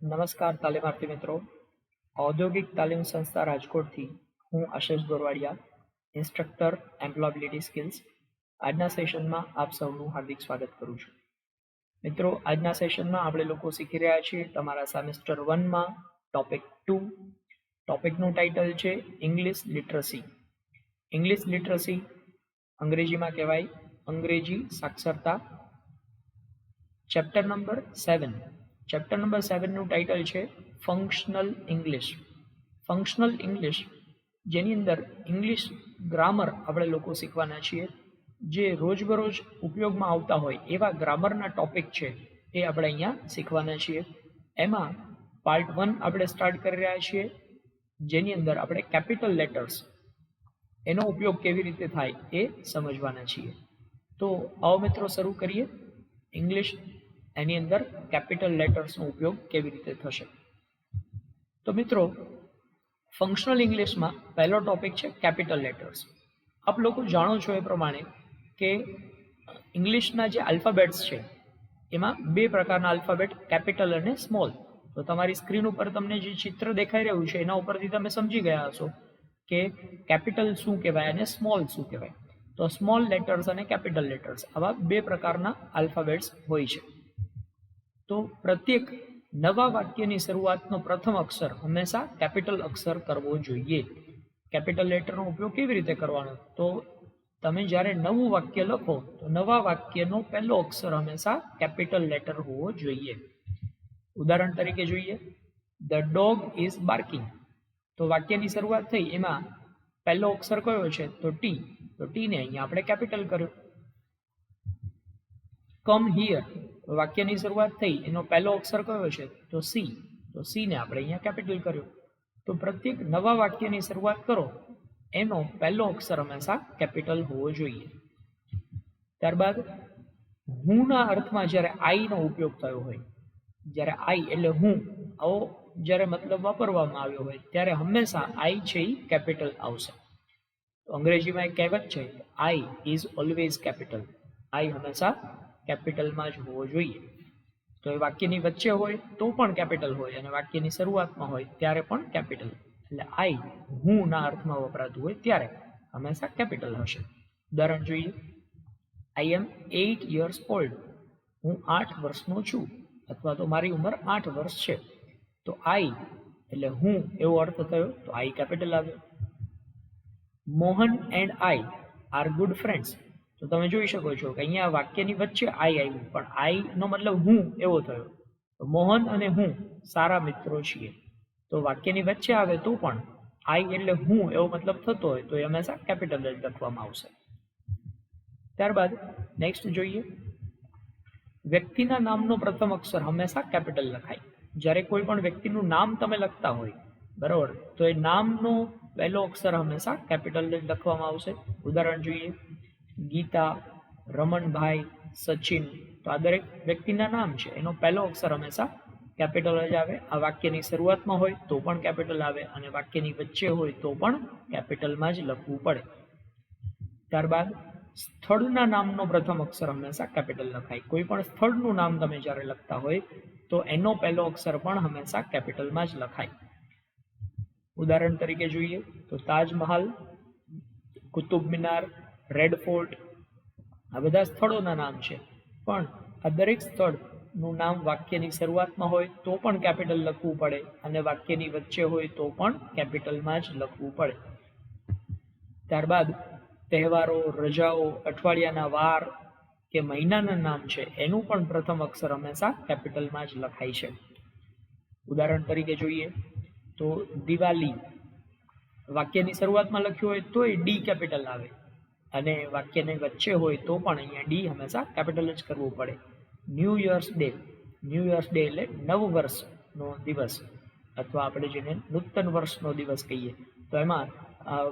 નમસ્કાર તાલીમાર્થી મિત્રો. ઔદ્યોગિક તાલીમ સંસ્થા રાજકોટથી હું આશિષ ગોરવાડિયા, ઇન્સ્ટ્રક્ટર એમ્પ્લોયબિલિટી સ્કિલ્સ. આજના સેશનમાં આપ સૌનું હાર્દિક સ્વાગત કરું છું. મિત્રો, આજના સેશનમાં આપણે લોકો શીખી રહ્યા છીએ તમારા સેમેસ્ટર 1માં ટોપિક 2. ટોપિકનું ટાઇટલ છે ઇંગ્લિશ લિટરસી. ઇંગ્લિશ લિટરસી અંગ્રેજીમાં કહેવાય અંગ્રેજી સાક્ષરતા. Chapter number 7. ચેપ્ટર નંબર 7નું ટાઇટલ છે ફંક્શનલ ઇંગ્લિશ. ફંક્શનલ ઇંગ્લિશ, જેની અંદર ઇંગ્લિશ ગ્રામર આપણે લોકો શીખવાના છીએ. જે રોજબરોજ ઉપયોગમાં આવતા હોય એવા ગ્રામરના ટોપિક છે એ આપણે અહીંયા શીખવાના છીએ. એમાં પાર્ટ 1 આપણે સ્ટાર્ટ કરી રહ્યા છીએ, જેની અંદર આપણે કેપિટલ લેટર્સ એનો ઉપયોગ કેવી રીતે થાય એ સમજવાના છીએ. તો આવો મિત્રો શરૂ કરીએ. ઇંગ્લિશ એની અંદર કેપિટલ લેટર્સનો ઉપયોગ કેવી રીતે થશે. તો મિત્રો, ફંક્શનલ ઇંગ્લિશમાં પહેલો ટોપિક છે કેપિટલ લેટર્સ. આપ લોકો જાણો છો એ પ્રમાણે કે ઇંગ્લિશના જે આલ્ફાબેટ્સ છે એમાં બે પ્રકારના આલ્ફાબેટ, કેપિટલ અને સ્મોલ. તો તમારી સ્ક્રીન ઉપર તમને જે ચિત્ર દેખાઈ રહ્યું છે એના ઉપરથી તમે સમજી ગયા હશો કે કેપિટલ શું કહેવાય અને સ્મોલ શું કહેવાય. તો સ્મોલ લેટર્સ અને કેપિટલ લેટર્સ આવા બે પ્રકારના આલ્ફાબેટ્સ હોય છે. તો પ્રત્યેક નવા વાક્યની શરૂઆતનો પ્રથમ અક્ષર હંમેશા કેપિટલ અક્ષર કરવો જોઈએ. કેપિટલ લેટરનો ઉપયોગ કેવી રીતે કરવાનો? તો તમે જ્યારે નવું વાક્ય લખો તો નવા વાક્યનો પહેલો અક્ષર હંમેશા કેપિટલ લેટર હોવો જોઈએ. ઉદાહરણ તરીકે જોઈએ, ધ ડોગ ઇઝ બાર્કિંગ. તો વાક્યની શરૂઆત થઈ, એમાં પહેલો અક્ષર કયો છે? તો ટી. તો ટીને અહીંયા આપણે કેપિટલ કર્યો. કમ હિયર, વાક્યની શરૂઆત થઈ, એનો પહેલો અક્ષર કયો છે? તો સી. તો સીને આપણે અહીંયા કેપિટલ કર્યો. તો પ્રત્યેક નવા વાક્યની શરૂઆત કરો એનો પહેલો અક્ષર હંમેશા કેપિટલ હોવો જોઈએ. ત્યારબાદ હુંના અર્થમાં જ્યારે આઈનો ઉપયોગ થયો હોય, જ્યારે આઈ એટલે હું, આવો જ્યારે મતલબ વાપરવામાં આવ્યો હોય ત્યારે હંમેશા આઈ છે એ કેપિટલ આવશે. તો અંગ્રેજીમાં એક કહેવત છે, આઈ ઇઝ ઓલવેઝ કેપિટલ. આઈ હંમેશા કેપિટલમાં જ હોવો જોઈએ. તો એ વાક્યની વચ્ચે હોય તો પણ કેપિટલ હોય અને વાક્યની શરૂઆતમાં હોય ત્યારે પણ કેપિટલ. એટલે આઈ હું ના અર્થમાં વપરાતું હોય ત્યારે હંમેશા કેપિટલ હશે. ઉદાહરણ જોઈએ, આઈ એમ 8 years old. હું 8 વર્ષનો છું, અથવા તો મારી ઉંમર 8 વર્ષ છે. તો આઈ એટલે હું એવો અર્થ થયો, તો આઈ કેપિટલ આવ્યો. Mohan and I are good friends. તો તમે જોઈ શકો છો કે અહીંયા વાક્યની વચ્ચે આઈ આવ્યું, પણ આઈ નો મતલબ હું એવો થયો. તો મોહન અને હું સારા મિત્રો છીએ. તો વાક્યની વચ્ચે આવે તો પણ આઈ એટલે હું એવો મતલબ થતો હોય તો એ હંમેશા કેપિટલ જ લખવામાં આવશે. ત્યારબાદ નેક્સ્ટ જોઈએ, વ્યક્તિના નામનો પ્રથમ અક્ષર હંમેશા કેપિટલ લખાય. જ્યારે કોઈ પણ વ્યક્તિનું નામ તમે લખતા હોય, બરાબર, તો એ નામનો પહેલો અક્ષર હંમેશા કેપિટલ જ લખવામાં આવશે. ઉદાહરણ જોઈએ, ગીતા, રમણભાઈ, સચિન. તો આ દરેક વ્યક્તિના નામ છે, એનો પહેલો અક્ષર હંમેશા કેપિટલ જ આવે. આ વાક્યની શરૂઆતમાં હોય તો પણ કેપિટલ આવે અને વાક્યની વચ્ચે હોય તો પણ કેપિટલમાં જ લખવું પડે. ત્યારબાદ સ્થળના નામનો પ્રથમ અક્ષર હંમેશા કેપિટલ લખાય. કોઈ પણ સ્થળનું નામ તમે જ્યારે લખતા હોય તો એનો પહેલો અક્ષર પણ હંમેશા કેપિટલમાં જ લખાય. ઉદાહરણ તરીકે જોઈએ તો તાજમહાલ, કુતુબ મિનાર, રેડ ફોર્ટ, આ બધા સ્થળોના નામ છે. પણ આ દરેક સ્થળનું નામ વાક્યની શરૂઆતમાં હોય તો પણ કેપિટલ લખવું પડે અને વાક્યની વચ્ચે હોય તો પણ કેપિટલમાં જ લખવું પડે. ત્યારબાદ તહેવારો, રજાઓ, અઠવાડિયાના વાર કે મહિનાના નામ છે એનું પણ પ્રથમ અક્ષર હંમેશા કેપિટલમાં જ લખાય છે. ઉદાહરણ તરીકે જોઈએ તો દિવાળી, વાક્યની શરૂઆતમાં લખ્યું હોય તો એ ડી કેપિટલ આવે અને વાક્યની વચ્ચે હોય તો પણ અહીંયા ડી હંમેશા કેપિટલ જ કરવું પડે. New years day, new years day એટલે નવ વર્ષનો દિવસ, અથવા આપણે જેને નૂતન વર્ષનો દિવસ કહીએ, તો એમાં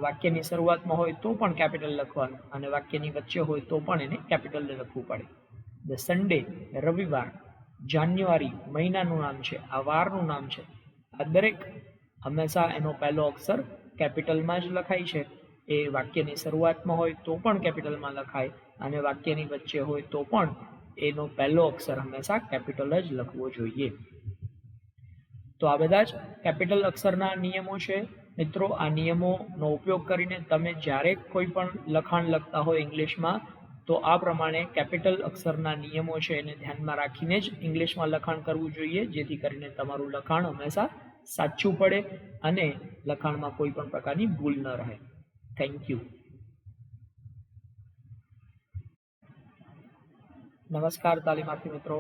વાક્યની શરૂઆતમાં હોય તો પણ કેપિટલ લખવાનું અને વાક્યની વચ્ચે હોય તો પણ એને કેપિટલ લખવું પડે. ધ સન્ડે, રવિવાર, જાન્યુઆરી મહિનાનું નામ છે, આ વારનું નામ છે. આ દરેક હંમેશા એનો પહેલો અક્ષર કેપિટલમાં જ લખાય છે. એ વાક્યની શરૂઆતમાં હોય તો પણ કેપિટલમાં લખાય અને વાક્યની વચ્ચે હોય તો પણ એનો પહેલો અક્ષર હંમેશા કેપિટલ જ લખવો જોઈએ. તો આ બધા જ કેપિટલ અક્ષરના નિયમો છે મિત્રો. આ નિયમોનો ઉપયોગ કરીને તમે જ્યારે કોઈ પણ લખાણ લખતા હોય ઇંગ્લિશમાં તો આ પ્રમાણે કેપિટલ અક્ષરના નિયમો છે એને ધ્યાનમાં રાખીને જ ઇંગ્લિશમાં લખાણ કરવું જોઈએ, જેથી કરીને તમારું લખાણ હંમેશા સાચું પડે અને લખાણમાં કોઈ પણ પ્રકારની ભૂલ ન રહે. Thank you. નમસ્કાર તાલીમાર્થી મિત્રો.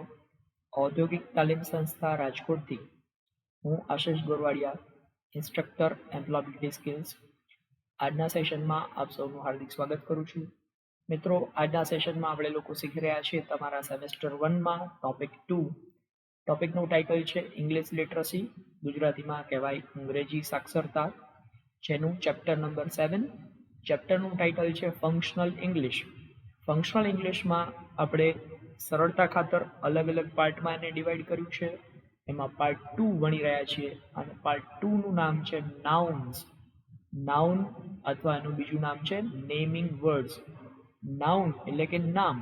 ઔદ્યોગિક તાલીમ સંસ્થા રાજકોટથી હું આશિષ ગોરવાડિયા, ઇન્સ્ટ્રક્ટર એમ્પ્લોયબિલિટી સ્કિલ્સ. આજના સેશનમાં આપ સૌનું હાર્દિક સ્વાગત કરું છું. મિત્રો, આજના સેશનમાં આપણે લોકો શીખી રહ્યા છીએ તમારા સેમેસ્ટર 1માં ટોપિક 2. ટોપિકનું ટાઇટલ છે ઇંગ્લિશ લિટરસી, ગુજરાતીમાં કહેવાય અંગ્રેજી સાક્ષરતા, જેનું ચેપ્ટર નંબર 7. ચેપ્ટરનું ટાઇટલ છે ફંક્શનલ ઇંગ્લિશ. ફંક્શનલ ઇંગ્લિશમાં આપણે સરળતા ખાતર અલગ અલગ પાર્ટમાં એને ડિવાઈડ કર્યું છે. એમાં પાર્ટ 2 ભણી રહ્યા છીએ અને પાર્ટ 2 નું નામ છે નાઉન્સ. નાઉન અથવા એનું બીજું નામ છે નેમિંગ વર્ડ્સ. નાઉન એટલે કે નામ.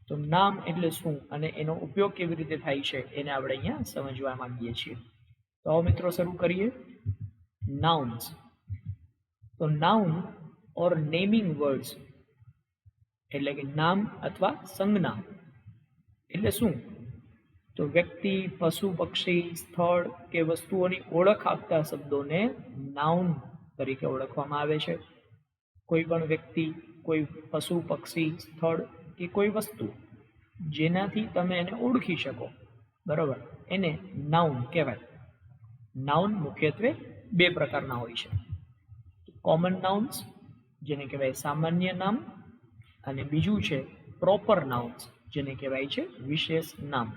તો નામ એટલે શું અને એનો ઉપયોગ કેવી રીતે થાય છે એને આપણે અહીંયા સમજવા માંગીએ છીએ. તો આવો મિત્રો શરૂ કરીએ. નાઉન્સ. તો નાઉન ઓર નેમિંગ વર્ડ્સ એટલે કે નામ અથવા સંજ્ઞા એટલે શું? તો વ્યક્તિ, પશુ, પક્ષી, સ્થળ કે વસ્તુઓની ઓળખ આપતા શબ્દોને નાઉન તરીકે ઓળખવામાં આવે છે. કોઈ પણ વ્યક્તિ, કોઈ પશુ, પક્ષી, સ્થળ કે કોઈ વસ્તુ જેનાથી તમે એને ઓળખી શકો, બરાબર, એને નાઉન કહેવાય. નાઉન મુખ્યત્વે 2 પ્રકારના હોય છે. કોમન નાઉન્સ જેને કહેવાય સામાન્ય નામ, અને બીજું છે પ્રોપર નાઉન્સ જેને કહેવાય છે વિશેષ નામ.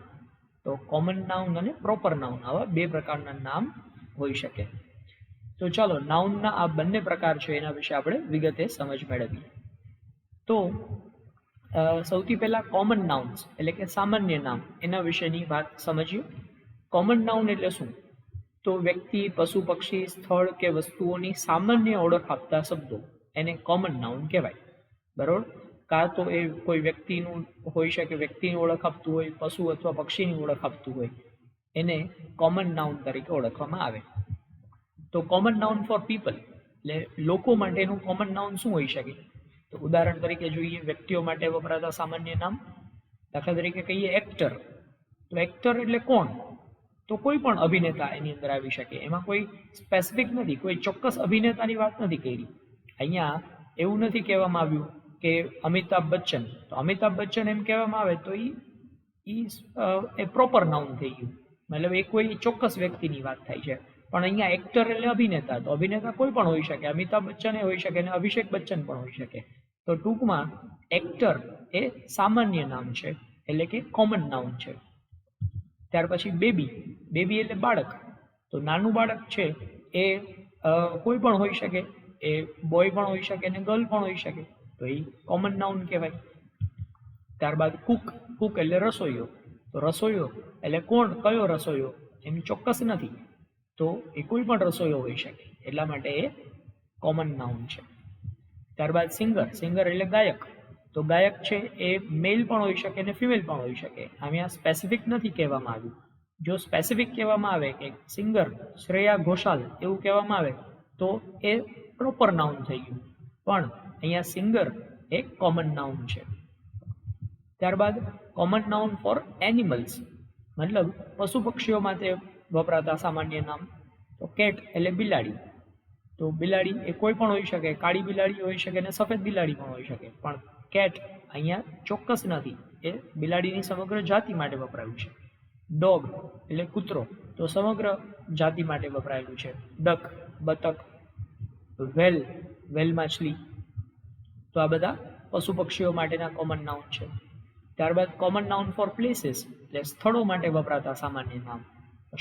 તો કોમન નાઉન અને પ્રોપર નાઉન આવા 2 પ્રકારના નામ હોઈ શકે. તો ચાલો નાઉનના આ બંને પ્રકાર છે એના વિશે આપણે વિગતે સમજ મેળવીએ. તો સૌથી પહેલા કોમન નાઉન્સ એટલે કે સામાન્ય નામ એના વિશેની વાત સમજીએ. કોમન નાઉન એટલે શું? તો વ્યક્તિ, પશુ, પક્ષી, સ્થળ કે વસ્તુઓની સામાન્ય ઓળખ આપતા શબ્દો એને કોમન નાઉન કહેવાય. બરોબર? કાં તો એ કોઈ વ્યક્તિનું હોઈ શકે, વ્યક્તિની ઓળખ આપતું હોય, પશુ અથવા પક્ષીની ઓળખ આપતું હોય, એને કોમન નાઉન તરીકે ઓળખવામાં આવે. તો કોમન નાઉન ફોર પીપલ એટલે લોકો માટેનું કોમન નાઉન શું હોઈ શકે? તો ઉદાહરણ તરીકે જોઈએ વ્યક્તિઓ માટે વપરાતા સામાન્ય નામ. દાખલા તરીકે કહીએ એક્ટર. તો એક્ટર એટલે કોણ? તો કોઈ પણ અભિનેતા એની અંદર આવી શકે. એમાં કોઈ સ્પેસિફિક નથી, કોઈ ચોક્કસ અભિનેતાની વાત નથી કરી. અહીંયા એવું નથી કહેવામાં આવ્યું કે અમિતાભ બચ્ચન. તો અમિતાભ બચ્ચન એમ કહેવામાં આવે તો એ પ્રોપર નાઉન થઈ ગયું, મતલબ એ કોઈ ચોક્કસ વ્યક્તિની વાત થાય છે. પણ અહીંયા એક્ટર એટલે અભિનેતા. તો અભિનેતા કોઈ પણ હોઈ શકે, અમિતાભ બચ્ચન એ હોઈ શકે અને અભિષેક બચ્ચન પણ હોઈ શકે. તો ટૂંકમાં એક્ટર એ સામાન્ય નામ છે એટલે કે કોમન નાઉન છે. ત્યાર પછી બેબી. બેબી એટલે બાળક. તો નાનું બાળક છે એ કોઈ પણ હોઈ શકે, એ બોય પણ હોઈ શકે અને ગર્લ પણ હોઈ શકે. તો એ કોમન નાઉન કહેવાય. ત્યારબાદ કુક. કુક એટલે રસોઈયો. તો રસોઈયો એટલે કોણ, કયો રસોઈયો એનું ચોક્કસ નથી. તો એ કોઈ પણ રસોઈયો હોઈ શકે, એટલા માટે એ કોમન નાઉન છે. ત્યારબાદ સિંગર. સિંગર એટલે ગાયક. તો ગાયક છે એ મેલ પણ હોઈ શકે અને ફિમેલ પણ હોઈ શકે. અહીંયા સ્પેસિફિક નથી કહેવામાં આવ્યું. જો સ્પેસિફિક કહેવામાં આવે કે સિંગર શ્રેયા ઘોષાલ એવું કહેવામાં આવે તો એ પ્રોપર નાઉન થઈ ગયું. પણ અહીંયા સિંગર એ કોમન નાઉન છે. ત્યારબાદ કોમન નાઉન ફોર એનિમલ્સ મતલબ પશુ પક્ષીઓ માટે વપરાતા સામાન્ય નામ. તો કેટ એટલે બિલાડી. તો બિલાડી એ કોઈ પણ હોઈ શકે, કાળી બિલાડી હોઈ શકે અને સફેદ બિલાડી પણ હોઈ શકે. પણ કેટ અહીંયા ચોક્કસ નથી, એ બિલાડીની સમગ્ર જાતિ માટે વપરાયું છે. ડોગ એટલે કૂતરો. તો સમગ્ર જાતિ માટે વપરાયેલું છે. ડક બતક. વેલ વેલ માછલી. તો આ બધા પશુ પક્ષીઓ માટેના કોમન નાઉન છે. ત્યારબાદ કોમન નાઉન ફોર પ્લેસીસ એટલે સ્થળો માટે વપરાતા સામાન્ય નામ.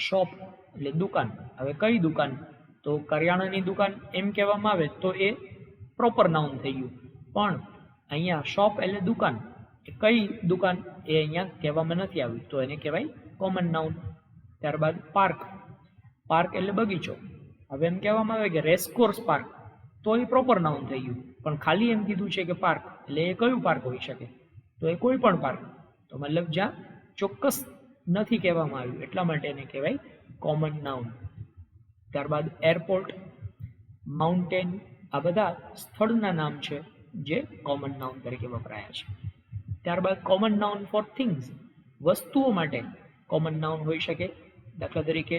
શોપ એટલે દુકાન. હવે કઈ દુકાન? તો કરિયાણાની દુકાન એમ કહેવામાં આવે તો એ પ્રોપર નાઉન થઈ ગયું. પણ અહીંયા શોપ એટલે દુકાન, એ કઈ દુકાન એ અહીંયા કહેવામાં નથી આવ્યું, તો એને કહેવાય કોમન નાઉન. ત્યારબાદ પાર્ક. પાર્ક એટલે બગીચો. હવે એમ કહેવામાં આવે કે રેસકોર્સ પાર્ક, તો એ પ્રોપર નાઉન થઈ ગયું. પણ ખાલી એમ કીધું છે કે પાર્ક, એટલે એ કયું પાર્ક હોઈ શકે? તો એ કોઈ પણ પાર્ક. તો મતલબ જ્યાં ચોક્કસ નથી કહેવામાં આવ્યું એટલા માટે એને કહેવાય કોમન નાઉન. ત્યારબાદ એરપોર્ટ, માઉન્ટેન, આ બધા સ્થળના નામ છે જે કોમન નાઉન તરીકે વપરાયા છે. ત્યારબાદ કોમન નાઉન ફોર થિંગ્સ, વસ્તુઓ માટે કોમન નાઉન હોઈ શકે. દાખલા તરીકે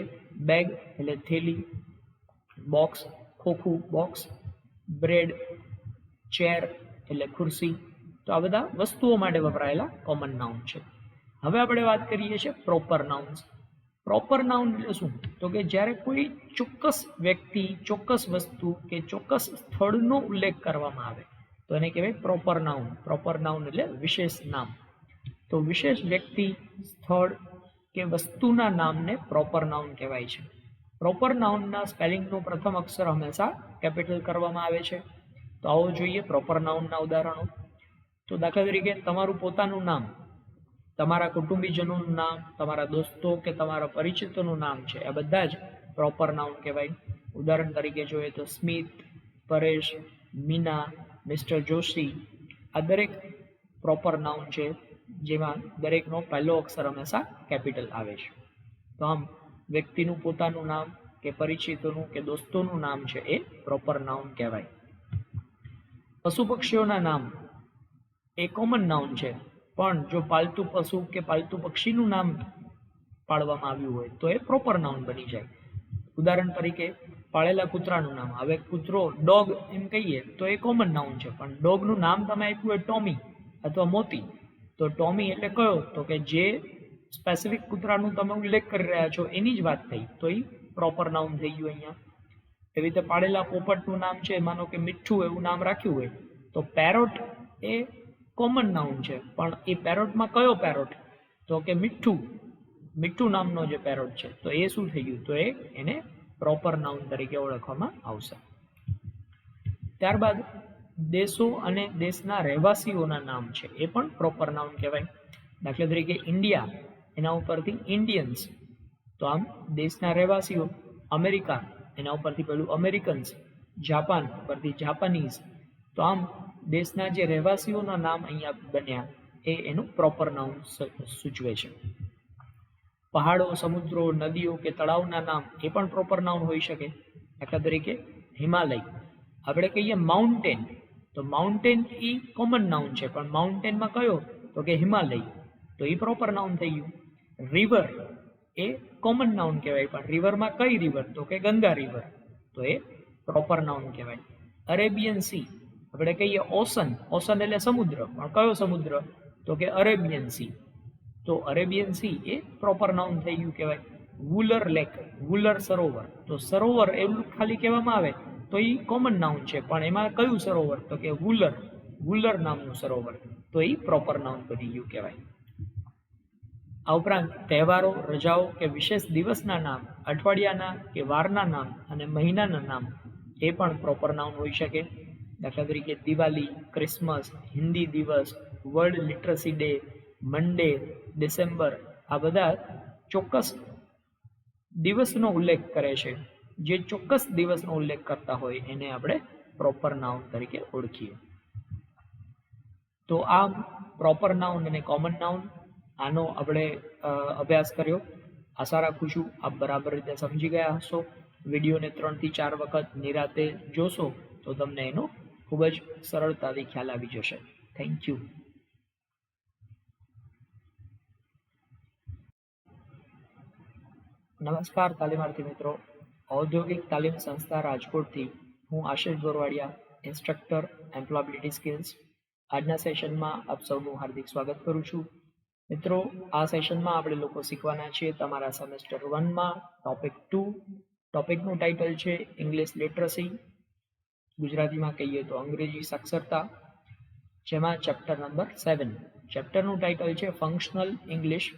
બેગ એટલે થેલી, બોક્સ ખોખું બોક્સ, બ્રેડ ચેર એટલે ખુરશી. તો આ બધા વસ્તુઓ માટે વપરાયેલા કોમન નાઉન છે. હવે આપણે વાત કરીએ છીએ પ્રોપર નાઉન્સ. પ્રોપર નાઉન એટલે શું? તો કે જ્યારે કોઈ ચોક્કસ વ્યક્તિ, ચોક્કસ વસ્તુ કે ચોક્કસ સ્થળનો ઉલ્લેખ કરવામાં આવે તો એને કહેવાય પ્રોપર નાઉન. પ્રોપર નાઉન એટલે વિશેષ નામ. તો વિશેષ વ્યક્તિ, સ્થળ કે વસ્તુના નામને પ્રોપર નાઉન કહેવાય છે. પ્રોપર નાઉનના સ્પેલિંગનું પ્રથમ અક્ષર હંમેશા કેપિટલ કરવામાં આવે છે. તો આવો જોઈએ પ્રોપર નાઉનના ઉદાહરણો. તો દાખલા તરીકે તમારું પોતાનું નામ, તમારા કુટુંબીજનોનું નામ, તમારા દોસ્તો કે તમારા પરિચિતોનું નામ છે, આ બધા જ પ્રોપર નાઉન કહેવાય. ઉદાહરણ તરીકે જોઈએ તો સ્મિત, પરેશ, મીના, મિસ્ટર જોશી, આ દરેક પ્રોપર નાઉન છે જેમાં દરેકનો પહેલો અક્ષર હંમેશા કેપિટલ આવે છે. તો આમ વ્યક્તિનું પોતાનું નામ કે પરિચિતોનું કે દોસ્તોનું નામ છે એ પ્રોપર નાઉન કહેવાય. પશુ પક્ષીઓના નામ એ કોમન નાઉન છે, પણ જો પાલતુ પશુ કે પાલતુ પક્ષીનું નામ પાડવામાં આવ્યું હોય તો એ પ્રોપર નાઉન બની જાય. ઉદાહરણ તરીકે પાળેલા કૂતરાનું નામ, હવે કૂતરો ડોગ એમ કહીએ તો એ કોમન નાઉન છે, પણ ડોગનું નામ તમે આપ્યું હોય ટોમી અથવા મોતી, તો ટોમી એટલે કયો? તો કે જે સ્પેસિફિક કૂતરાનું તમે ઉલ્લેખ કરી રહ્યા છો એની જ વાત થઈ, તો એ પ્રોપર નાઉન થઈ ગયું અહીંયા. એવી રીતે પાળેલા પોપટનું નામ છે, માનો કે મીઠું એવું નામ રાખ્યું હોય, તો પેરોટ એ કોમન નાઉન છે, પણ એ પેરોટમાં કયો પેરોટ? તો કે મીઠું નામનો જે પેરોટ છે, તો એ શું થઈ ગયું? તો એને પ્રોપર નાઉન તરીકે ઓળખવામાં આવશે. ત્યારબાદ દેશો અને દેશના રહેવાસીઓના નામ છે એ પણ પ્રોપર નાઉન કહેવાય. દાખલા તરીકે ઇન્ડિયા, એના ઉપરથી ઇન્ડિયન્સ, તો આમ દેશના રહેવાસીઓ. અમેરિકા, એના ઉપરથી પેલું અમેરિકન્સ. જાપાન ઉપરથી જાપાનીઝ, તો આમ દેશના જે રહેવાસીઓના નામ અહીંયા બન્યા એ એનું પ્રોપર નાઉન સૂચવે છે. પહાડો, સમુદ્રો, નદીઓ કે તળાવના નામ એ પણ પ્રોપર નાઉન હોઈ શકે. દાખલા તરીકે હિમાલય, આપણે કહીએ માઉન્ટેન, તો માઉન્ટેન એ કોમન નાઉન છે, પણ માઉન્ટેનમાં કયો? તો કે હિમાલય, તો એ પ્રોપર નાઉન થઈ ગયું. રિવર એ કોમન નાઉન કહેવાય, પણ રિવરમાં કઈ રિવર? તો કે ગંગા રિવર, તો એ પ્રોપર નાઉન કહેવાય. અરેબિયન સી, આપણે કહીએ ઓશન એટલે સમુદ્ર, પણ કયો સમુદ્ર? તો કે અરેબિયન સી, તો અરેબિયન સી એ પ્રોપર નાઉન થઈ ગયું કહેવાય. વુલર લેક, વુલર સરોવર, તો સરોવર એવું ખાલી કહેવામાં આવે તો એ કોમન નાઉન છે, પણ એમાં કયું સરોવર? તો કે વુલર નામનું સરોવર, તો એ પ્રોપર નાઉન બની ગયું કહેવાય. આ ઉપરાંત તહેવારો, રજાઓ કે વિશેષ દિવસના નામ, અઠવાડિયાના કે વારના નામ અને મહિનાના નામ એ પણ પ્રોપર નાઉન હોઈ શકે. દાખલા તરીકે દિવાળી, ક્રિસમસ, હિન્દી દિવસ, વર્લ્ડ લિટરસી ડે, મંડે, ડિસેમ્બર, આ બધા ચોક્કસ દિવસનો ઉલ્લેખ કરે છે. જે ચોક્કસ દિવસનો ઉલ્લેખ કરતા હોય એને આપણે પ્રોપર નાઉન તરીકે ઓળખીએ. તો આ પ્રોપર નાઉન અને કોમન નાઉન, આનો આપણે અભ્યાસ કર્યો. આશા રાખું છું આપ બરાબર રીતે સમજી ગયા હશો. વિડીયોને 3 થી 4 વખત નિરાતે જોશો તો તમને એનો ખૂબ જ સરળતાથી ખ્યાલ આવી જશે. Thank you. નમસ્કાર તાલીમાર્થી મિત્રો, ઔદ્યોગિક તાલીમ સંસ્થા રાજકોટથી હું આશિષ ગોરવાડિયા, ઇન્સ્ટ્રક્ટર એમ્પ્લોયબિલિટી સ્કિલ્સ. આજના સેશનમાં આપ સૌનું હાર્દિક સ્વાગત કરું છું. મિત્રો, આ સેશનમાં આપણે લોકો શીખવાના છીએ તમારા સેમેસ્ટર 1માં ટોપિક 2. ટોપિકનું ટાઇટલ છે ઇંગ્લિશ લિટરસી, ગુજરાતીમાં કહીએ તો અંગ્રેજી સાક્ષરતા, જેમાં ચેપ્ટર નંબર 7. ચેપ્ટરનું ટાઇટલ છે ફંક્શનલ ઇંગ્લિશ.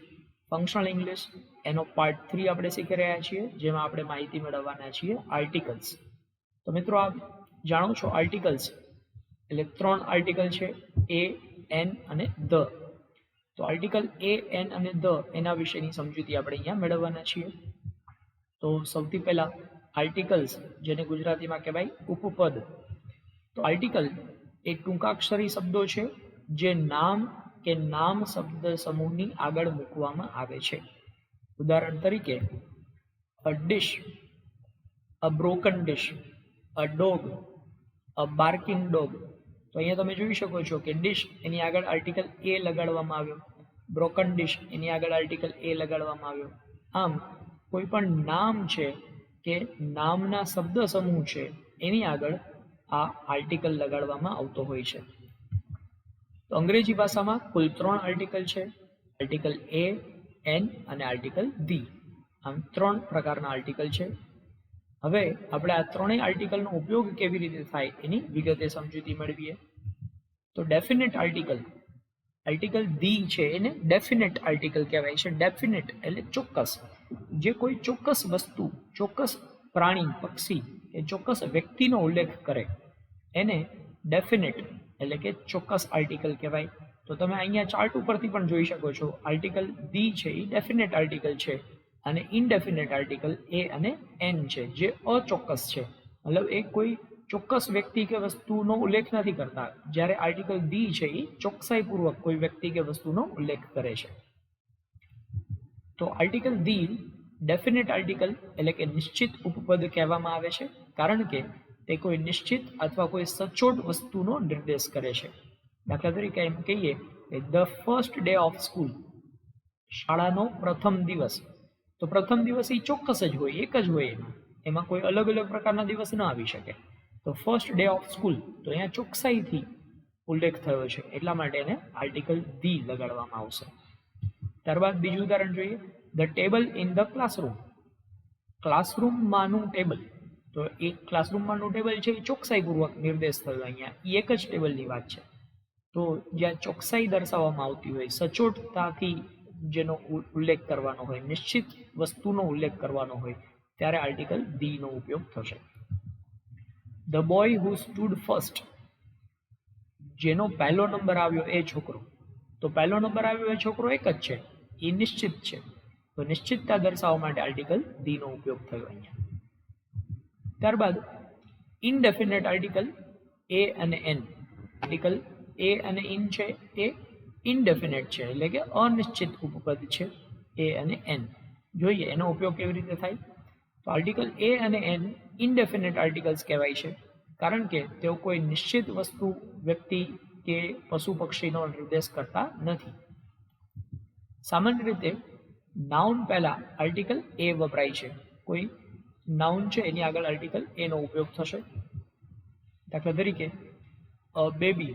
ફંક્શનલ ઇંગ્લિશ એનો પાર્ટ 3 આપણે શીખી રહ્યા છીએ, જેમાં આપણે માહિતી મેળવવાના છીએ આર્ટિકલ્સ. તો મિત્રો, આપ જાણો છો આર્ટિકલ્સ એટલે 3 આર્ટિકલ છે, એ, એન અને ધ. તો આર્ટિકલ એ, એન અને ધ એના વિશેની સમજૂતી આપણે અહીંયા મેળવવાના છીએ. તો સૌથી પહેલા આર્ટિકલ્સ, જેને ગુજરાતીમાં કહેવાય ઉપપદ. તો આર્ટિકલ એ ટૂંકાક્ષરી શબ્દો છે જે નામ કે નામ શબ્દ સમૂહની આગળ મૂકવામાં આવે છે. ઉદાહરણ તરીકે a dish, a broken dish, a dog, a barking dog. તો અહીંયા તમે જોઈ શકો છો કે ડિશ એની આગળ આર્ટિકલ એ લગાડવામાં આવ્યો, બ્રોકન ડિશ એની આગળ આર્ટિકલ એ લગાડવામાં આવ્યો. આમ કોઈ પણ નામ છે કે નામના શબ્દ સમૂહ છે એની આગળ આ આર્ટિકલ લગાડવામાં આવતો હોય છે. તો અંગ્રેજી ભાષામાં કુલ 3 આર્ટિકલ છે, આર્ટિકલ એ, એન અને આર્ટિકલ ધી. આમ 3 પ્રકારના આર્ટિકલ છે. હવે આપણે આ ત્રણેય આર્ટિકલનો ઉપયોગ કેવી રીતે થાય એની વિગતે સમજૂતી મેળવીએ. તો ડેફિનેટ આર્ટિકલ, આર્ટિકલ ધી છે એને ડેફિનેટ આર્ટિકલ કહેવાય છે. ડેફિનેટ એટલે ચોક્કસ, જે કોઈ ચોક્કસ વસ્તુ, ચોક્કસ પ્રાણી, પક્ષી કે ચોક્કસ વ્યક્તિનો ઉલ્લેખ કરે એને ડેફિનેટ એટલે કે ચોક્કસ આર્ટિકલ કહેવાય. તો તમે અહીંયા ચાર્ટ ઉપરથી પણ જોઈ શકો છો, આર્ટિકલ ધી છે એ ડેફિનેટ આર્ટિકલ છે અને ઇનડેફિનેટ આર્ટિકલ એ અને એન છે જે અચોક્કસ છે. મતલબ એ કોઈ ચોક્કસ વ્યક્તિ કે વસ્તુનો ઉલ્લેખ નથી કરતા, જ્યારે આર્ટિકલ ધી છે એ ચોકસાઈપૂર્વક કોઈ વ્યક્તિ કે વસ્તુનો ઉલ્લેખ કરે છે. તો આર્ટિકલ ધી ડેફિનેટ આર્ટિકલ એટલે કે નિશ્ચિત ઉપપદ કહેવામાં આવે છે, કારણ કે તે કોઈ નિશ્ચિત અથવા કોઈ સચોટ વસ્તુનો નિર્દેશ કરે છે. દાખલા તરીકે એમ કહીએ કે the first day of school, શાળાનો પ્રથમ દિવસ. તો પ્રથમ દિવસ એ ચોક્કસ જ હોય, એક જ હોય, એમાં કોઈ અલગ અલગ પ્રકારના દિવસ ન આવી શકે. તો ફર્સ્ટ ડે ઓફ સ્કૂલ, તો અહીંયા ચોકસાઈથી ઉલ્લેખ થયો છે એટલા માટે એને આર્ટિકલ ધી લગાડવામાં આવશે. ત્યારબાદ બીજું ઉદાહરણ જોઈએ, the table in the classroom. ક્લાસરૂમમાંનું ટેબલ, તો એક ક્લાસરૂમમાંનું ટેબલ છે એ ચોકસાઈપૂર્વક નિર્દેશ થયો, અહીંયા એ એક જ ટેબલની વાત છે. તો જ્યાં ચોકસાઈ દર્શાવવામાં આવતી હોય, સચોટતાથી જેનો ઉલ્લેખ કરવાનો હોય, નિશ્ચિત વસ્તુનો ઉલ્લેખ કરવાનો હોય, ત્યારે આર્ટિકલ ધી નો ઉપયોગ થશે. The boy who stood first, જેનો પહેલો નંબર આવ્યો એ છોકરો. તો પહેલો નંબર આવ્યો એ છોકરો એક જ છે, એ નિશ્ચિત છે. તો નિશ્ચિતતા દર્શાવવા માટે આર્ટિકલ ધી નો ઉપયોગ થયો અહીંયા. ત્યારબાદ ઇનડેફિનેટ આર્ટિકલ એ અને એન. આર્ટિકલ એ અને ઇન છે એ ઇનડેફિનેટ છે એટલે કે અનિશ્ચિત ઉપપદ છે એ અને એન. જોઈએ એનો ઉપયોગ કેવી રીતે થાય. તો આર્ટિકલ એ અને એન ઇનડેફિનેટ આર્ટિકલ્સ કહેવાય છે, કારણ કે તેઓ કોઈ નિશ્ચિત વસ્તુ, વ્યક્તિ કે પશુ પક્ષીનો નિર્દેશ કરતા નથી. સામાન્ય રીતે નાઉન પહેલા આર્ટિકલ એ વપરાય છે. કોઈ નાઉન છે એની આગળ આર્ટિકલ એ નો ઉપયોગ થશે. દાખલા તરીકે a baby,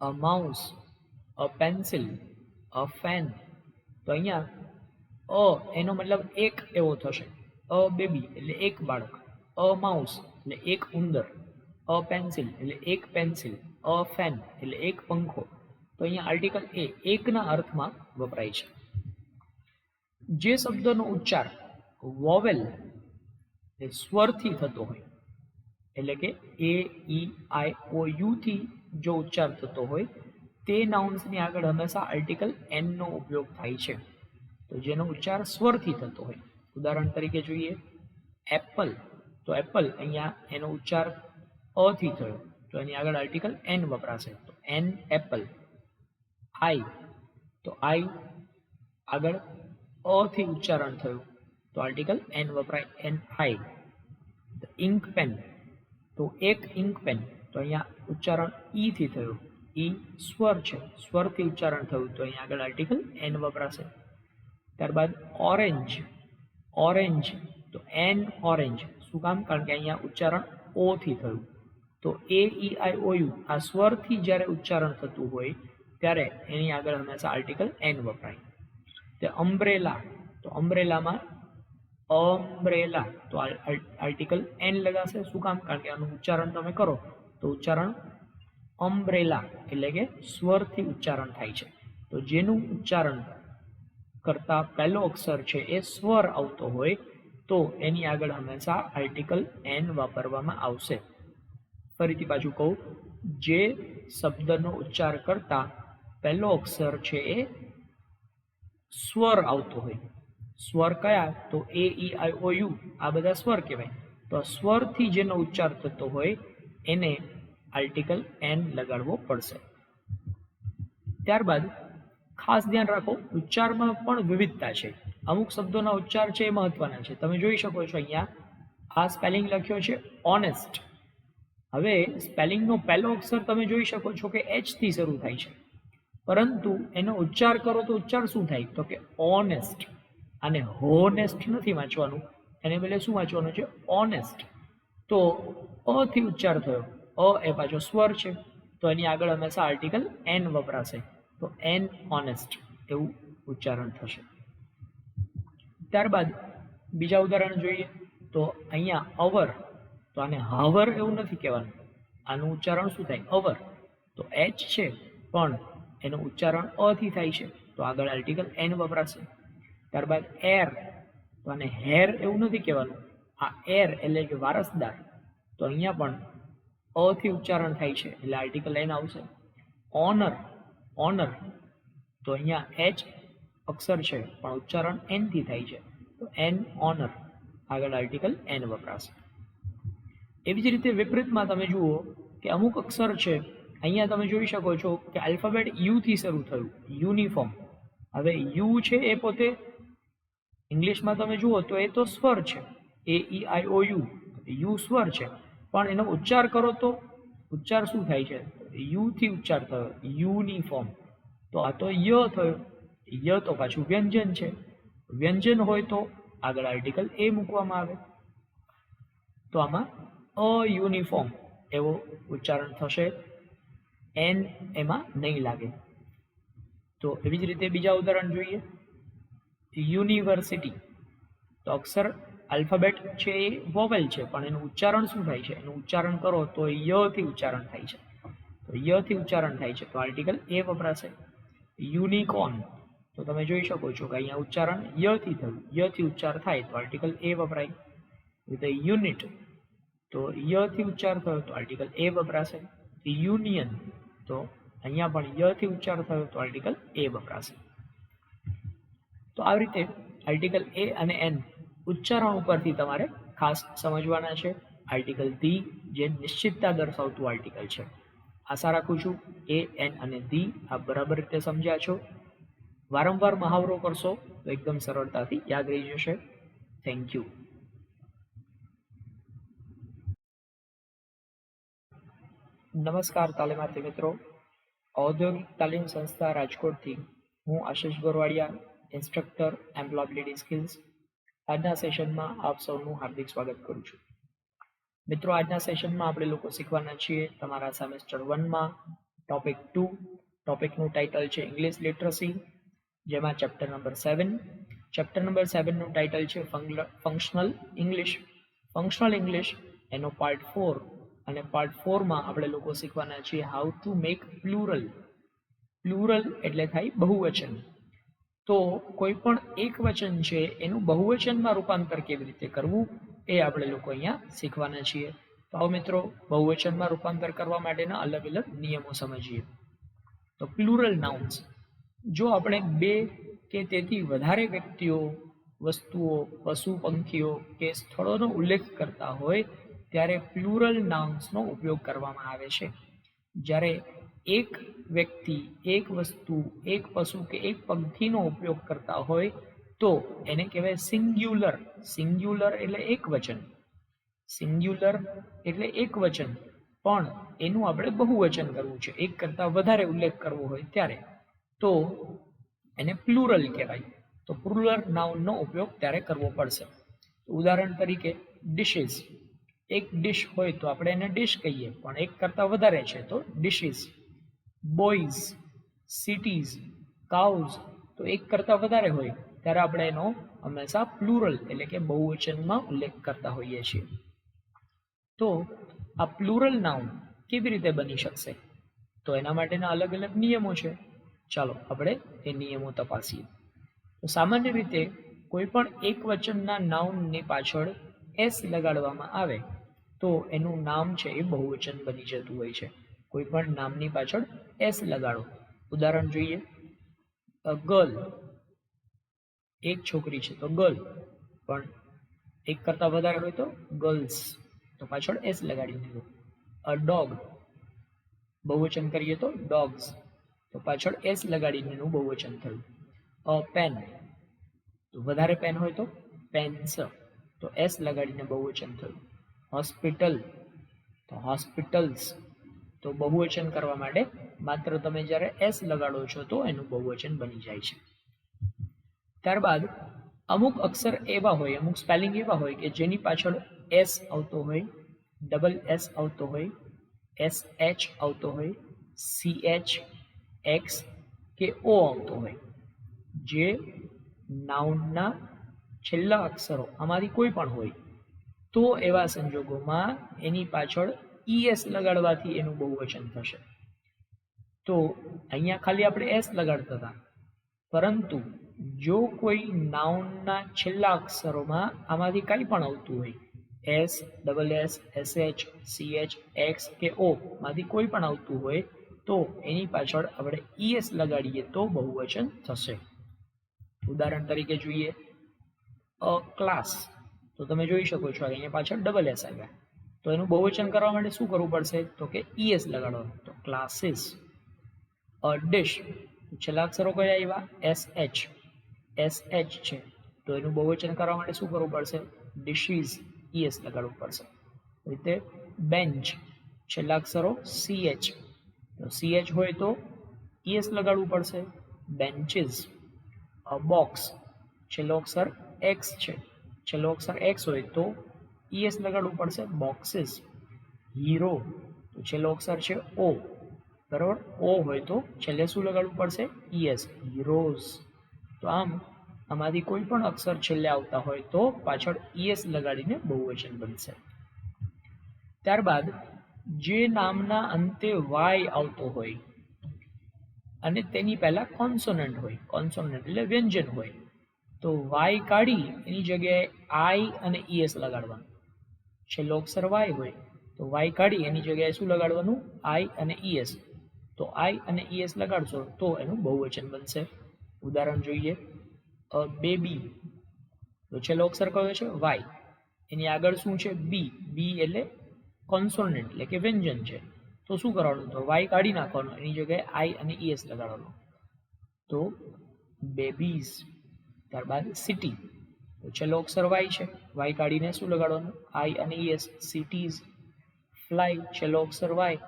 a mouse, a pencil, a fan. તો અહીંયા અ એનો મતલબ એક એવો થશે. અ બેબી એટલે એક બાળક, અ માઉસ એટલે એક ઉંદર, અ પેન્સિલ એટલે એક પેન્સિલ, અ ફેન એટલે એક પંખો. તો અહીંયા આર્ટિકલ એ એકના અર્થમાં વપરાય છે. જે શબ્દનો ઉચ્ચાર વોવેલ સ્વરથી થતો હોય, એટલે કે એ ઈ આઈ ઓ યુ થી જો ઉચ્ચાર થતો હોય, તે નાઉન્સની આગળ હંમેશા આર્ટિકલ એન નો ઉપયોગ થાય છે. તો જેનો ઉચ્ચાર સ્વરથી થતો હોય, ઉદાહરણ તરીકે જોઈએ એપલ. તો એપલ અહીંયા એનો ઉચ્ચાર અ થી થયો, તો એની આગળ આર્ટિકલ એન વપરાશે, તો એન એપલ. આઈ, તો આઈ આગળ અ થી ઉચ્ચારણ થયું, તો આર્ટિકલ એન વપરાય, એન આઈ. ઇન્ક પેન, તો એક ઇન્ક પેન, તો અહીંયા ઉચ્ચારણ ઈ થી થયું, ઈ સ્વર છે, સ્વરથી ઉચ્ચારણ થયું, તો અહીંયા આગળ આર્ટિકલ એન વપરાશે. ત્યારબાદ ઓરેન્જ, ઓરેન્જ, તો એન ઓરેન્જ. શું કામ? કારણ કે અહીંયા ઉચ્ચારણ ઓ થી થયું. તો એ ઈ આઈ ઓ યુ આ સ્વરથી જ્યારે ઉચ્ચારણ થતું હોય ત્યારે એની આગળ હંમેશા આર્ટિકલ એન વપરાય. તે અમ્બ્રેલા, તો અમ્બ્રેલામાં અમ્બ્રેલા, તો આર્ટિકલ એન લગાશે. શું કામ? કારણ કે આનું ઉચ્ચારણ તમે કરો તો ઉચ્ચારણ અમ્બ્રેલા એટલે કે સ્વરથી ઉચ્ચારણ થાય છે. તો જેનું ઉચ્ચારણ કરતા પહેલો અક્ષર છે એ સ્વર આવતો હોય તો એની આગળ હંમેશા આર્ટિકલ એન વાપરવામાં આવશે. ફરીથી પાછું કહું, જે શબ્દનો ઉચ્ચાર કરતા પહેલો અક્ષર છે એ સ્વર આવતો હોય, સ્વર કયા? તો એ ઈ આઈ ઓ યુ આ બધા સ્વર કહેવાય. તો સ્વરથી જેનો ઉચ્ચાર થતો હોય એને આર્ટિકલ એન લગાડવો પડશે. ત્યારબાદ ખાસ ધ્યાન રાખો, ઉચ્ચારમાં પણ વિવિધતા છે. અમુક શબ્દોના ઉચ્ચાર છે એ મહત્વના છે. તમે જોઈ શકો છો અહીંયા આ સ્પેલિંગ લખ્યો છે ઓનેસ્ટ. હવે સ્પેલિંગનો પહેલો અક્ષર તમે જોઈ શકો છો કે એચ થી શરૂ થાય છે, પરંતુ એનો ઉચ્ચાર કરો તો ઉચ્ચાર શું થાય? તો કે ઓનેસ્ટ. અને હોનેસ્ટ નથી વાંચવાનું, એને બદલે શું વાંચવાનું છે? ઓનેસ્ટ. તો અ થી ઉચ્ચાર થયો. અ એ પાછો સ્વર છે, તો એની આગળ હંમેશા આર્ટિકલ એન વપરાશે. તો એન ઓનેસ્ટ એવું ઉચ્ચારણ થશે. ત્યારબાદ બીજા ઉદાહરણ જોઈએ તો અહીંયા અવર. તો આને હવર એવું નથી કહેવાનું, આનું ઉચ્ચારણ શું થાય? અવર. તો એચ છે પણ એનું ઉચ્ચારણ અ થી થાય છે, તો આગળ આર્ટિકલ એન વપરાશે. ત્યારબાદ એર. તો આને હેર એવું નથી કહેવાનું, આ એર એટલે કે વારસદાર. તો અહીંયા પણ અ થી ઉચ્ચારણ થાય છે એટલે આર્ટિકલ એન આવશે. ઓનર. ઓનર. તો અહીંયા એચ અક્ષર છે પણ ઉચ્ચારણ એન થી થાય છે, તો એન ઓનર. આગળ આર્ટિકલ એન વપરાશે. એવી જ રીતે વિપરીતમાં તમે જુઓ કે અમુક અક્ષર છે, અહીંયા તમે જોઈ શકો છો કે આલ્ફાબેટ યુ થી શરૂ થયું, યુનિફોર્મ. હવે યુ છે એ પોતે ઇંગ્લિશમાં તમે જુઓ તો એ તો સ્વર છે, AEIOU. યુ સ્વર છે, પણ એનો ઉચ્ચાર કરો તો ઉચ્ચાર શું થાય છે? યુ થી ઉચ્ચાર થયો, યુનિફોર્મ. તો આ તો ય થયો. ય તો પાછું વ્યંજન છે. વ્યંજન હોય તો આગળ આર્ટિકલ એ મૂકવામાં આવે. તો આમાં અયુનિફોર્મ એવો ઉચ્ચારણ થશે, એન એમાં નહીં લાગે. તો એવી જ રીતે બીજા ઉદાહરણ જોઈએ. યુનિવર્સિટી. તો અક્ષર આલ્ફાબેટ છે એ વોવેલ છે, પણ એનું ઉચ્ચારણ શું થાય છે? એનું ઉચ્ચારણ કરો તો ય થી ઉચ્ચારણ થાય છે, તો ય થી ઉચ્ચારણ થાય છે, તો આર્ટિકલ એ વપરાશે. યુનિકોર્ન. તો તમે જોઈ શકો છો કે અહીંયા ઉચ્ચારણ ય થી થયું, ય થી ઉચ્ચાર થાય તો આર્ટિકલ એ વપરાય. રીતે યુનિટ. તો ય થી ઉચ્ચાર થયો તો આર્ટિકલ એ વપરાશે. યુનિયન. તો અહીંયા પણ ય થી ઉચ્ચાર થયો તો આર્ટિકલ એ વપરાશે. તો આવી રીતે આર્ટિકલ એ અને એન ઉચ્ચારણ ઉપરથી તમારે ખાસ સમજવાના છે. આર્ટિકલ ધી જે નિશ્ચિતતા દર્શાવતું આર્ટિકલ છે. આશા રાખું છું એ, એન અને ધી આ બરાબર રીતે સમજ્યા છો. વારંવાર મહાવરો કરશો તો એકદમ સરળતાથી યાદ રહી જશે. Thank you. નમસ્કાર તાલીમાર્થી મિત્રો. ઔદ્યોગિક તાલીમ સંસ્થા રાજકોટથી હું આશિષ ગોરવાડિયા, ઇન્સ્ટ્રક્ટર એમ્પ્લોયબિલિટી સ્કિલ્સ. આજના સેશનમાં આપ સૌનું હાર્દિક સ્વાગત કરું છું. મિત્રો, આજના સેશનમાં આપણે લોકો શીખવાના છીએ તમારા સેમેસ્ટર 1માં ટોપિક 2. ટોપિકનું ટાઇટલ છે ઇંગ્લિશ લિટરસી, જેમાં ચેપ્ટર નંબર 7. ચેપ્ટર નંબર 7નું ટાઇટલ છે ફંક્શનલ ઇંગ્લિશ. ફંક્શનલ ઇંગ્લિશ એનો પાર્ટ 4, અને પાર્ટ 4માં આપણે લોકો શીખવાના છીએ how to make plural. Plural એટલે થાય બહુવચન. તો કોઈ પણ એક વચન છે એનું બહુવચનમાં રૂપાંતર કેવી રીતે કરવું એ આપણે લોકો અહીંયા શીખવાના છીએ. તો આવો મિત્રો, બહુવચનમાં રૂપાંતર કરવા માટેના અલગ અલગ નિયમો સમજીએ. તો પ્લુરલ નાઉન્સ. જો આપણે 2 કે તેથી વધારે વ્યક્તિઓ, વસ્તુઓ, પશુ પંખીઓ કે સ્થળોનો ઉલ્લેખ કરતા હોય ત્યારે પ્લુરલ નાઉન્સનો ઉપયોગ કરવામાં આવે છે. જ્યારે એક વ્યક્તિ, એક વસ્તુ, એક પશુ કે એક પંખીનો ઉપયોગ કરતા હોય તો એને કહેવાય સિંગ્યુલર. સિંગ્યુલર એટલે એક વચન. સિંગ્યુલર એટલે એક વચન, પણ એનું આપણે બહુવચન કરવું છે, એક કરતાં વધારે ઉલ્લેખ કરવો હોય ત્યારે, તો એને પ્લુરલ કહેવાય. તો પ્લુરલ નાઉનનો ઉપયોગ ત્યારે કરવો પડશે. ઉદાહરણ તરીકે ડિશિસ. એક ડિશ હોય તો આપણે એને ડિશ કહીએ, પણ એક કરતાં વધારે છે તો ડિશિસ. બોયઝ, સિટીઝ, કાઉઝ, તો એક કરતાં વધારે હોય ત્યારે આપણે એનો હંમેશા પ્લુરલ એટલે કે બહુવચનમાં ઉલ્લેખ કરતા હોઈએ છીએ. તો આ પ્લુરલ નાઉન કેવી રીતે બની શકશે? તો એના માટેના અલગ અલગ નિયમો છે. ચાલો આપણે એ નિયમો તપાસીએ. તો સામાન્ય રીતે કોઈ પણ એક વચનના નાઉનની પાછળ એસ લગાડવામાં આવે તો એનું નામ છે એ બહુવચન બની જતું હોય છે. કોઈ પણ નામની પાછળ એસ લગાડો. ઉદાહરણ જોઈએ. ગર્લ, એક છોકરી છે તો ગર્લ, પણ એક કરતાં વધારે હોય તો ગર્લ્સ, તો પાછળ એસ લગાડી દીધો. અ ડોગ, બહુવચન કરીએ તો ડોગ્સ, તો પાછળ એસ લગાડીને એનું બહુવચન થયું. અ પેન, તો વધારે પેન હોય તો પેન્સ, તો એસ લગાડીને બહુવચન થયું. હોસ્પિટલ તો હોસ્પિટલ્સ, તો બહુવચન કરવા માટે માત્ર તમે જ્યારે એસ લગાડો છો તો એનું બહુવચન બની જાય છે. ત્યારબાદ અમુક અક્ષર એવા હોય, અમુક સ્પેલિંગ એવા હોય કે જેની પાછળ એસ આવતો હોય, ડબલ એસ આવતો હોય, એસ એચ આવતો હોય, સી એચ, એક્સ કે ઓ આવતો હોય. જે નાઉનના છેલ્લા અક્ષરો આમાંથી કોઈ પણ હોય તો એવા સંજોગોમાં એની પાછળ ઈએસ લગાડવાથી એનું બહુવચન થશે. તો અહીંયા ખાલી આપણે એસ લગાડતા હતા, પરંતુ જો કોઈ નાઉનના છેલ્લા અક્ષરોમાં આમાંથી કંઈ પણ આવતું હોય, S, double S, S H, C H, x કે ઓ માંથી કોઈ પણ આવતું હોય તો એની પાછળ આપણે ઈએસ લગાડીએ તો બહુવચન થશે. ઉદાહરણ તરીકે જોઈએ અ ક્લાસ, તો તમે જોઈ શકો છો અહીંયા પાછળ ડબલ એસ આવ્યા, તો એનું બહુવચન કરવા માટે શું કરવું પડશે તો કે ઈએસ લગાડવાનું, તો ક્લાસીસ. અ ડિશ, છેલ્લા અક્ષરો કયા આવ્યા, એસ એચ, એસ એચ છે, તો એનું બહુવચન કરવા માટે શું કરવું પડશે, ડિશીઝ, ઈએસ લગાડવું પડશે. રીતે બેન્ચ, છેલ્લા અક્ષરો સી એચ, તો સી એચ હોય તો ઈએસ લગાડવું પડશે, બેન્ચીસ. અ બોક્સ, છેલ્લો અક્ષર એક્સ છે, છેલ્લો અક્ષર એક્સ હોય તો ઈએસ લગાડવું પડશે, બોક્સીસ. હીરો, તો છેલ્લો અક્ષર છે ઓ, બરાબર, ઓ હોય તો છેલ્લે શું લગાડવું પડશે, ઈએસ, હીરોઝ. તો આમ આમાંથી કોઈ પણ અક્ષર છેલ્લે આવતા હોય તો પાછળ ઈએસ લગાડીને બહુવચન બનશે. ત્યારબાદ જે નામના અંતે વાય આવતો હોય અને તેની પહેલા કોન્સોનન્ટ હોય, કોન્સોનન્ટ એટલે વ્યંજન હોય, તો વાય કાઢી એની જગ્યાએ આઈ અને ઈએસ લગાડવાનું. છેલ્લો અક્ષર વાય હોય તો વાય કાઢી એની જગ્યાએ શું લગાડવાનું, આઈ અને ઈએસ, તો આઈ અને ઈએસ લગાડશો તો એનું બહુવચન બનશે. ઉદાહરણ જોઈએ અ બેબી, તો છેલ્લો અક્ષર કયો છે, વાય, એની આગળ શું છે, બી, બી એટલે કોન્સોનન્ટ એટલે કે વ્યંજન છે, તો શું કરવાનું, તો વાય કાઢી નાખવાનું, એની જગ્યાએ આઈ અને ઈએસ લગાડવાનું, તો બેબીઝ. ત્યારબાદ સિટી, તો છેલ્લો અક્ષર વાય છે, વાય કાઢીને શું લગાડવાનું, આઈ અને ઈએસ, સિટીઝ. ફ્લાય, છેલ્લો અક્ષર વાય,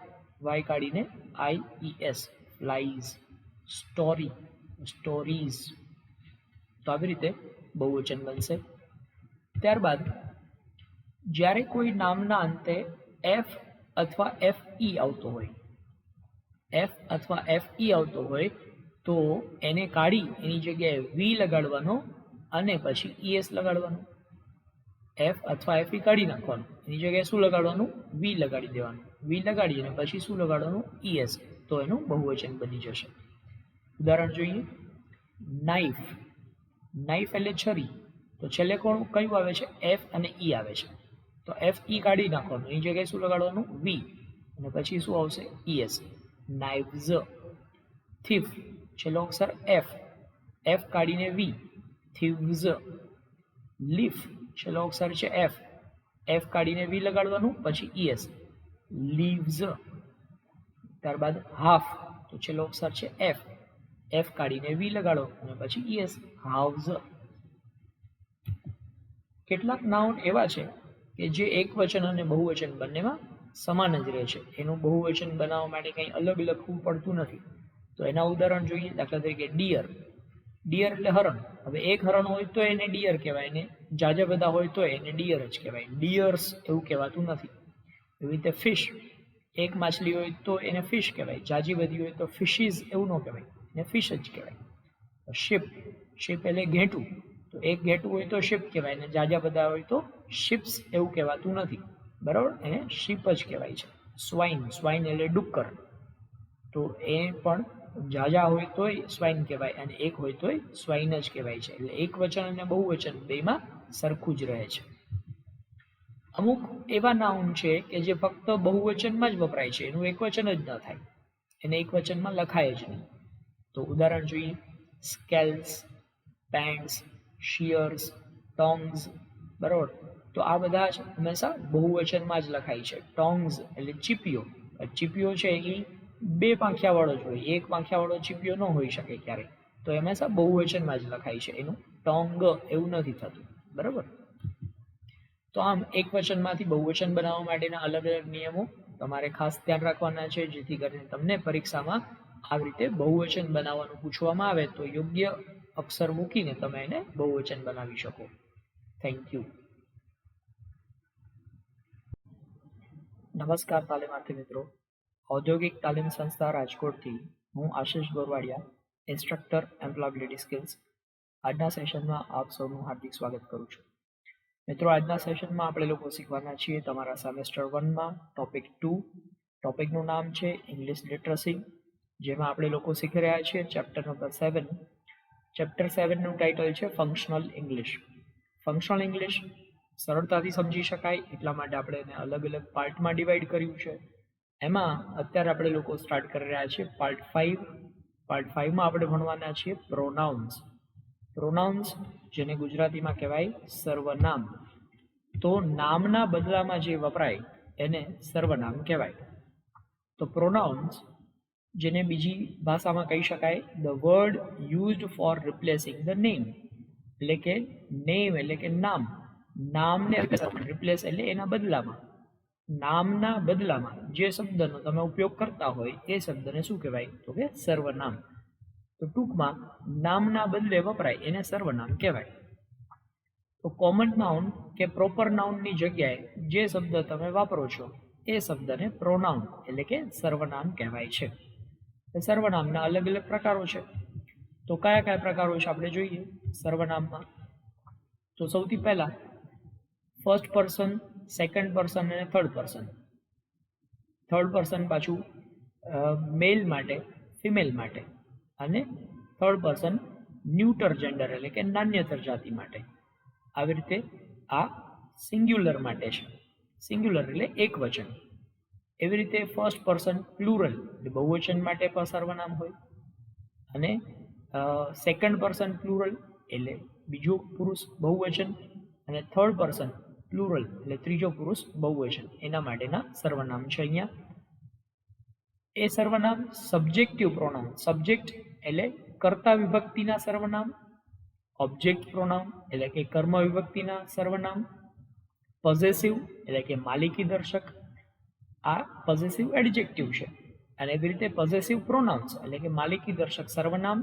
વાય કાઢીને I ES, flies. Story, stories. તો આવી રીતે બહુવચન બનશે. ત્યારબાદ જ્યારે કોઈ નામના અંતે એફ અથવા એફ ઈ આવતો હોય, એફ અથવા એફ ઈ આવતો હોય તો એને કાઢી એની જગ્યાએ વી લગાડવાનો અને પછી ઈએસ લગાડવાનું. એફ અથવા એફ ઈ કાઢી નાખવાનું, એની જગ્યાએ શું લગાડવાનું, વી લગાડી દેવાનું, વી લગાડી અને પછી શું લગાડવાનું, ઈએસ, તો એનું બહુવચન બની જશે. ઉદાહરણ જોઈએ નાઇફ, નાઇફ એટલે છરી, તો છેલ્લે કોણ કયું આવે છે, એફ અને ઈ આવે છે, તો એફ ઈ કાઢી નાખવાનું, એની જગ્યાએ શું લગાડવાનું, વી, અને પછી શું આવશે, ઈએસ, નાઇવ્સ. થીફ, છેલ્લો અક્ષર એફ, એફ કાઢીને વી, થીવ્સ. લીફ, છેલ્લો અક્ષર છે એફ, એફ કાઢીને વી લગાડવાનું પછી ઈએસ, લીવ્સ. ત્યારબાદ હાફ, તો છેલ્લો અક્ષર છે એફ, એફ કાઢીને વી લગાડો અને પછી ઈએસ, હાવ્સ. કેટલાક નાઉન એવા છે કે જે એક વચન અને બહુવચન બંનેમાં સમાન જ રહે છે, એનું બહુવચન બનાવવા માટે કંઈ અલગ લખવું પડતું નથી. તો એના ઉદાહરણ જોઈએ. દાખલા તરીકે ડિયર, ડિયર એટલે હરણ. હવે એક હરણ હોય તો એને ડિયર કહેવાય, ને જાજા બધા હોય તો એને ડિયર જ કહેવાય, ડિયર્સ એવું કહેવાતું નથી. એવી રીતે ફિશ, એક માછલી હોય તો એને ફિશ કહેવાય, જાજી બધી હોય તો ફિશીઝ એવું ન કહેવાય, એને ફિશ જ કહેવાય. શિપ, શિપ એટલે ઘેટું, તો એક ઘેટું હોય તો શિપ કહેવાય, ને જાજા બધા હોય તો શિપ્સ એવું કહેવાતું નથી, બરાબર, એને શિપ જ કહેવાય છે. સ્વાઇન, સ્વાઇન એટલે ડુક્કર, તો એ પણ જાજા હોય તોય સ્વાઇન કહેવાય અને એક હોય તોય સ્વાઇન જ કહેવાય છે. એટલે એક વચન અને બહુવચન બેમાં સરખું જ રહે છે. અમુક એવા નાઉન છે કે જે ફક્ત બહુવચનમાં જ વપરાય છે, એનું એક વચન જ ન થાય, એને એક વચનમાં લખાય જ નહીં. તો ઉદાહરણ જોઈએ સ્કેલ્સ, પેન્ટ્સ, શિયર્સ, ટોંગ્સ, બરાબર, તો આ બધા જ હંમેશા બહુવચનમાં જ લખાય છે. ટોંગ્સ એટલે ચીપિયો, ચીપિયો છે એ બે પાંખિયાવાળો જ હોય, એક પાંખિયાવાળો ચીપિયો ન હોઈ શકે ક્યારેય, તો હંમેશા બહુવચનમાં જ લખાય છે એનું ટોંગ એવું નથી થતું, બરાબર. તો આમ એક વચનમાંથી બહુવચન બનાવવા માટેના અલગ અલગ નિયમો તમારે ખાસ ધ્યાન રાખવાના છે, જેથી કરીને તમને પરીક્ષામાં આવી રીતે બહુવચન બનાવવાનું પૂછવામાં આવે તો યોગ્ય અક્ષર મૂકીને તમે એને બહુવચન બનાવી શકો. Thank you. નમસ્કાર તાલીમાર્થી મિત્રો. ઔદ્યોગિક તાલીમ સંસ્થા રાજકોટથી હું આશિષ ગોરવાડિયા, ઇન્સ્ટ્રક્ટર એમ્પ્લોયબિલિટી સ્કિલ્સ, આજના સેશનમાં આપ સૌનું હાર્દિક સ્વાગત કરું છું. મિત્રો, આજના સેશનમાં આપણે લોકો શીખવાના છીએ તમારા સેમેસ્ટર 1માં ટોપિક 2. ટોપિકનું નામ છે ઇંગ્લિશ લિટરસી, જેમાં આપણે લોકો શીખી રહ્યા છીએ ચેપ્ટર નંબર 7. ચેપ્ટર 7નું ટાઇટલ છે ફંક્શનલ ઇંગ્લિશ. ફંક્શનલ ઇંગ્લિશ સરળતાથી સમજી શકાય એટલા માટે આપણે એને અલગ અલગ પાર્ટમાં ડિવાઈડ કર્યું છે. એમાં અત્યારે આપણે લોકો સ્ટાર્ટ કરી રહ્યા છીએ પાર્ટ 5. પાર્ટ 5માં આપણે ભણવાના છીએ પ્રોનાઉન્સ. પ્રોનાઉન્સ જેને ગુજરાતીમાં કહેવાય સર્વનામ. તો નામના બદલામાં જે વપરાય એને સર્વનામ કહેવાય. તો પ્રોનાઉન્સ જેને બીજી ભાષામાં કહી શકાય the word used four replacing the name, એટલે કે નેમ એટલે કે નામ, નામને રિપ્લેસ એટલે એના બદલામાં, નામના બદલામાં જે શબ્દનો તમે ઉપયોગ કરતા હોય એ શબ્દને શું કહેવાય? તો કે સર્વનામ. તો ટૂંકમાં નામના બદલે વપરાય એને સર્વનામ કહેવાય. તો કોમન નાઉન કે પ્રોપર નાઉનની જગ્યાએ જે શબ્દ તમે વાપરો છો એ શબ્દને પ્રોનાઉન એટલે કે સર્વનામ કહેવાય છે. સર્વનામના અલગ અલગ પ્રકારો છે. તો કયા કયા પ્રકારો છે આપણે જોઈએ સર્વનામમાં. તો સૌથી પહેલા ફર્સ્ટ પર્સન, સેકન્ડ પર્સન અને થર્ડ પર્સન. થર્ડ પર્સન પાછું મેલ માટે, ફિમેલ માટે, અને થર્ડ પર્સન ન્યુટર જેન્ડર એટલે કે નાન્યતર જાતિ માટે. આવી રીતે આ સિંગ્યુલર માટે છે. સિંગ્યુલર એટલે એક વચન. એવી રીતે ફર્સ્ટ પર્સન પ્લુરલ એટલે બહુવચન માટે પણ સર્વનામ હોય, અને સેકન્ડ પર્સન પ્લુરલ એટલે બીજો પુરુષ બહુવચન, અને થર્ડ પર્સન પ્લુરલ એટલે ત્રીજો પુરુષ બહુવચન, એના માટેના સર્વનામ છે અહીંયા. એ સર્વનામ સબ્જેક્ટિવ પ્રોનાઉન, સબ્જેક્ટ એટલે કર્તા વિભક્તિના સર્વનામ, ઓબ્જેક્ટ પ્રોનાઉન એટલે કે કર્મ વિભક્તિના સર્વનામ, પોઝેસિવ એટલે કે માલિકી દર્શક, આ પોઝેસિવ એડજેક્ટિવ છે. અને એવી રીતે પોઝેસિવ પ્રોનાઉન્સ એટલે કે માલિકી દર્શક સર્વનામ,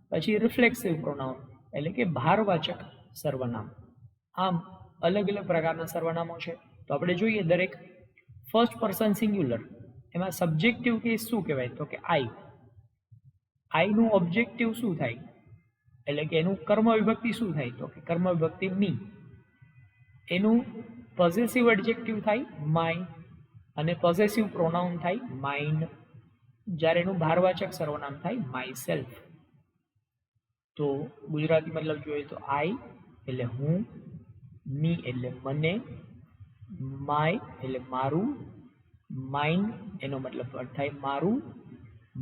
પછી રિફ્લેક્સિવ પ્રોનાઉન એટલે કે ભારવાચક સર્વનામ. આમ અલગ અલગ પ્રકારના સર્વનામો છે. તો આપણે જોઈએ દરેક. ફર્સ્ટ પર્સન સિંગ્યુલર એમાં સબ્જેક્ટિવ કેસ શું કહેવાય? તો કે આઈ. આઈનું ઓબ્જેક્ટિવ શું થાય? એટલે કે એનું કર્મ વિભક્તિ શું થાય? તો કે કર્મ વિભક્તિ મી. એનું પોઝેસિવ એડજેક્ટિવ થાય માય, અને પોઝેસિવ પ્રોનાઉન થાય માઇન્ડ. જ્યારે એનું ભારવાચક સર્વનામ થાય માય સેલ્ફ. તો ગુજરાતી મતલબ જોઈએ તો આઈ એટલે હું, મી એટલે મને, માય એટલે મારું, માઇન્ડ એનો મતલબ થાય મારું,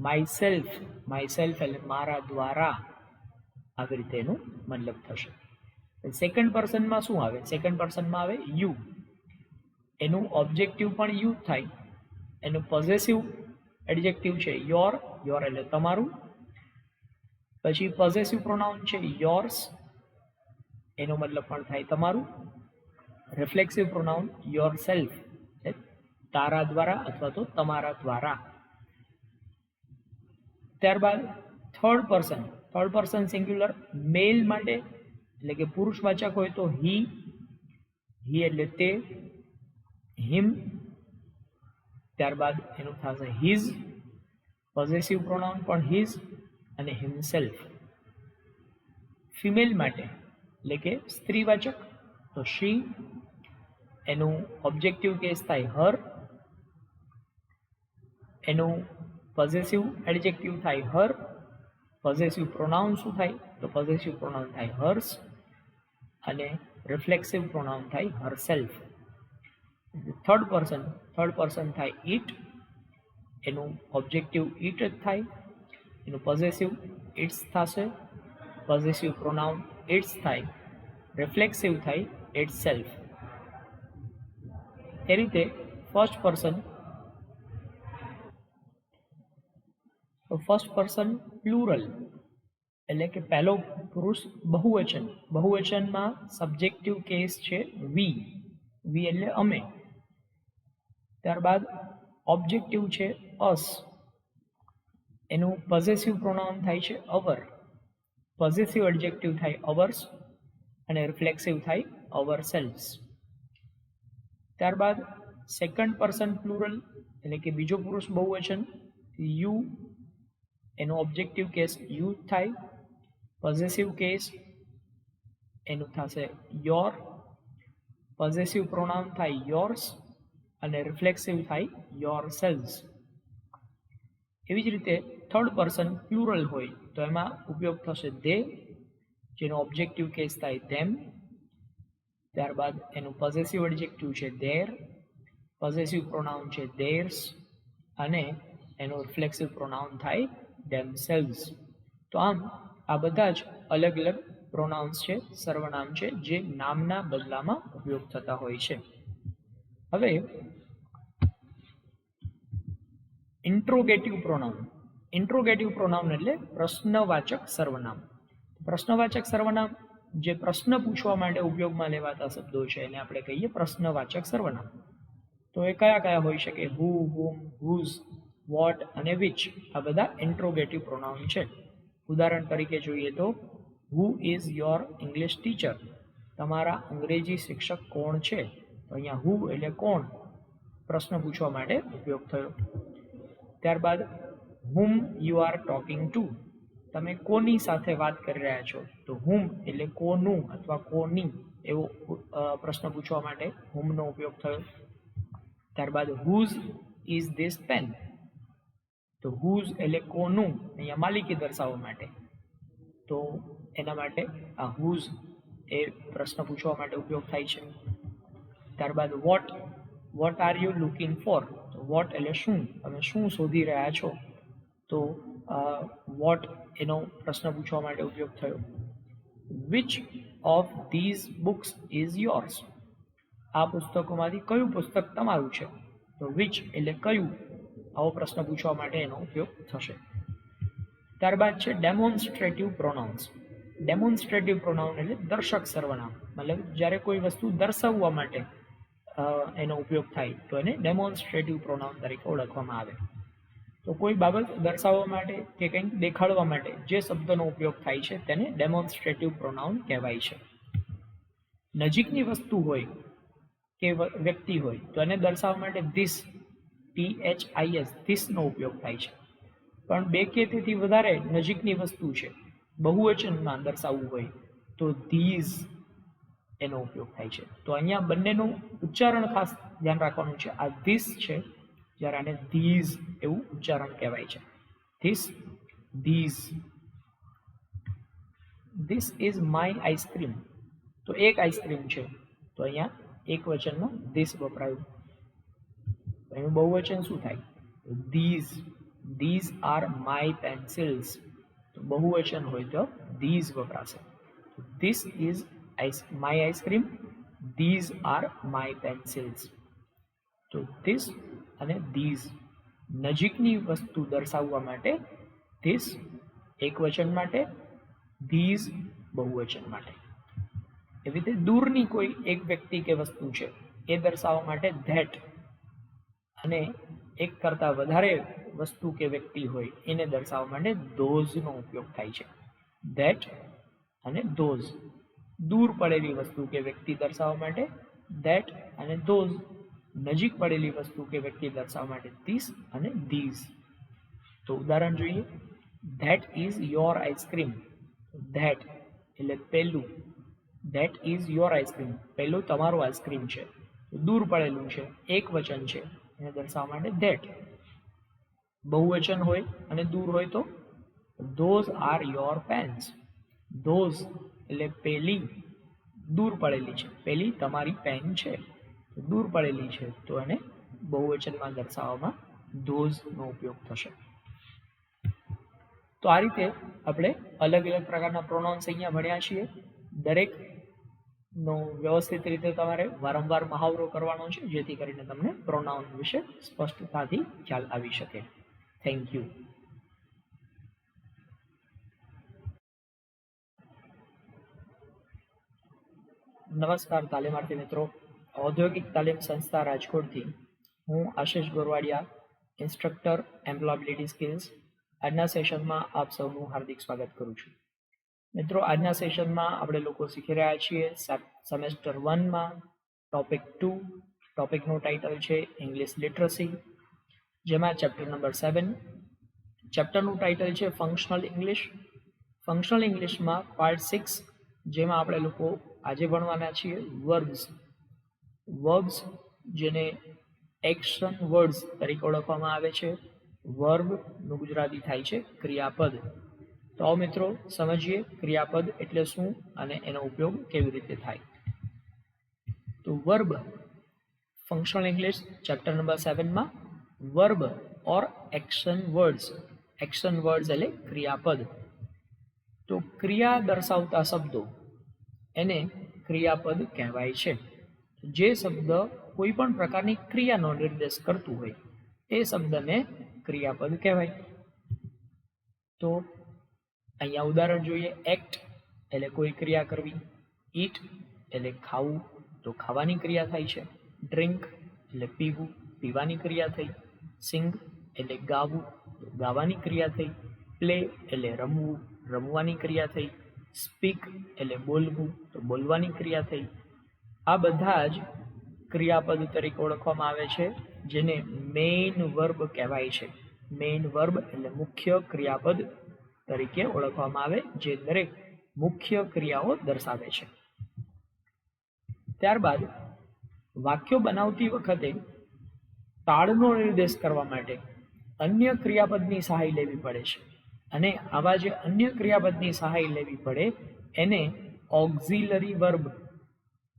માય સેલ્ફ, માય સેલ્ફ એટલે મારા દ્વારા. આવી રીતે એનો મતલબ થશે. સેકન્ડ પર્સનમાં શું આવે? સેકન્ડ પર્સનમાં આવે યુ. એનું ઓબ્જેક્ટિવ પણ યુ થાય. એનું પોઝેસિવ એડજેક્ટિવ છે યોર, યોર એટલે તમારું. પછી પોઝેસિવ પ્રોનાઉન છે યોર્સ, એનો મતલબ પણ થાય તમારું. રિફ્લેક્સિવ પ્રોનાઉન યોર સેલ્ફ, તારા દ્વારા અથવા તો તમારા દ્વારા. ત્યારબાદ third person, third person singular male માટે એટલે કે પુરુષવાચક હોય તો હી, હી એટલે તે, હિમ. ત્યારબાદ એનું થશે હિઝ, પોઝેસિવ પ્રોનાઉન પણ હિઝ અને હિમસેલ્ફ. ફિમેલ માટે એટલે કે સ્ત્રીવાચક તો શી, એનું ઓબ્જેક્ટિવ કેસ થાય હર, એનું પોઝેસિવ એડજેક્ટિવ થાય હર. પોઝેસિવ પ્રોનાઉન શું થાય? તો પોઝેસિવ પ્રોનાઉન થાય હર્સ, અને રિફ્લેક્સિવ પ્રોનાઉન થાય હર સેલ્ફ. થર્ડ પર્સન થાય ઇટ, એનું ઓબ્જેક્ટિવ ઇટ જ થાય, એનું પોઝેસિવ ઇટ્સ થશે, પોઝેસિવ પ્રોનાઉન ઇટ્સ થાય, રિફ્લેક્સિવ થાય ઇટ્સ સેલ્ફ. એ રીતે ફર્સ્ટ પર્સન પ્લુરલ એટલે કે પહેલો પુરુષ બહુવચન, બહુવચનમાં સબ્જેક્ટિવ કેસ છે વી, વી એટલે અમે. ત્યારબાદ ઓબ્જેક્ટિવ છે અસ, એનું પોઝેસિવ પ્રોનાઉન થાય છે અવર, પોઝેસિવ એડજેક્ટિવ થાય અવર્સ અને રિફ્લેક્સિવ થાય અવર સેલ્વ્સ. ત્યારબાદ સેકન્ડ પર્સન પ્લુરલ એટલે કે બીજો પુરુષ બહુવચન યુ, એનો ઓબ્જેક્ટિવ કેસ યુ થાય, પોઝેસિવ કેસ એનું થશે યોર, પોઝેસિવ પ્રોનાઉન થાય યોર્સ અને રિફ્લેક્સિવ થાય યોર સેલ્વ્સ. એવી જ રીતે થર્ડ પર્સન પ્લુરલ હોય તો એમાં ઉપયોગ થશે દે, જેનો ઓબ્જેક્ટિવ કેસ થાય ધેમ. ત્યારબાદ એનું પોઝેસિવ એડજેક્ટિવ છે ધેર, પોઝેસિવ પ્રોનાઉન છે ધેર્સ અને એનું રિફ્લેક્સિવ પ્રોનાઉન થાય ધેમસેલ્વ્સ. તો આમ આ બધા જ અલગ અલગ પ્રોનાઉન્સ છે, સર્વનામ છે, જે નામના બદલામાં ઉપયોગ થતા હોય છે. હવે ઇન્ટ્રોગેટિવ પ્રોનાઉન. ઇન્ટ્રોગેટિવ પ્રોનાઉન એટલે પ્રશ્નવાચક સર્વનામ. પ્રશ્નવાચક સર્વનામ જે પ્રશ્ન પૂછવા માટે ઉપયોગમાં લેવાતા શબ્દો છે એને આપણે કહીએ પ્રશ્નવાચક સર્વનામ. તો એ કયા કયા હોઈ શકે? હુ, હુમ, હુઝ, વોટ અને વિચ. આ બધા ઇન્ટ્રોગેટિવ પ્રોનાઉન છે. ઉદાહરણ તરીકે જોઈએ તો who is your English teacher, તમારા અંગ્રેજી શિક્ષક કોણ છે? તો અહીંયા હુ એટલે કોણ, પ્રશ્ન પૂછવા માટે ઉપયોગ થયો. ત્યારબાદ હુમ યુ આર ટોકિંગ ટુ, તમે કોની સાથે વાત કરી રહ્યા છો? તો હુમ એટલે કોનું અથવા કોની, એવો પ્રશ્ન પૂછવા માટે હુમનો ઉપયોગ થયો. ત્યારબાદ હુઝ ઇઝ ધીસ પેન, તો હુઝ એટલે કોનું, અહીંયા માલિકી દર્શાવવા માટે, તો એના માટે આ હુઝ એ પ્રશ્ન પૂછવા માટે ઉપયોગ થાય છે. ત્યારબાદ what, what are you looking for, તો વોટ એટલે શું, તમે શું શોધી રહ્યા છો? તો વોટ એનો પ્રશ્ન પૂછવા માટે ઉપયોગ થયો. Which of this books is yours, આ પુસ્તકોમાંથી કયું પુસ્તક તમારું છે? તો વિચ એટલે કયું, આવો પ્રશ્ન પૂછવા માટે એનો ઉપયોગ થશે. ત્યારબાદ છે ડેમોન્સ્ટ્રેટિવ પ્રોનાઉન્સ. ડેમોન્સ્ટ્રેટિવ પ્રોનાઉન એટલે દર્શક સર્વનામ, મતલબ જ્યારે કોઈ વસ્તુ દર્શાવવા માટે એનો ઉપયોગ થાય તો એને ડેમોન્સ્ટ્રેટિવ પ્રોનાઉન તરીકે ઓળખવામાં આવે. તો કોઈ બાબત દર્શાવવા માટે કે કંઈક દેખાડવા માટે જે શબ્દનો ઉપયોગ થાય છે તેને ડેમોન્સ્ટ્રેટિવ પ્રોનાઉન કહેવાય છે. નજીકની વસ્તુ હોય કે વ્યક્તિ હોય તો એને દર્શાવવા માટે ધીસ, THIS, ધીસનો ઉપયોગ થાય છે. પણ બે કે તેથી વધારે નજીકની વસ્તુ છે, બહુવચનમાં દર્શાવવું હોય તો ધીઝ એનો ઉપયોગ થાય છે. તો અહીંયા બંનેનું ઉચ્ચારણ ખાસ ધ્યાન રાખવાનું છે. આ ધીસ છે, જ્યારે આને ધીઝ એવું ઉચ્ચારણ કહેવાય છે. This, these. This is my ice cream, તો એક આઈસ્ક્રીમ છે, તો અહીંયા એક વચનમાં ધીસ વપરાયું. એનું બહુવચન શું થાય? These, these are my pencils, તો બહુવચન હોય તો ધીઝ વપરાશે. This is my ice cream, these are my pencils. તો ધીસ અને ધીઝ નજીકની વસ્તુ દર્શાવવા માટે ધીસ એક વચન માટે, ધીઝ બહુવચન માટે. એવી રીતે દૂરની કોઈ એક વ્યક્તિ કે વસ્તુ છે એ દર્શાવવા માટે ધેટ, અને એક કરતાં વધારે વસ્તુ કે વ્યક્તિ હોય એને દર્શાવવા માટે ધોઝનો ઉપયોગ થાય છે. ધેટ અને ધોઝ. દૂર પડેલી વસ્તુ કે વ્યક્તિ દર્શાવવા માટે ધેટ અને ધોઝ, નજીક પડેલી વસ્તુ કે વ્યક્તિ દર્શાવવા માટે ધીસ અને ધીઝ. તો ઉદાહરણ જોઈએ. That is your ice cream, that એટલે પહેલું, ધેટ ઇઝ યોર આઈસ્ક્રીમ, પહેલું તમારું આઈસ્ક્રીમ છે. દૂર પડેલું છે, એક વચન છે, એને દર્શાવવા માટે ધેટ. બહુવચન હોય અને દૂર હોય તો those are your pens, those એટલે પેલી, દૂર પડેલી છે, પેલી તમારી પેન છે, દૂર પડેલી છે, તો એને બહુવચનમાં દર્શાવવામાં ધોઝનો ઉપયોગ થશે. તો આ રીતે આપણે અલગ અલગ પ્રકારના પ્રોનાઉન્સ અહીંયા ભણ્યા છીએ. દરેકનો વ્યવસ્થિત રીતે તમારે વારંવાર મહાવરો કરવાનો છે, જેથી કરીને તમને પ્રોનાઉન વિશે સ્પષ્ટતાથી ખ્યાલ આવી શકે. Thank you. નમસ્કાર તાલીમાર્થી મિત્રો, ઔદ્યોગિક તાલીમ સંસ્થા રાજકોટથી હું આશિષ ગોરવાડિયા, ઇન્સ્ટ્રક્ટર એમ્પ્લોયબિલિટી સ્કિલ્સ. આજના સેશનમાં આપ સૌનું હાર્દિક સ્વાગત કરું છું. મિત્રો, આજના સેશનમાં આપણે લોકો શીખી રહ્યા છીએ સેમેસ્ટર 1માં ટોપિક 2. ટોપિકનું ટાઇટલ છે ઇંગ્લિશ લિટરસી, જેમાં ચેપ્ટર નંબર 7. ચેપ્ટરનું ટાઇટલ છે ફંક્શનલ ઇંગ્લિશ. ફંક્શનલ ઇંગ્લિશમાં પાર્ટ 6, જેમાં આપણે લોકો આજે ભણવાના છીએ વર્બ્સ, જેને એક્શન વર્ડ્સ તરીકે ઓળખવામાં આવે છે. વર્બનું ગુજરાતી થાય છે ક્રિયાપદ. તો આવો મિત્રો સમજીએ ક્રિયાપદ એટલે શું અને એનો ઉપયોગ કેવી રીતે થાય. તો verb, functional English chapter number 7માં verb or action words. Action words એટલે ક્રિયાપદ. તો ક્રિયા દર્શાવતા શબ્દો એને ક્રિયાપદ કહેવાય છે. જે શબ્દ કોઈ પણ પ્રકારની ક્રિયાનો નિર્દેશ કરતું હોય એ શબ્દને ક્રિયાપદ કહેવાય. તો અહીંયા ઉદાહરણ જોઈએ. એક્ટ એટલે કોઈ ક્રિયા કરવી. ઈટ એટલે ખાવું, તો ખાવાની ક્રિયા થાય છે. ડ્રિંક એટલે પીવું, પીવાની ક્રિયા થઈ. સિંગ એટલે ગાવું, તો ગાવાની ક્રિયા થઈ. પ્લે એટલે રમવું, રમવાની ક્રિયા થઈ. સ્પીક એટલે બોલવું, તો બોલવાની ક્રિયા થઈ. આ બધા જ ક્રિયાપદ તરીકે ઓળખવામાં આવે છે, જેને મેઇન વર્બ કહેવાય છે. મેઇન વર્બ એટલે મુખ્ય ક્રિયાપદ તરીકે ઓળખવામાં આવે, જે દરેક મુખ્ય ક્રિયાઓ દર્શાવે છે. ત્યારબાદ વાક્યો બનાવતી વખતે તાળનો નિર્દેશ કરવા માટે અન્ય ક્રિયાપદની સહાય લેવી પડે છે, અને આવા જે અન્ય ક્રિયાપદની સહાય લેવી પડે એને ઓક્ઝિલરી વર્બ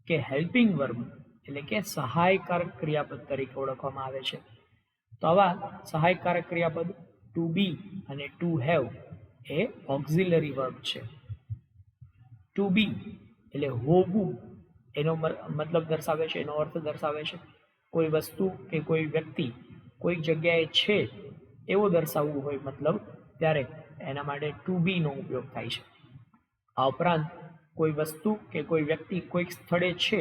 કે હેલ્પિંગ વર્બ એટલે કે સહાયકારક ક્રિયાપદ તરીકે ઓળખવામાં આવે છે. તો આવા સહાયકારક ક્રિયાપદ ટુ બી અને to have a auxiliary verb છે. ટુ બી એટલે હોવું એનો મતલબ દર્શાવે છે, એનો અર્થ દર્શાવે છે. કોઈ વસ્તુ કે કોઈ વ્યક્તિ કોઈ જગ્યાએ છે એવો દર્શાવવું હોય મતલબ, ત્યારે એના માટે ટુ બીનો ઉપયોગ થાય છે. આ ઉપરાંત કોઈ વસ્તુ કે કોઈ વ્યક્તિ કોઈક સ્થળે છે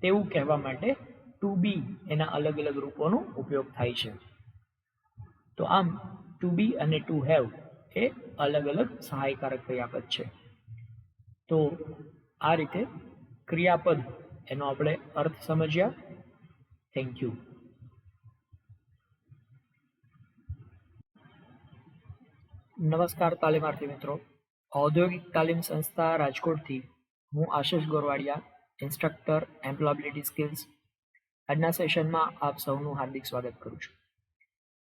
તેવું કહેવા માટે ટુ બી એના અલગ અલગ રૂપોનો ઉપયોગ થાય છે. તો આમ ટુ બી અને ટુ હેવ એ અલગ અલગ સહાયકારક ક્રિયાપદ છે. તો આ રીતે ક્રિયાપદ એનો આપણે અર્થ સમજ્યા. Thank you. નમસ્કાર તાલીમાર્થી મિત્રો, ઔદ્યોગિક તાલીમ સંસ્થા રાજકોટથી હું આશિષ ગોરવાડિયા, ઇન્સ્ટ્રક્ટર એમ્પ્લોયબિલિટી સ્કિલ્સ. આજના સેશનમાં આપ સૌનું હાર્દિક સ્વાગત કરું છું.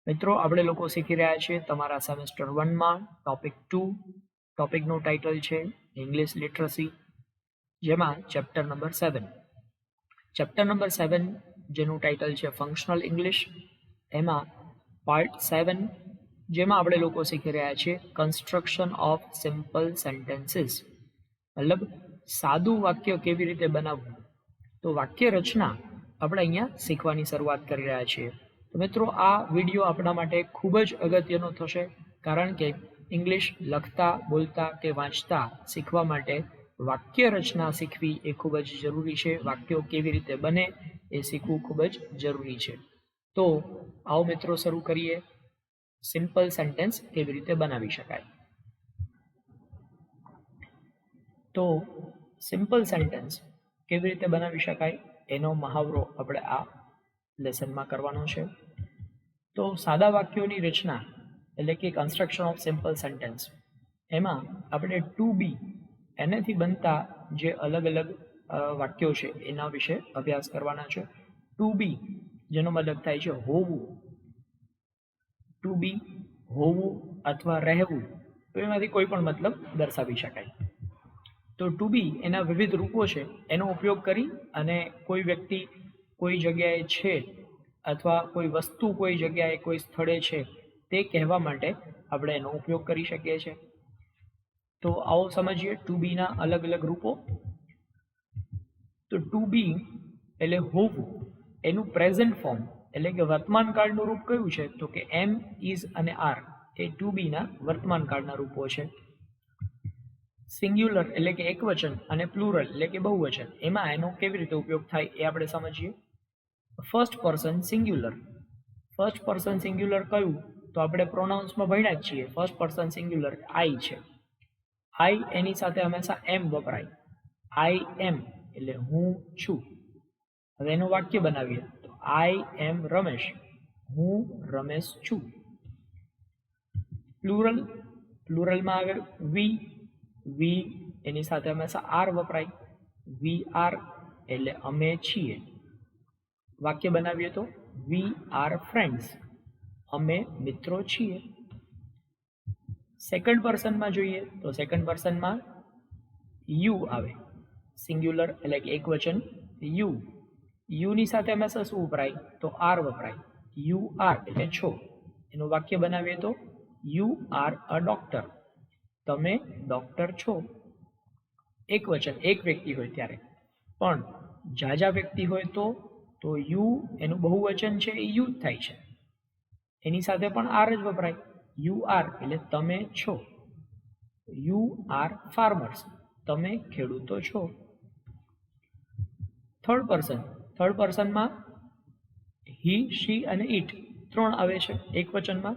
મિત્રો, આપણે લોકો શીખી રહ્યા છીએ તમારા સેમેસ્ટર 1માં ટોપિક 2. ટોપિકનું ટાઇટલ છે ઇંગ્લિશ લિટરસી, જેમાં ચેપ્ટર નંબર 7. ચેપ્ટર નંબર 7 જેનું ટાઇટલ છે ફંક્શનલ ઇંગ્લિશ, એમાં પાર્ટ 7, જેમાં આપણે લોકો શીખી રહ્યા છીએ કન્સ્ટ્રક્શન ઓફ સિમ્પલ સેન્ટેન્સીસ, મતલબ સાદું વાક્ય કેવી રીતે બનાવવું. તો વાક્ય રચના આપણે અહીંયા શીખવાની શરૂઆત કરી રહ્યા છીએ. તો મિત્રો, આ વિડીયો આપણા માટે ખૂબ જ અગત્યનો થશે, કારણ કે ઇંગ્લિશ લખતા, બોલતા કે વાંચતા શીખવા માટે વાક્ય રચના શીખવી એ ખૂબ જ જરૂરી છે. વાક્યો કેવી રીતે બને એ શીખવું ખૂબ જ જરૂરી છે. તો આવો મિત્રો શરૂ કરીએ. સિમ્પલ સેન્ટેન્સ કેવી રીતે બનાવી શકાય. તો સિમ્પલ સેન્ટેન્સ કેવી રીતે બનાવી શકાય એનો મહાવરો આપણે આ લેસનમાં કરવાનો છે. તો સાદા વાક્યોની રચના એટલે કે કન્સ્ટ્રક્શન ઓફ સિમ્પલ સેન્ટેન્સ, એમાં આપણે ટુ બી એનાથી બનતા જે અલગ અલગ વાક્યો છે એના વિશે અભ્યાસ કરવાના છે. ટુ બી જેનો મતલબ થાય છે હોવું. ટુ બી હોવું અથવા રહેવું, તો એમાંથી કોઈ પણ મતલબ દર્શાવી શકાય. તો ટુ બી એના વિવિધ રૂપો છે, એનો ઉપયોગ કરી અને કોઈ વ્યક્તિ કોઈ જગ્યાએ છે અથવા કોઈ વસ્તુ કોઈ જગ્યાએ કોઈ સ્થળે છે તે કહેવા માટે આપણે એનો ઉપયોગ કરી શકીએ છીએ. તો આવો સમજીએ ટુ બીના અલગ અલગ રૂપો. તો ટુ બી એટલે હોવું, એનું પ્રેઝન્ટ ફોર્મ એટલે કે વર્તમાન કાળનું રૂપ કયું છે? તો કે એમ, ઇઝ અને આર એ ટુ બીના વર્તમાન કાળના રૂપો છે. સિંગ્યુલર એટલે કે એકવચન અને પ્લુરલ એટલે કે બહુવચન, એમાં એનો કેવી રીતે ઉપયોગ થાય એ આપણે સમજીએ. First person singular. First person singular કયું? તો આપણે પ્રોનાઉન્સમાં ભણ્યા જ છીએ. ફર્સ્ટ પર્સન સિંગ્યુલર આઈ છે. આઈ એની સાથે હંમેશા એમ વપરાય. આઈ એમ એટલે હું છું. હવે એનું વાક્ય બનાવીએ તો આઈ એમ રમેશ, હું રમેશ છું. પ્લુરલ, પ્લુરલમાં આવે વી. વી એની સાથે હંમેશા આર વપરાય. વી આર એટલે અમે છીએ. વાક્ય બનાવીએ તો વી આર ફ્રેન્ડ્સ, અમે મિત્રો છીએ. સેકન્ડ પર્સનમાં જોઈએ તો સેકન્ડ પર્સનમાં યુ આવે. સિંગ્યુલર એટલે કે એકવચન યુ. યુની સાથે હંમેશા શું વપરાય? તો આર વપરાય. યુ આર એટલે છો. એનું વાક્ય બનાવીએ તો યુ આર અ ડોક્ટર, તમે ડોક્ટર છો. એકવચન, એક વ્યક્તિ હોય ત્યારે. પણ જાજા વ્યક્તિ હોય તો યુ એનું બહુવચન છે એ યુ જ થાય છે. એની સાથે પણ આર જ વપરાય. યુ આર એટલે તમે છો. યુ આર ફાર્મર્સ, તમે ખેડૂતો છો. થર્ડ પર્સન, થર્ડ પર્સનમાં હી, શી અને ઇટ ત્રણ આવે છે એકવચનમાં.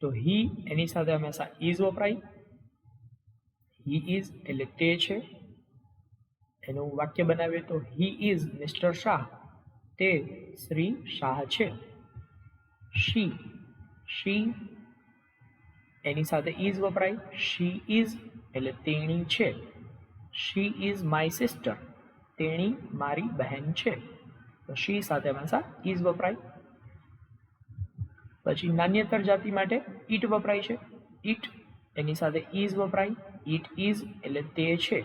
તો હી એની સાથે હંમેશા ઇઝ વપરાય. હી ઇઝ એટલે તે છે. એનું વાક્ય બનાવીએ તો હી ઇઝ મિસ્ટર શાહ, તે શ્રી શાહ છે. શી, શી એની સાથે ઇઝ વપરાય. શી ઇઝ એટલે તેણી છે. શી ઇઝ માય સિસ્ટર, તેણી મારી બહેન છે. તો શી સાથે હંમેશા ઇઝ વપરાય. પછી નાન્યતર જાતિ માટે ઇટ વપરાય છે. ઇટ એની સાથે ઇઝ વપરાય. ઇટ ઇઝ એટલે તે છે.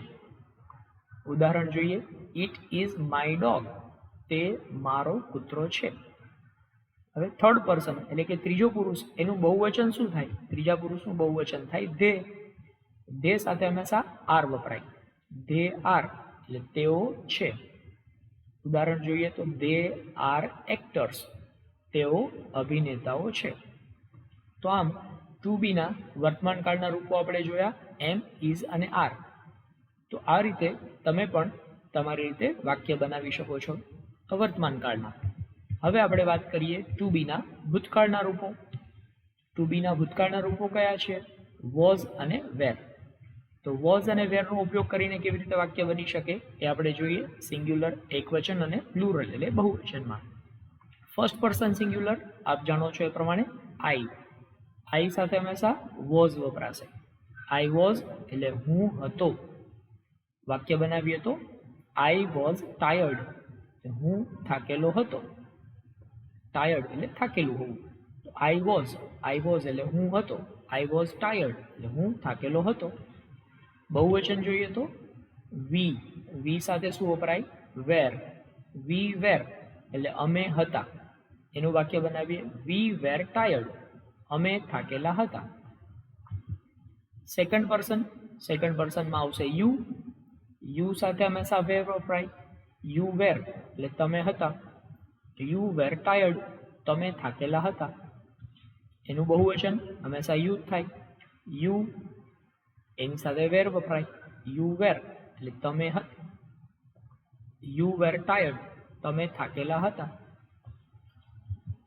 ઉદાહરણ જોઈએ. ઇટ ઇઝ માય ડોગ, તે મારો કૂતરો છે. હવે થર્ડ પર્સન એટલે કે ત્રીજો પુરુષ, એનું બહુવચન શું થાય? ત્રીજા પુરુષનું બહુવચન થાય ધે. ધે સાથે હંમેશા આર વપરાય. ધે આર એટલે તેઓ છે. ઉદાહરણ જોઈએ તો ધે આર એક્ટર્સ, તેઓ અભિનેતાઓ છે. તો આમ ટુ બીના વર્તમાન કાળના રૂપો આપણે જોયા, એમ, ઇઝ અને આર. તો આ રીતે તમે પણ તમારી રીતે વાક્ય બનાવી શકો છો વર્તમાન કાળના. હવે આપણે વાત કરીએ ટુ બીના ભૂતકાળના રૂપો. ટુ બીના ભૂતકાળના રૂપો કયા છે? વોઝ અને વેર. તો વોઝ અને વેરનો ઉપયોગ કરીને કેવી રીતે વાક્ય બની શકે એ આપણે જોઈએ. સિંગ્યુલર, એકવચન અને પ્લુરલ એટલે બહુવચનમાં. ફર્સ્ટ પર્સન સિંગ્યુલર આપ જાણો છો એ પ્રમાણે આઈ. આઈ સાથે હંમેશા વોઝ વપરાશે. આઈ વોઝ એટલે હું હતો. વાક્ય બનાવીએ તો આઈ વોઝ ટાયર્ડ, હું થાકેલો હતો. ટાયર્ડ એટલે થાકેલું હોવું. તો આઈ વોઝ એટલે હું હતો. આઈ વોઝ ટાયર્ડ એટલે હું થાકેલો હતો. બહુવચન જોઈએ તો વી. વી સાથે શું વપરાય? વેર. વી વેર એટલે અમે હતા. એનું વાક્ય બનાવીએ વી વેર ટાયર્ડ, અમે થાકેલા હતા. સેકન્ડ પર્સન, સેકન્ડ પર્સનમાં આવશે યુ. યુ સાથે હંમેશા વેર વપરાય. યુ વેર એટલે તમે હતા. યુ વેર ટાયર્ડ, તમે થાકેલા હતા. એનું બહુવચન હંમેશા યુ થાય. યુ એની સાથે વેર વપરાય. યુ વેર એટલે તમે હતા. યુ વેર ટાયર્ડ, તમે થાકેલા હતા.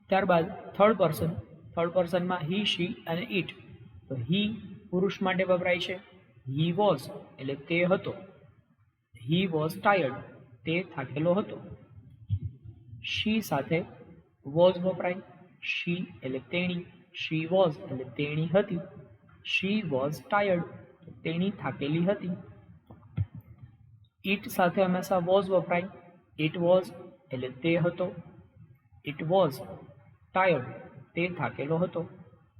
ત્યારબાદ થર્ડ પર્સન, થર્ડ પર્સનમાં હી, શી અને ઇટ. તો હી પુરુષ માટે વપરાય છે. હી વોઝ એટલે તે હતો. હી વોઝ ટાયર્ડ, તે થાકેલો હતો. શી સાથે વોઝ વપરાય. શી એટલે તેણી. શી વોઝ એટલે તેણી હતી. શી વોઝ ટાયર્ડ, તેણી થાકેલી હતી. ઇટ સાથે હંમેશા વોઝ વપરાય. ઇટ વોઝ એટલે તે હતો. ઇટ વોઝ ટાયર્ડ, તે થાકેલો હતો.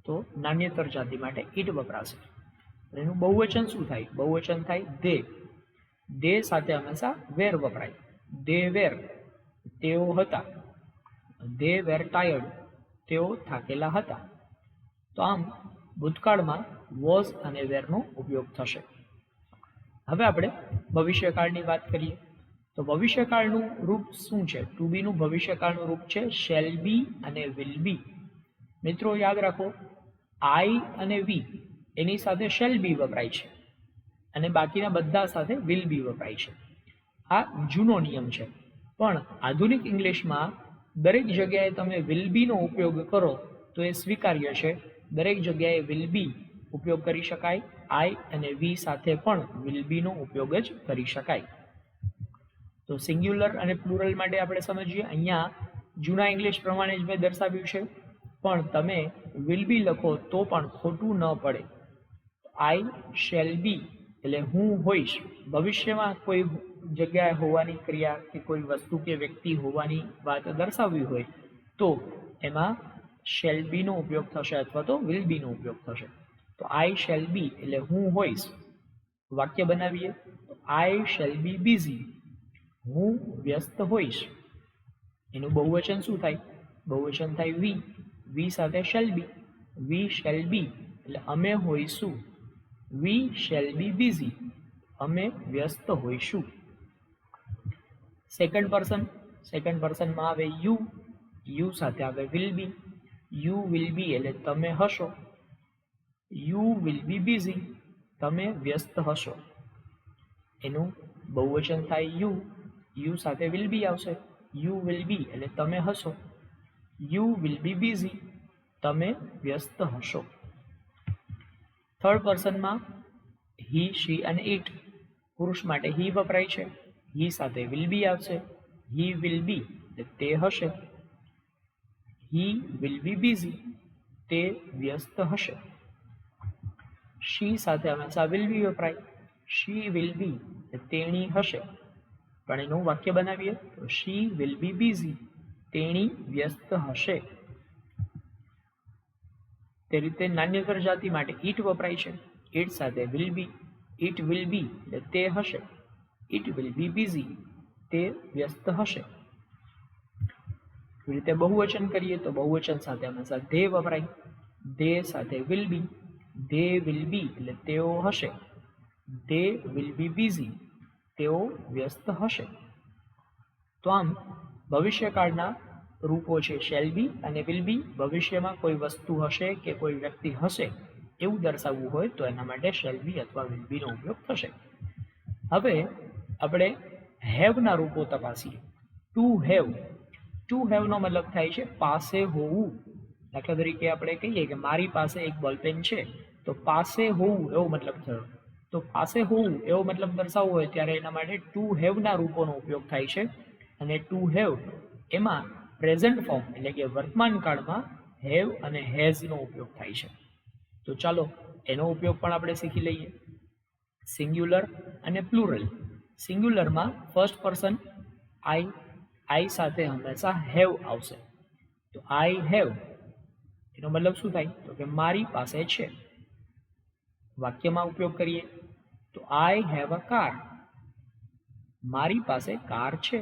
તો નાન્યતર જાતિ માટે ઇટ વપરાશે. એનું બહુવચન શું થાય? બહુવચન થાય ધે. ધે સાથે હંમેશા વેર વપરાય. ધે વેર તેઓ હતા. ધે વેર ટાયર્ડ, તેઓ થાકેલા હતા. તો આમ ભૂતકાળમાં વોઝ અને વેરનો ઉપયોગ થશે. હવે આપણે ભવિષ્યકાળની વાત કરીએ. તો ભવિષ્યકાળનું રૂપ શું છે? ટુ બીનું ભવિષ્યકાળનું રૂપ છે શેલ બી અને વિલ બી. મિત્રો યાદ રાખો, આઈ અને વી એની સાથે શેલ બી વપરાય છે. અને બાકીના બધા સાથે વિલ બી વપરાય છે. આ જૂનો નિયમ છે, પણ આધુનિક ઇંગ્લિશમાં દરેક જગ્યાએ તમે વિલ બીનો ઉપયોગ કરો તો એ સ્વીકાર્ય છે. દરેક જગ્યાએ વિલ બી ઉપયોગ કરી શકાય. આઈ અને વી સાથે પણ વિલ બીનો ઉપયોગ જ કરી શકાય. તો સિંગ્યુલર અને પ્લુરલ માટે આપણે સમજીએ. અહીંયા જૂના ઇંગ્લિશ પ્રમાણે જ મેં દર્શાવ્યું છે, પણ તમે વિલ બી લખો તો પણ ખોટું ન પડે. આઈ શેલ બી એટલે હું હોઈશ. ભવિષ્યમાં કોઈ જગ્યાએ હોવાની ક્રિયા કે કોઈ વસ્તુ કે વ્યક્તિ હોવાની વાત દર્શાવવી હોય તો એમાં શેલ બીનો ઉપયોગ થશે અથવા તો વિલ બીનો ઉપયોગ થશે. તો આઈ શેલ બી એટલે હું હોઈશ. વાક્ય બનાવીએ તો આઈ શેલ બી બિઝી, હું વ્યસ્ત હોઈશ. એનું બહુવચન શું થાય? બહુવચન થાય વી. વી સાથે shall be. We shall be એટલે અમે હોઈશું. વી શેલ બી બિઝી, અમે વ્યસ્ત હોઈશું. સેકન્ડ પર્સનમાં આવે યુ. યુ સાથે આવે will be. You will be એટલે તમે હશો. યુ વિલ બી બિઝી, તમે વ્યસ્ત હશો. એનું બહુવચન થાય યુ. યુ સાથે વિલ બી આવશે. યુ વિલ બી એટલે તમે હશો. યુ વિલ બી બિઝી, તમે વ્યસ્ત હશો. થર્ડ પર્સનમાં હી, શી અને ઇટ. પુરુષ માટે હી વપરાય છે. હી સાથે વિલ બી આવશે. હી વિલ બી એટલે તે હશે. હી વિલ બી બિઝી, તે વ્યસ્ત હશે. શી સાથે હંમેશા વિલ બી વપરાય. શી વિલ બી એટલે તેણી હશે. પણ એનું વાક્ય બનાવીએ તો શી વિલ બી બિઝી, તેણી વ્યસ્ત હશે. તે રીતે નાન્યતર જાતિ માટે ઈટ વપરાય છે. ઈટ સાથે will be. It will be એટલે તે હશે. ઈટ વિલ બી બિઝી, તે વ્યસ્ત હશે. એવી રીતે બહુવચન કરીએ તો બહુવચન સાથે હંમેશા ધે વપરાય. ધે સાથે will be. They will be એટલે તેઓ હશે. ધે વિલ બી બિઝી, તેઓ વ્યસ્ત હશે. તો આમ ભવિષ્યકાળના રૂપો છે શેલ બી અને વિલ બી. ભવિષ્યમાં કોઈ વસ્તુ હશે કે કોઈ વ્યક્તિ હશે એવું દર્શાવવું હોય તો એના માટે શેલ બી અથવા વિલ બીનો ઉપયોગ થશે. હવે આપણે હેવના રૂપો તપાસીએ. To have. ટુ હેવનો મતલબ થાય છે પાસે હોવું. દાખલા તરીકે આપણે કહીએ કે મારી પાસે એક બોલપેન છે તો પાસે હોવું એવો મતલબ થયો. તો પાસે હોવું એવો મતલબ દર્શાવવો હોય ત્યારે એના માટે ટુ હેવના રૂપોનો ઉપયોગ થાય છે. અને ટુ હેવ એમાં પ્રેઝન્ટ ફોર્મ એટલે કે વર્તમાન કાળમાં હેવ અને હેઝનો ઉપયોગ થાય છે. તો ચાલો એનો ઉપયોગ પણ આપણે શીખી લઈએ. સિંગ્યુલર અને પ્લુરલ. સિંગ્યુલરમાં ફર્સ્ટ પર્સન આઈ. આઈ સાથે હંમેશા હેવ આવશે. તો આઈ હેવ એનો મતલબ શું થાય? તો કે મારી પાસે છે. વાક્યમાં ઉપયોગ કરીએ તો આઈ હેવ અ કાર, મારી પાસે કાર છે.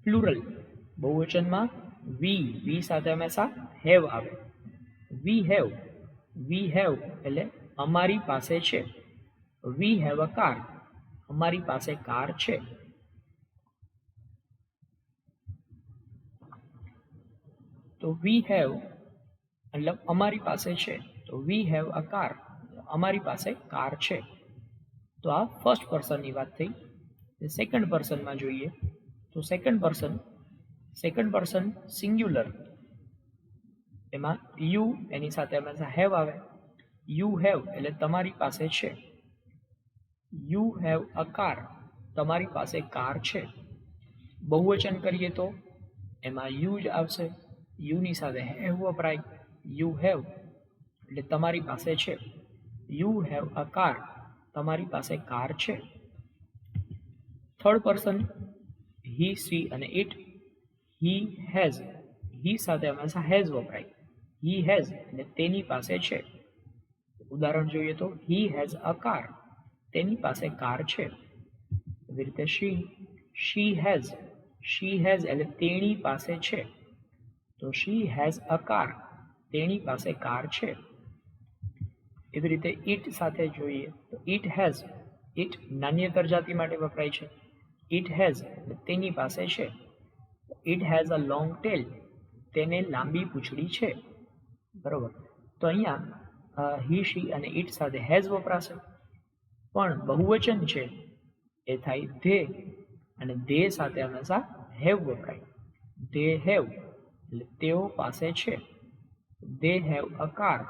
પ્લુરલ બહુવચનમાં વી. વી સાથે હંમેશા હેવ આવે. We have. વી હેવ એટલે અમારી પાસે છે. વી હેવ અ કાર, અમારી પાસે કાર છે. તો વી હેવ મતલબ અમારી પાસે છે. તો વી હેવ અ કાર, અમારી પાસે કાર છે. તો આ ફર્સ્ટ પર્સનની વાત થઈ. સેકન્ડ પર્સનમાં જોઈએ તો સેકન્ડ પર્સન સિંગ્યુલર. એમાં યુ એની સાથે હંમેશા હેવ આવે. યુ હેવ એટલે તમારી પાસે છે. યુ હેવ અ કાર, તમારી પાસે કાર છે. બહુવચન કરીએ તો એમાં યુ જ આવશે. યુની સાથે હેવ વપરાય. યુ હેવ એટલે તમારી પાસે છે. યુ હેવ અ કાર, તમારી પાસે કાર છે. થર્ડ પર્સન હી, સી અને ઇટ. He has. હી સાથે હંમેશા હેઝ વપરાય. હી હેઝ એટલે તેની પાસે છે. ઉદાહરણ જોઈએ તો હી હેઝ અ કાર, તેની પાસે કાર છે. એવી રીતે શી હેઝ. શી હેઝ એટલે તેણી પાસે છે. તો શી હેઝ અ કાર, તેણી પાસે કાર છે. એવી રીતે ઇટ સાથે જોઈએ તો ઇટ હેઝ. ઇટ નાન્યતર જાતિ માટે વપરાય છે. ઇટ હેઝ એટલે તેની પાસે છે. It has a long tail, તેને લાંબી પૂંછડી છે. બરોબર. તો અહીંયા હી, શી અને ઇટ સાથે હેઝ વપરાશે. પણ બહુવચન છે એ થાય ધે, અને ધે સાથે હંમેશા હેવ વપરાય. ધે હેવ એટલે તેઓ પાસે છે. ધે હેવ અ કાર,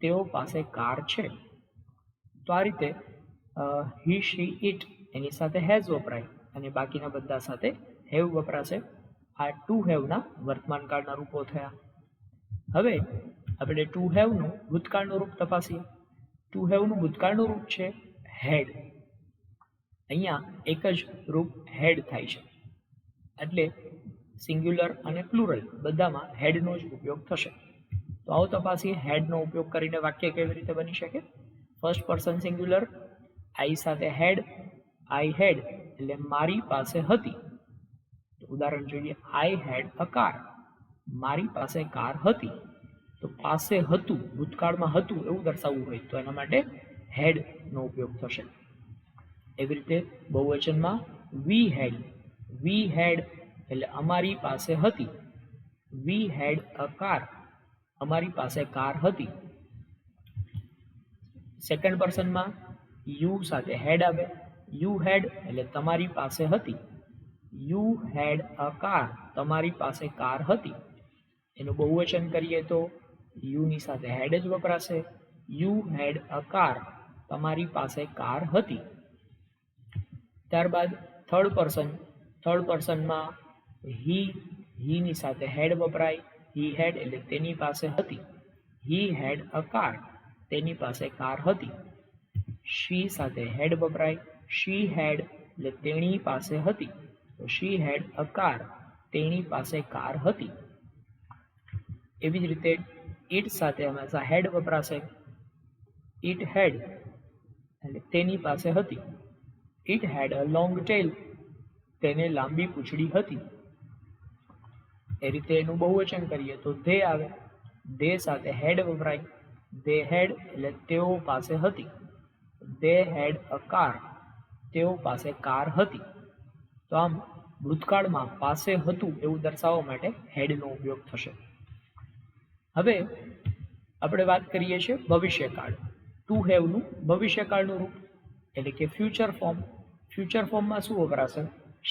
તેઓ પાસે કાર છે. તો આ રીતે હી શી ઇટ એની સાથે હેઝ વપરાય અને બાકીના બધા સાથે હેવ વપરાશે. આ ટુ હેવના વર્તમાનકાળના રૂપો થયા. હવે આપણે ટુ હેવનું ભૂતકાળનું રૂપ તપાસીએ. ટુ હેવનું ભૂતકાળનું રૂપ છે હેડ. અહીંયા એક જ રૂપ હેડ થાય છે, એટલે સિંગ્યુલર અને પ્લુરલ બધામાં હેડનો જ ઉપયોગ થશે. તો આવો તપાસીએ હેડનો ઉપયોગ કરીને વાક્ય કેવી રીતે બની શકે. ફર્સ્ટ પર્સન સિંગ્યુલર, આઈ સાથે હેડ, આઈ હેડ એટલે મારી પાસે હતી. ઉદાહરણ જોઈએ, આઈ હેડ અ કાર, મારી પાસે કાર હતી. તો પાસે હતું, ભૂતકાળમાં હતું એવું દર્શાવવું હોય તો એના માટે હેડનો ઉપયોગ થશે. એવી રીતે બહુવચનમાં વી હેડ એટલે અમારી પાસે હતી. વી હેડ અ કાર, અમારી પાસે કાર હતી. સેકન્ડ પર્સનમાં યુ સાથે હેડ આવે. યુ હેડ એટલે તમારી પાસે હતી. યુ હેડ અ કાર, તમારી પાસે કાર હતી. એનું બહુવચન કરીએ તો યુની સાથે હેડ જ વપરાશે. યુ હેડ અ કાર, તમારી પાસે કાર હતી. ત્યારબાદ થર્ડ પર્સનમાં હીની સાથે હેડ વપરાય. હી હેડ એટલે તેની પાસે હતી. હી હેડ અ કાર, તેની પાસે કાર હતી. શી સાથે હેડ વપરાય. શી હેડ એટલે તેણી પાસે હતી. તો શી હેડ અ કાર, તેણી પાસે કાર હતી. એવી જ રીતે ઇટ સાથે હંમેશા હેડ વપરાશે. ઇટ હેડ એટલે તેની પાસે હતી. It head a long tail, તેને લાંબી પૂંછડી હતી. એ રીતે એનું બહુવચન કરીએ તો ધે આવે. ધે સાથે હેડ વપરાય. ધે હેડ એટલે તેઓ પાસે હતી. ધે હેડ અ કાર, તેઓ પાસે કાર હતી. તો આમ ભૂતકાળમાં પાસે હતું એવું દર્શાવવા માટે હેડનો ઉપયોગ થશે. હવે આપણે વાત કરીએ છીએ ભવિષ્યકાળ. ટુ હેવનું ભવિષ્યકાળનું રૂપ એટલે કે ફ્યુચર ફોર્મ. ફ્યુચર ફોર્મમાં શું વપરાશે?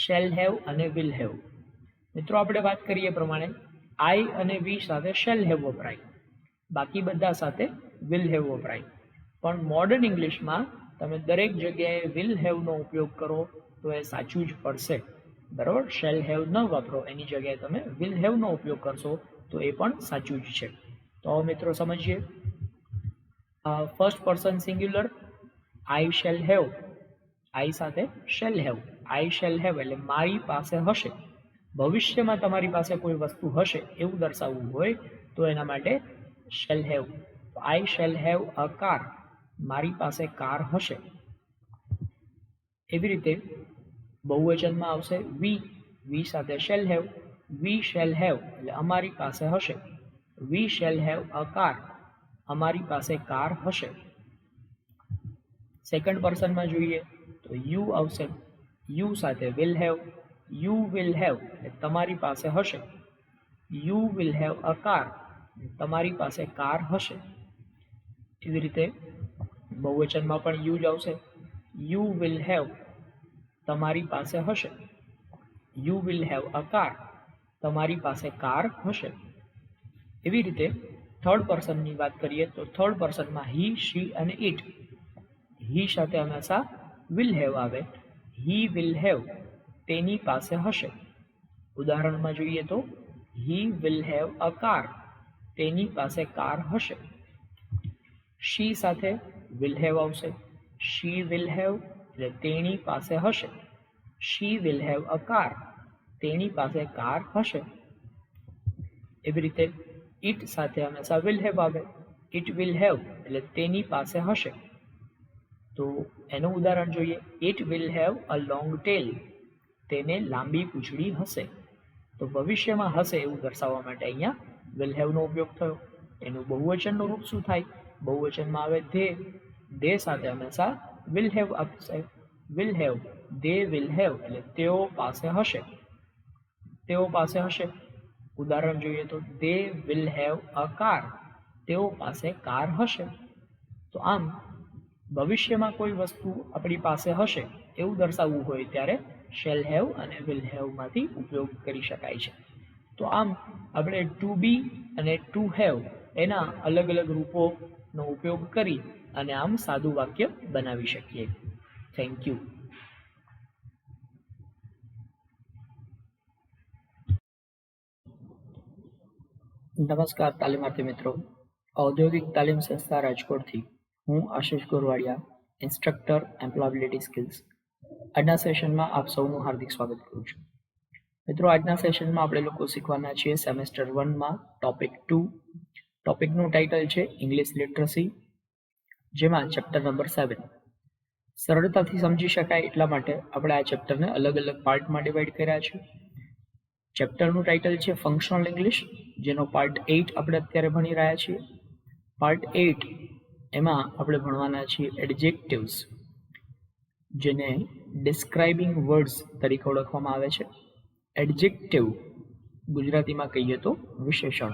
શેલ હેવ અને વિલ હેવ. મિત્રો આપણે વાત કરીએ પ્રમાણે આઈ અને વી સાથે શેલ હેવ વપરાય, બાકી બધા સાથે વિલ હેવ વપરાય. પણ મોડર્ન ઇંગ્લિશમાં તમે દરેક જગ્યાએ વિલ હેવનો ઉપયોગ કરો તો એ સાચું જ પડશે. બરાબર, શેલ હેવ ન વાપરો, એની જગ્યાએ તમે વિલ હેવનો ઉપયોગ કરશો તો એ પણ સાચું જ છે. તો મિત્રો સમજીએ. First person singular, I shall have. I સાથે shall have. I shall have એટલે મારી પાસે હશે. ભવિષ્યમાં તમારી પાસે કોઈ વસ્તુ હશે એવું દર્શાવવું હોય તો એના માટે shall have. I shall have a car, મારી પાસે કાર હશે. એવી રીતે બહુવચનમાં આવશે વી સાથે shall have. We shall have એટલે અમારી પાસે હશે. We shall have a car, અમારી પાસે કાર હશે. સેકન્ડ પર્સનમાં જોઈએ તો યુ આવશે. યુ સાથે will have. You will have એટલે તમારી પાસે હશે. You will have a car, તમારી પાસે કાર હશે. એવી રીતે બહુવચનમાં પણ યુ જ આવશે. યુ વિલ હેવ, તમારી પાસે હશે. You will have a car, તમારી પાસે કાર હશે. એવી રીતે થર્ડ પર્સનની વાત કરીએ તો થર્ડ પર્સનમાં હી, શી અને ઇટ. હી સાથે હંમેશા વિલ હેવ આવે. હી વિલ હેવ, તેની પાસે હશે. ઉદાહરણમાં જોઈએ તો he will have a car, તેની પાસે કાર હશે. શી સાથે વિલ હેવ આવશે. શી વિલ હેવ એટલે તેણી પાસે હશે. She will have a car, તેની પાસે કાર હશે. એવી રીતે ઇટ સાથે હંમેશા વિલ હેવ આવે. ઇટ વિલ હેવ એટલે તેની પાસે હશે. તો એનું ઉદાહરણ જોઈએ. It will have a long tail, તેને લાંબી પૂંછડી હશે. તો ભવિષ્યમાં હશે એવું દર્શાવવા માટે અહીંયા વિલ હેવનો ઉપયોગ થયો. એનું બહુવચનનું રૂપ શું થાય? બહુવચનમાં આવે ધે. ધે સાથે હંમેશા વિલ હેવ આવશે. Will have, they will have એટલે તેઓ પાસે હશે. તેઓ પાસે હશે. ઉદાહરણ જોઈએ તો they will have a car, તેઓ પાસે કાર હશે. તો આમ ભવિષ્યમાં કોઈ વસ્તુ આપણી પાસે હશે એવું દર્શાવવું હોય ત્યારે શેલ હેવ અને વિલ હેવમાંથી ઉપયોગ કરી શકાય છે. તો આમ આપણે ટુ બી અને ટુ હેવ એના અલગ અલગ રૂપોનો ઉપયોગ કરી અને આમ સાદું વાક્ય બનાવી શકીએ. Thank you. નમસ્કાર તાલીમાર્થી મિત્રો. ઔદ્યોગિક તાલીમ સંસ્થા રાજકોટથી હું આશિષ ગોરવાડિયા, ઇન્સ્ટ્રક્ટર એમ્પ્લોયબિલિટી સ્કિલ્સ. આજના સેશનમાં આપ સૌનું હાર્દિક સ્વાગત કરું છું. મિત્રો, આજના સેશનમાં આપણે લોકો શીખવાના છીએ સેમેસ્ટર 1માં ટોપિક 2. ટોપિકનું ટાઇટલ છે ઇંગ્લિશ લિટરસી, જેમાં ચેપ્ટર નંબર 7. સરળતાથી સમજી શકાય એટલા માટે આપણે આ ચેપ્ટરને અલગ અલગ પાર્ટમાં ડિવાઈડ કર્યા છે. ચેપ્ટરનું ટાઇટલ છે ફંક્શનલ ઇંગ્લિશ, જેનો પાર્ટ 8 આપણે અત્યારે ભણી રહ્યા છીએ. પાર્ટ 8 એમાં આપણે ભણવાના છીએ એડજેક્ટિવ્સ, જેને ડિસ્ક્રાઇબિંગ વર્ડ્સ તરીકે ઓળખવામાં આવે છે. એડજેક્ટિવ ગુજરાતીમાં કહીએ તો વિશેષણ.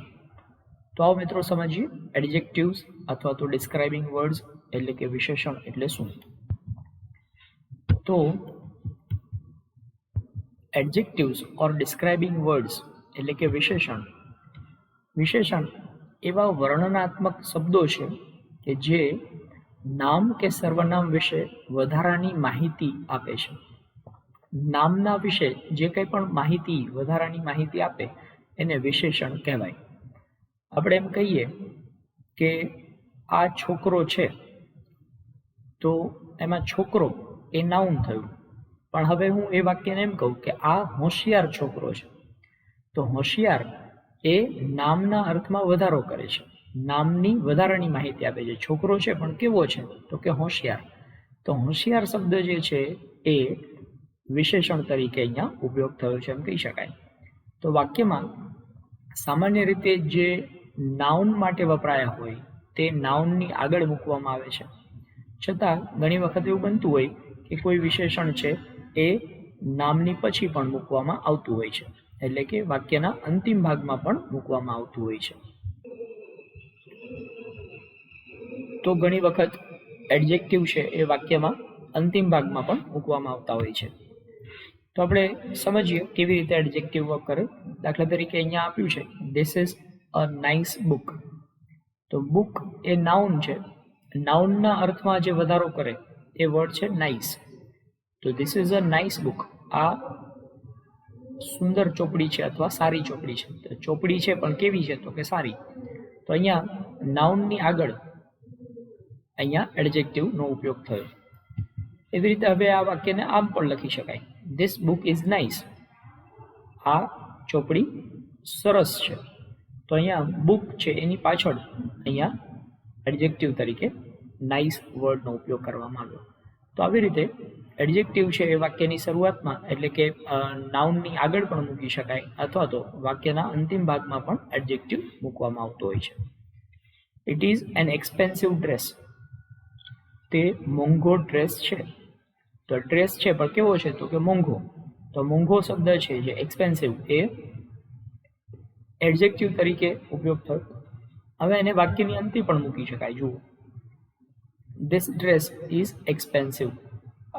તો આવો મિત્રો સમજીએ એડજેક્ટિવ્સ અથવા તો ડિસ્ક્રાઇબિંગ વર્ડ્સ એટલે કે વિશેષણ એટલે શું. તો એડજેક્ટિવ્સ ઓર ડિસ્ક્રાઇબિંગ વર્ડ્સ એટલે કે વિશેષણ એવા વર્ણનાત્મક શબ્દો છે કે જે નામ કે સર્વનામ વિશે વધારાની માહિતી આપે છે. નામના વિશે જે કંઈ પણ માહિતી, વધારાની માહિતી આપે એને વિશેષણ કહેવાય. આપણે એમ કહીએ કે આ છોકરો છે, તો એમાં છોકરો એ નાઉન થયું. પણ હવે હું એ વાક્યને એમ કહું કે આ હોશિયાર છોકરો છે, તો હોશિયાર એ નામના અર્થમાં વધારો કરે છે, નામની વધારાની માહિતી આપે છે. છોકરો છે પણ કેવો છે, તો કે હોશિયાર. તો હોશિયાર શબ્દ જે છે એ વિશેષણ તરીકે અહીંયા ઉપયોગ થયો છે એમ કહી શકાય. તો વાક્યમાં સામાન્ય રીતે જે નાઉન માટે વપરાયા હોય તે નાઉનની આગળ મૂકવામાં આવે છે. છતાં ઘણી વખત એવું બનતું હોય કે કોઈ વિશેષણ છે એ નામની પછી પણ મૂકવામાં આવતું હોય છે, એટલે કે વાક્યના અંતિમ ભાગમાં પણ મૂકવામાં આવતું હોય છે. તો ઘણી વખત એડજેક્ટિવ છે એ વાક્યમાં અંતિમ ભાગમાં પણ મૂકવામાં આવતા હોય છે. તો આપણે સમજીએ કેવી રીતે એડજેક્ટિવ વર્ક કરે. દાખલા તરીકે અહીંયા આપ્યું છે this is a nice book. તો બુક એ નાઉન છે. નાઉનના અર્થમાં જે વધારો કરે એ વર્ડ છે નાઇસ. તો this is a nice book. આ સુંદર ચોપડી છે અથવા સારી ચોપડી છે. તો ચોપડી છે પણ કેવી છે, તો કે સારી. તો અહીંયા નાઉનની આગળ અહીંયા એડજેક્ટિવનો ઉપયોગ થયો. એવી રીતે હવે આ વાક્યને આમ પણ લખી શકાય, ધીસ બુક ઇઝ નાઇસ. આ ચોપડી સરસ છે. તો અહીંયા બુક છે એની પાછળ અહીંયા એડજેક્ટિવ તરીકે નાઇસ વર્ડનો ઉપયોગ કરવામાં આવ્યો. તો આવી રીતે એડજેક્ટિવ છે એ વાક્યની શરૂઆતમાં એટલે કે નાઉનની આગળ પણ મૂકી શકાય અથવા તો વાક્યના અંતિમ ભાગમાં પણ એડજેક્ટિવ મૂકવામાં આવતો હોય છે. It is an expensive dress. તે મોંઘો ડ્રેસ છે. તો ડ્રેસ છે પણ કેવો છે, તો કે મોંઘો. તો મોંઘો શબ્દ છે જે એક્સપેન્સિવ એ એડજેક્ટિવ તરીકે ઉપયોગ થયો. હવે એને વાક્યની અંતે પણ મૂકી શકાય. જુઓ, ધીસ ડ્રેસ ઇઝ એક્સપેન્સિવ.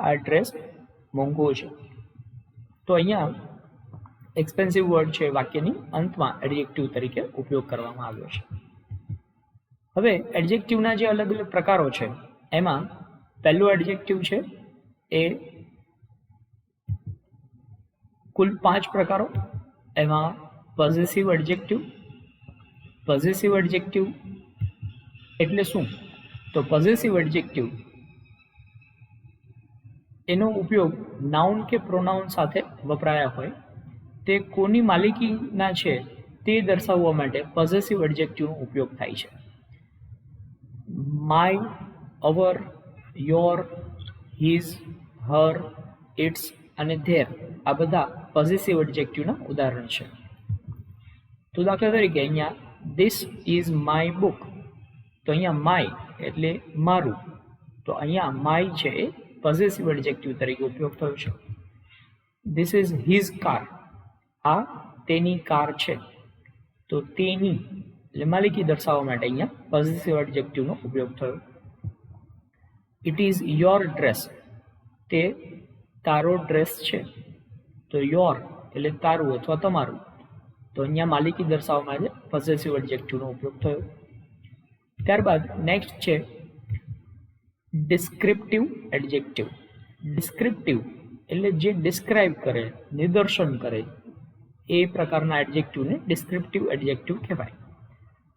આ ડ્રેસ મોંઘો છે. તો અહીંયા એક્સપેન્સિવ વર્ડ છે વાક્યની અંતમાં એડજેક્ટિવ તરીકે ઉપયોગ કરવામાં આવ્યો છે. હવે એડજેક્ટિવના જે અલગ અલગ પ્રકારો છે એમાં પહેલું એડજેક્ટિવ છે એ કુલ 5 પ્રકારો. એમાં પોઝેસિવ એડજેક્ટિવ. પોઝેસિવ એડજેક્ટિવ એટલે શું, તો પોઝેસિવ એડજેક્ટિવ એનો ઉપયોગ નાઉન કે પ્રોનાઉન સાથે વપરાયા હોય તે કોની માલિકીના છે તે દર્શાવવા માટે પોઝેસિવ એડજેક્ટિવનો ઉપયોગ થાય છે. My, our, your, his, her, its અને ધેર આ બધા પોઝેસિવ એડજેક્ટિવના ઉદાહરણ છે. તો દાખલા તરીકે અહીંયા ધીસ ઇઝ માય બુક. તો અહીંયા માય એટલે મારું. તો અહીંયા માય છે એ પોઝેસિવ એડજેક્ટિવ તરીકે ઉપયોગ થયો છે. This is his car. આ તેની કાર છે. તો તેની એટલે માલિકી દર્શાવવા માટે અહીંયા પોઝેસિવ એડજેક્ટિવનો ઉપયોગ થયો. ઇટ ઇઝ યોર ડ્રેસ, તે તારો ડ્રેસ છે. તો યોર એટલે તારું અથવા તમારું, તો અહીંયા માલિકી દર્શાવવા માટે પોસેસિવ એડજેક્ટિવનો ઉપયોગ થયો. ત્યારબાદ નેક્સ્ટ છે ડિસ્ક્રિપ્ટિવ એડજેક્ટિવ. ડિસ્ક્રિપ્ટિવ એટલે જે ડિસ્ક્રાઇબ કરે, નિદર્શન કરે, એ પ્રકારના એડજેક્ટિવને ડિસ્ક્રિપ્ટિવ એડજેક્ટિવ કહેવાય.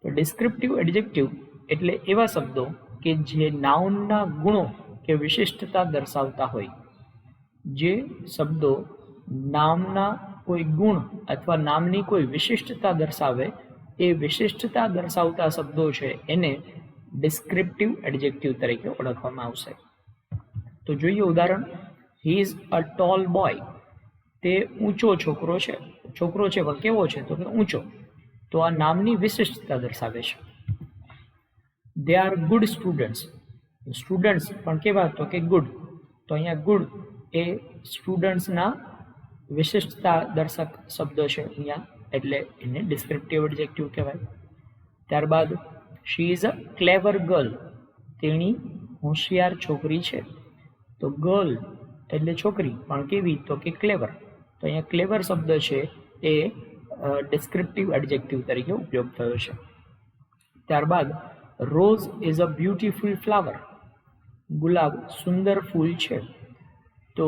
તો ડિસ્ક્રિપ્ટિવ એડજેક્ટિવ એટલે એવા શબ્દો કે જે નાઉનના ગુણો કે વિશિષ્ટતા દર્શાવતા હોય. જે શબ્દો નામના કોઈ ગુણ અથવા નામની કોઈ વિશિષ્ટતા દર્શાવે, એ વિશિષ્ટતા દર્શાવતા શબ્દો છે એને ડિસ્ક્રિપ્ટિવ એડજેક્ટિવ તરીકે ઓળખવામાં આવશે. તો જોઈએ ઉદાહરણ. He is a tall boy, તે ઊંચો છોકરો છે. છોકરો છે પણ કેવો છે? તો કે ઊંચો. તો આ નામની વિશિષ્ટતા દર્શાવે છે. They are good students, students પણ કેવા? તો કે ગુડ. તો અહીંયા ગુડ એ સ્ટુડન્ટ્સના વિશિષ્ટતા દર્શક શબ્દ છે અહીંયા, એટલે એને ડિસ્ક્રિપ્ટિવ એડજેક્ટિવ કહેવાય. ત્યારબાદ she is a clever girl, તેણી હોશિયાર છોકરી છે. તો ગર્લ એટલે છોકરી પણ કેવી? તો કે ક્લેવર. તો અહીંયા ક્લેવર શબ્દ છે એ ડિસ્ક્રિપ્ટિવ એડજેક્ટિવ તરીકે ઉપયોગ થયો છે. ત્યારબાદ rose is a beautiful flower, ગુલાબ સુંદર ફૂલ છે. તો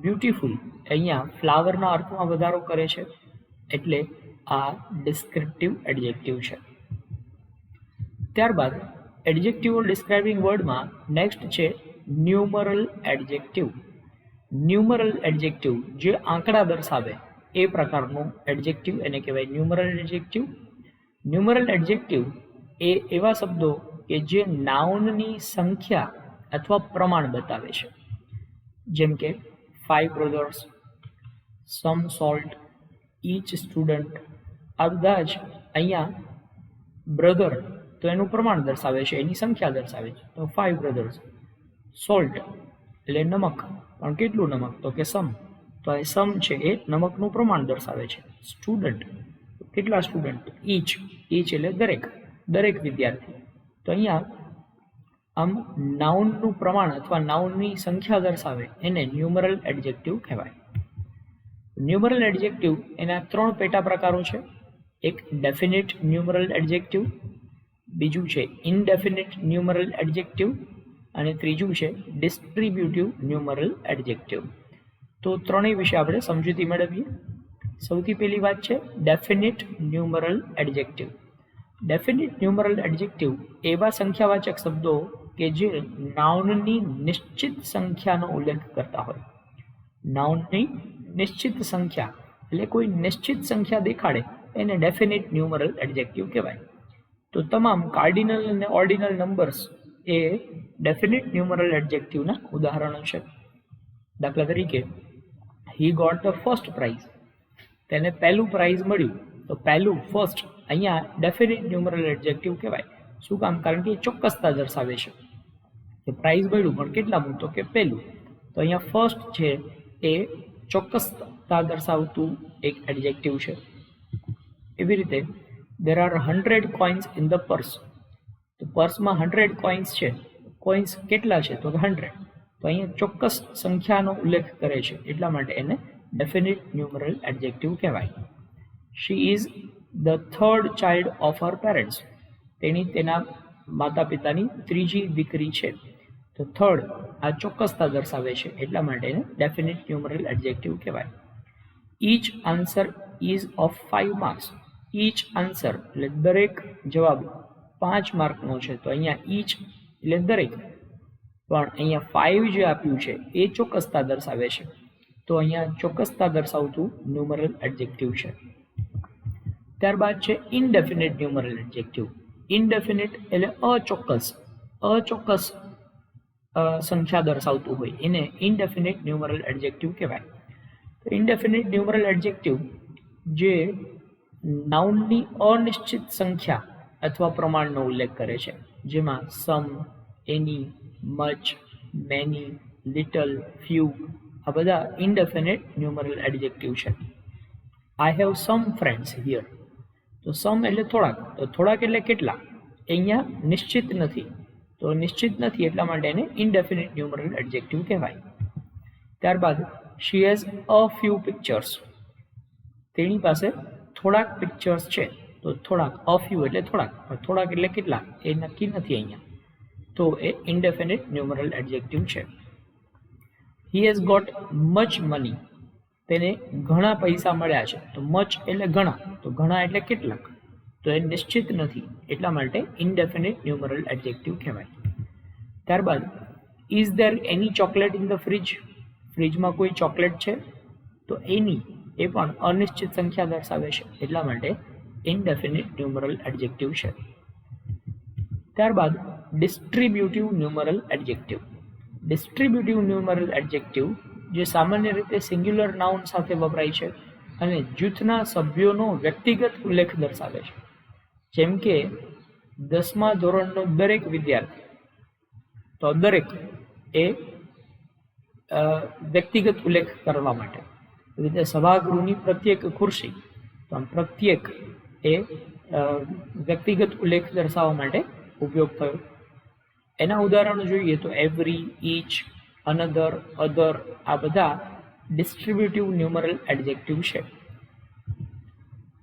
બ્યુટીફુલ અહીંયા ફ્લાવરના અર્થમાં વધારો કરે છે, એટલે આ ડિસ્ક્રિપ્ટિવ એડજેક્ટિવ છે. ત્યારબાદ એડજેક્ટિવો ડિસ્ક્રાઇબિંગ વર્ડમાં નેક્સ્ટ છે ન્યુમરલ એડજેક્ટિવ. ન્યુમરલ એડજેક્ટિવ જે આંકડા દર્શાવે એ પ્રકારનું એડજેક્ટિવ એને કહેવાય ન્યુમરલ એડજેક્ટિવ. ન્યુમરલ એડજેક્ટિવ એ એવા શબ્દો કે જે નાઉનની સંખ્યા અથવા પ્રમાણ બતાવે છે. જેમ કે 5 brothers, some salt, each student. આ બધા જ અહીંયા બ્રધર તો એનું પ્રમાણ દર્શાવે છે, એની સંખ્યા દર્શાવે છે. તો 5 brothers. સોલ્ટ એટલે નમક, પણ કેટલું નમક? તો કે સમ. તો એ સમ છે એ નમકનું પ્રમાણ દર્શાવે છે. સ્ટુડન્ટ કેટલા સ્ટુડન્ટ? ઈચ એટલે દરેક, દરેક વિદ્યાર્થી. તો અહીંયા આમ નાઉનનું પ્રમાણ અથવા નાઉનની સંખ્યા દર્શાવે એને ન્યુમરલ એડજેક્ટિવ કહેવાય. ન્યુમરલ એડજેક્ટિવ એના 3 પેટા પ્રકારો છે. એક ડેફિનિટ ન્યુમરલ એડજેક્ટિવ, બીજું છે ઇનડેફિનિટ ન્યુમરલ એડજેક્ટિવ, અને ત્રીજું છે ડિસ્ટ્રીબ્યુટિવ ન્યુમરલ એડજેક્ટિવ. તો ત્રણેય વિશે આપણે સમજૂતી મેળવીએ. સૌથી પહેલી વાત છે ડેફિનિટ ન્યુમરલ એડજેક્ટિવ. ડેફિનિટ ન્યુમરલ એડજેક્ટિવ એવા સંખ્યાવાચક શબ્દો કે જે નાઉનની નિશ્ચિત સંખ્યાનો ઉલ્લેખ કરતા હોય. નાઉનની નિશ્ચિત સંખ્યા એટલે કોઈ નિશ્ચિત સંખ્યા દેખાડે એને ડેફિનિટ ન્યુમરલ એડજેક્ટિવ કહેવાય. તો તમામ કાર્ડિનલ અને ઓર્ડિનલ નંબર્સ એ ડેફિનિટ ન્યુમરલ એડજેક્ટિવના ઉદાહરણો છે. દાખલા તરીકે he got the first prize, તેને પહેલું પ્રાઇઝ મળ્યું. તો પહેલું ફર્સ્ટ અહીંયા ડેફિનિટ ન્યુમરલ એડજેક્ટિવ કહેવાય. શું કામ? કારણ કે એ ચોક્કસતા દર્શાવે છે કે પ્રાઇઝ મળ્યું પણ કેટલામું? તો કે પહેલું. તો અહીંયા ફર્સ્ટ છે એ ચોક્કસતા દર્શાવતું એક એડજેક્ટિવ છે. એવી રીતે there are 100 coins in the purse. તો પર્સમાં 100 coins છે. કોઇન્સ કેટલા છે? તો કે 100. તો અહીંયા ચોક્કસ સંખ્યાનો ઉલ્લેખ કરે છે, એટલા માટે એને ડેફિનિટ ન્યુમરલ એડજેક્ટિવ કહેવાય. She is the third child of her parents. તેની તેના માતા પિતાની ત્રીજી દીકરી છે. તો થર્ડ આ ચોક્કસતા દર્શાવે છે, એટલા માટે એને ડેફિનિટ ન્યુમરલ એડજેક્ટિવ કહેવાય. Each answer is of 5 marks. Each answer એટલે દરેક જવાબ 5 માર્કનો છે. તો અહીંયા ઈચ એટલે દરેક, પણ અહીંયા 5 જે આપ્યું છે એ ચોક્કસતા દર્શાવે છે. તો અહીંયા ચોક્કસતા દર્શાવતું ન્યુમરલ એડજેક્ટિવ છે. ત્યારબાદ છે ઇનડેફિનિટ ન્યુમરલ એડજેક્ટિવ. ઇનડેફિનિટ એટલે અચોક્કસ સંખ્યા દર્શાવતું હોય એને ઇનડેફિનિટ ન્યુમરલ એડજેક્ટિવ કહેવાય. તો ઇનડેફિનિટ ન્યુમરલ એડજેક્ટિવ જે નાઉનની અનિશ્ચિત સંખ્યા અથવા પ્રમાણનો ઉલ્લેખ કરે છે, જેમાં સમ, એની, મચ, મેની, લિટલ, ફ્યુ આ બધા ઇનડેફિનિટ ન્યુમરલ એડજેક્ટિવ છે. I have sum friends here. તો સમ એટલે થોડાક, તો થોડાક એટલે કેટલા? અહીંયા નિશ્ચિત નથી. તો નિશ્ચિત નથી એટલા માટે એને ઇનડેફિનિટ ન્યુમરલ એડજેક્ટિવ કહેવાય. ત્યારબાદ she has a few pictures, તેની પાસે થોડાક પિક્ચર્સ છે. તો થોડાક, અ ફ્યુ એટલે થોડાક, થોડાક એટલે કેટલા એ નક્કી નથી અહીંયા, તો એ ઇનડેફિનિટ ન્યુમરલ એડજેક્ટિવ છે. He has got much money, તેને ઘણા પૈસા મળ્યા છે. તો મચ એટલે ઘણા, તો ઘણા એટલે કેટલાક, તો એ નિશ્ચિત નથી એટલા માટે ઇનડેફિનિટ ન્યુમરલ એડજેક્ટિવ કહેવાય. ત્યારબાદ is there any chocolate in the fridge, ફ્રીજમાં કોઈ ચોકલેટ છે. તો એની એ પણ અનિશ્ચિત સંખ્યા દર્શાવે છે એટલા માટે ઇનડેફિનિટ ન્યુમરલ એડજેક્ટિવ છે. ત્યારબાદ ડિસ્ટ્રીબ્યુટિવ ન્યુમરલ એડજેક્ટિવ. ડિસ્ટ્રીબ્યુટિવ ન્યુમરલ એડજેક્ટિવ જે સામાન્ય રીતે સિંગ્યુલર નાઉન સાથે વપરાય છે અને જૂથના સભ્યોનો વ્યક્તિગત ઉલ્લેખ દર્શાવે છે. જેમ કે 10મા ધોરણનો દરેક વિદ્યાર્થી, તો દરેક એ વ્યક્તિગત ઉલ્લેખ કરવા માટે. રીતે સભાગૃહની પ્રત્યેક ખુરશી, તો આમ પ્રત્યેક એ વ્યક્તિગત ઉલ્લેખ દર્શાવવા માટે ઉપયોગ થયો. એના ઉદાહરણો જોઈએ તો એવરી, ઈચ, અનધર, અધર, આ બધા ડિસ્ટ્રીબ્યુટિવ ન્યુમરલ એડજેક્ટિવ છે.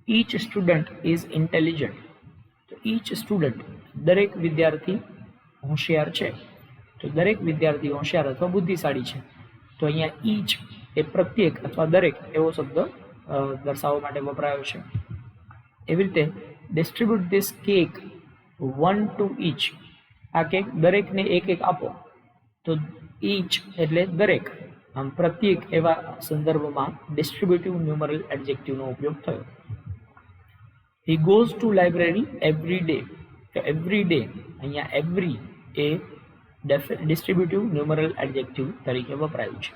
ઈચ સ્ટુડન્ટ ઇઝ ઇન્ટેલિજન્ટ, તો ઈચ સ્ટુડન્ટ દરેક વિદ્યાર્થી હોશિયાર છે. તો દરેક વિદ્યાર્થી હોશિયાર અથવા બુદ્ધિશાળી છે. તો અહીંયા ઈચ એ પ્રત્યેક અથવા દરેક એવો શબ્દ દર્શાવવા માટે વપરાયો છે. એવી રીતે distribute this cake 1 to each, આ કેક દરેકને એક એક આપો. તો ઈચ એટલે દરેક, આમ પ્રત્યેક એવા સંદર્ભમાં ડિસ્ટ્રીબ્યુટિવ ન્યુમરલ એડજેક્ટિવનો ઉપયોગ થયો. He goes to library every day, તો એવરી ડે અહીંયા એવરી એ ડિસ્ટ્રીબ્યુટિવ ન્યુમરલ એડજેક્ટિવ તરીકે વપરાયું છે.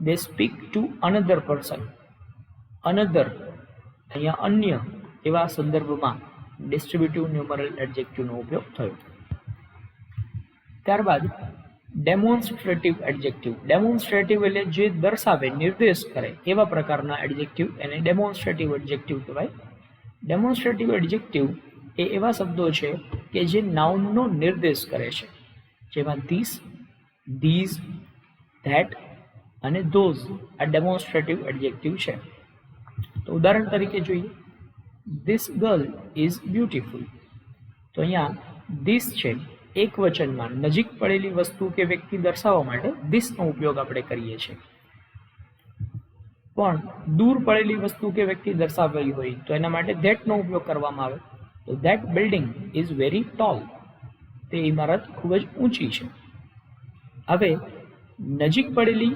They speak to another person, another અહીંયા અન્ય એવા સંદર્ભમાં ડિસ્ટ્રીબ્યુટિવ ન્યુમરલ એડજેક્ટિવનો ઉપયોગ થયો. ત્યારબાદ ડેમોન્સ્ટ્રેટિવ એડજેક્ટિવ. ડેમોન્સ્ટ્રેટિવ એટલે જે દર્શાવે, નિર્દેશ કરે એવા પ્રકારના એડજેક્ટિવ, એને ડેમોન્સ્ટ્રેટિવ એડજેક્ટિવ કહેવાય. ડેમોન્સ્ટ્રેટિવ એડજેક્ટિવ એ એવા શબ્દો છે કે જે નાઉનનો નિર્દેશ કરે છે, જેમાં ધીસ, ધીઝ, ધેટ અને ધોઝ આ ડેમોન્સ્ટ્રેટિવ એડજેક્ટિવ છે. તો ઉદાહરણ તરીકે જોઈએ, ધીસ ગર્લ ઇઝ બ્યુટીફુલ. તો અહીંયા ધીસ છે એક વચનમાં નજીક પડેલી વસ્તુ કે વ્યક્તિ દર્શાવવા માટે ધીસનો ઉપયોગ આપણે કરીએ છીએ. પણ દૂર પડેલી વસ્તુ કે વ્યક્તિ દર્શાવેલી હોય તો એના માટે ધેટનો ઉપયોગ કરવામાં આવે. તો that building is very tall, તે ઇમારત ખૂબ જ ઊંચી છે. હવે નજીક પડેલી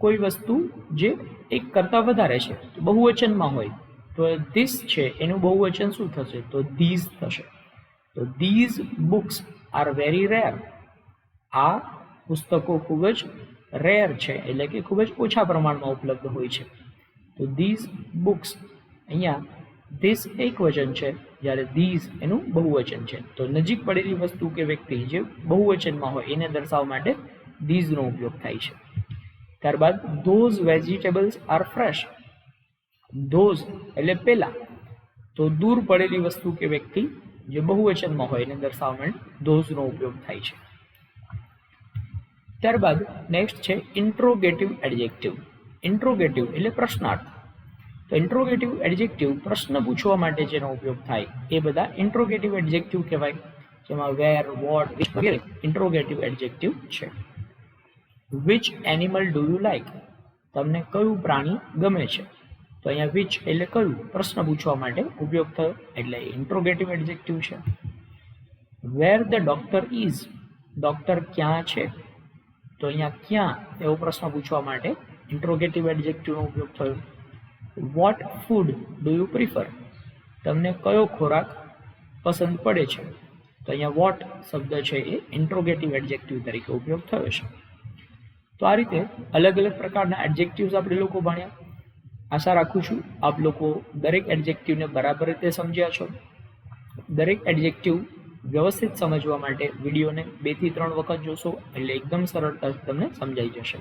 કોઈ વસ્તુ જે એક કરતાં વધારે છે, તો બહુવચનમાં હોય, તો ધીસ છે એનું બહુવચન શું થશે? તો ધીઝ થશે. તો these books are very rare, આ પુસ્તકો ખૂબ જ રેર છે, એટલે કે ખૂબ જ ઓછા પ્રમાણમાં ઉપલબ્ધ હોય છે. તો ધીઝ બુક્સ, અહીંયા ધીસ એક વચન છે, જ્યારે ધીઝ એનું બહુવચન છે. તો નજીક પડેલી વસ્તુ કે વ્યક્તિ જે બહુવચનમાં હોય એને દર્શાવવા માટે ધીઝનો ઉપયોગ થાય છે. ત્યારબાદ those vegetables R fresh, those એટલે પેલા, તો દૂર પડેલી વસ્તુ કે વ્યક્તિ જે બહુવચનમાં હોય એને દર્શાવવા માટે ધોઝનો ઉપયોગ થાય છે. ત્યારબાદ નેક્સ્ટ છે ઇન્ટ્રોગેટિવ એડજેક્ટિવ. ઇન્ટ્રોગેટિવ એટલે પ્રશ્નાર્થ. તો ઇન્ટ્રોગેટિવ એડજેક્ટિવ પ્રશ્ન પૂછવા માટે જેનો ઉપયોગ થાય એ બધા ઇન્ટ્રોગેટિવ એડજેક્ટિવ કહેવાય, જેમાં વેર, વોટ વગેરે ઇન્ટ્રોગેટિવ એડજેક્ટિવ છે. Which animal do you like, તમને કયું પ્રાણી ગમે છે? તો અહીંયા વિચ એટલે કયું પ્રશ્ન પૂછવા માટે ઉપયોગ થયો એટલે ઇન્ટ્રોગેટિવ એડજેક્ટિવ છે. વેર ધ ડોક્ટર ઇઝ, ડોક્ટર ક્યાં છે? તો અહીંયા ક્યાં એવો પ્રશ્ન પૂછવા માટે ઇન્ટ્રોગેટિવ એડજેક્ટિવનો ઉપયોગ થયો. What food do you prefer, તમને કયો ખોરાક પસંદ પડે છે? તો અહીંયા વોટ શબ્દ છે એ ઇન્ટ્રોગેટિવ એડજેક્ટિવ તરીકે ઉપયોગ થયો છે. તો આ રીતે અલગ અલગ પ્રકારના એડજેક્ટિવ્સ આપણે લોકો ભણ્યા. આશા રાખું છું આપ લોકો દરેક એડજેક્ટિવને બરાબર રીતે સમજ્યા છો. દરેક એડજેક્ટિવ વ્યવસ્થિત સમજવા માટે વિડીયોને 2 થી 3 વખત જોશો એટલે એકદમ સરળતાથી તમને સમજાઈ જશે.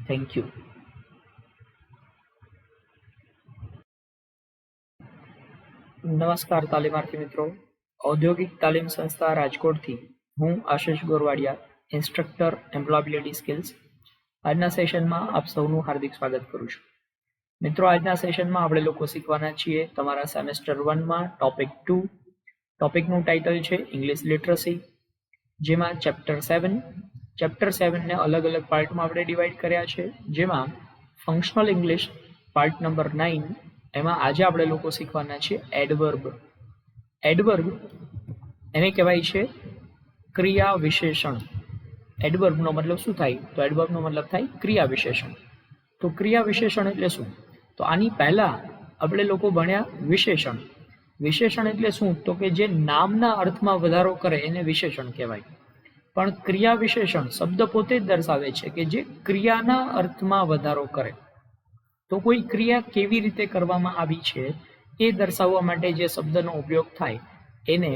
Thank you. નમસ્કાર તાલીમાર્થી મિત્રો, ઔદ્યોગિક તાલીમ સંસ્થા રાજકોટથી હું આશિષ ગોરવાડિયા, ઇન્સ્ટ્રક્ટર એમ્પ્લોયબિલિટી સ્કિલ્સ. આજના સેશનમાં આપ સૌનું હાર્દિક સ્વાગત કરું છું. મિત્રો, આજના સેશનમાં આપણે લોકો શીખવાના છીએ તમારા સેમેસ્ટર 1માં ટોપિક 2. ટોપિકનું ટાઇટલ છે ઇંગ્લિશ લિટરસી, જેમાં ચેપ્ટર 7ને અલગ અલગ પાર્ટમાં આપણે ડિવાઈડ કર્યા છે. જેમાં ફંક્શનલ ઇંગ્લિશ પાર્ટ નંબર 9, એમાં આજે આપણે લોકો શીખવાના છીએ એડવર્બ. એડવર્બ એને કહેવાય છે ક્રિયા વિશેષણ. એડવર્બનો મતલબ શું થાય? તો એડવર્બનો મતલબ થાય ક્રિયા વિશેષણ. તો ક્રિયા વિશેષણ એટલે શું? તો આની પહેલા આપણે લોકો ભણ્યા વિશેષણ. વિશેષણ એટલે શું? તો કે જે નામના અર્થમાં વધારો કરે એને વિશેષણ કહેવાય. પણ ક્રિયા વિશેષણ શબ્દ પોતે જ દર્શાવે છે કે જે ક્રિયાના અર્થમાં વધારો કરે. તો કોઈ ક્રિયા કેવી રીતે કરવામાં આવી છે એ દર્શાવવા માટે જે શબ્દનો ઉપયોગ થાય એને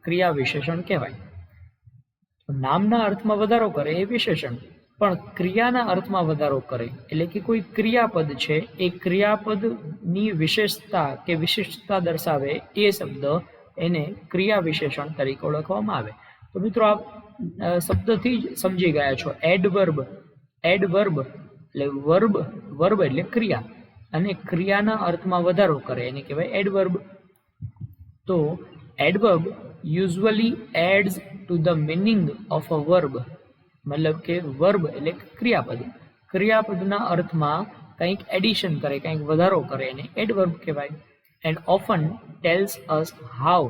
ક્રિયા વિશેષણ કહેવાય. નામના અર્થમાં વધારો કરે એ વિશેષણ, પણ ક્રિયાના અર્થમાં વધારો કરે એટલે કે કોઈ ક્રિયાપદ છે એ ક્રિયાપદની વિશેષતા કે વિશિષ્ટતા દર્શાવે એ શબ્દ એને ક્રિયા વિશેષણ તરીકે ઓળખવામાં આવે. તો મિત્રો, આપ શબ્દથી જ સમજી ગયા છો. એડવર્બ એટલે વર્બ એટલે ક્રિયા, અને ક્રિયાના અર્થમાં વધારો કરે એને કહેવાય એડવર્બ. તો adverb usually adds to the meaning of a verb. મતલબ કે વર્બ એટલે ક્રિયાપદના અર્થમાં કંઈક એડિશન કરે, કંઈક વધારો કરે એને એડવર્બ કહેવાય. And often tells us how,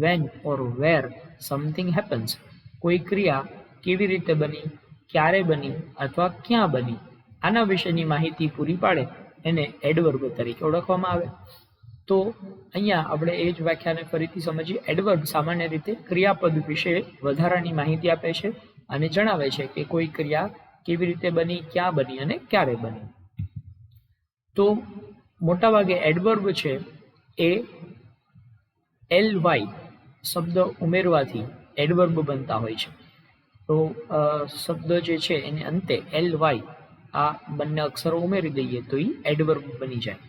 when or where something happens. કોઈ ક્રિયા કેવી રીતે બની, ક્યારે બની અથવા ક્યાં બની, આના વિશેની માહિતી પૂરી પાડે એને એડવર્બ તરીકે ઓળખવામાં આવે. તો અહીંયા આપણે એ જ વ્યાખ્યાને ફરીથી સમજીએ. એડવર્બ સામાન્ય રીતે ક્રિયાપદ વિશે વધારાની માહિતી આપે છે અને જણાવે છે કે કોઈ ક્રિયા કેવી રીતે બની, ક્યાં બની અને ક્યારે બની. તો મોટાભાગે એડવર્બ છે એ ly શબ્દ ઉમેરવાથી એડવર્બ બનતા હોય છે. તો શબ્દ જે છે એને અંતે ly આ બંને અક્ષરો ઉમેરી દઈએ તો એ એડવર્બ બની જાય.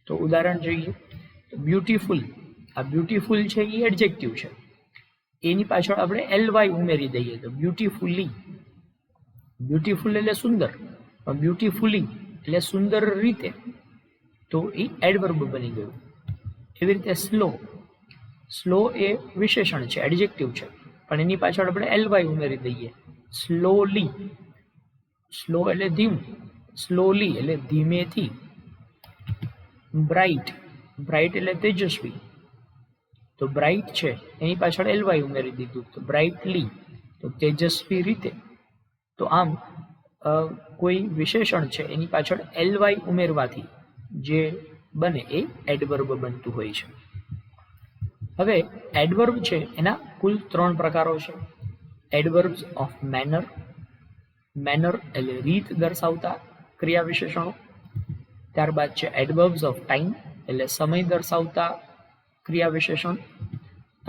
તો ઉદાહરણ જોઈએ. બ્યુટીફુલ, આ બ્યુટીફુલ છે એ એડજેક્ટિવ છે, એની પાછળ આપણે ly ઉમેરી દઈએ તો બ્યુટીફુલી. બ્યુટીફુલ એટલે સુંદર, પણ બ્યુટીફુલી એટલે સુંદર રીતે, તો એ એડવર્બ બની ગયું. એવી રીતે સ્લો એ વિશેષણ છે, એડજેક્ટિવ છે, પણ એની પાછળ આપણે ly ઉમેરી દઈએ સ્લોલી. સ્લો એટલે ધીમું, સ્લોલી એટલે ધીમેથી. બ્રાઇટ એટલે તેજસ્વી, તો બ્રાઇટ છે એની પાછળ ly ઉમેરી દીધું તો બ્રાઇટલી, તો તેજસ્વી રીતે. તો આમ કોઈ વિશેષણ છે એની પાછળ ly ઉમેરવાથી જે બને એ એડવર્બ બનતું હોય છે. હવે એડવર્બ છે એના કુલ 3 પ્રકારો છે. એડવર્બ્સ ઓફ મેનર એટલે રીત દર્શાવતા ક્રિયા વિશેષણો. ત્યારબાદ છે એડવર્બ્સ ઓફ ટાઈમ એટલે સમય દર્શાવતા ક્રિયા વિશેષણ.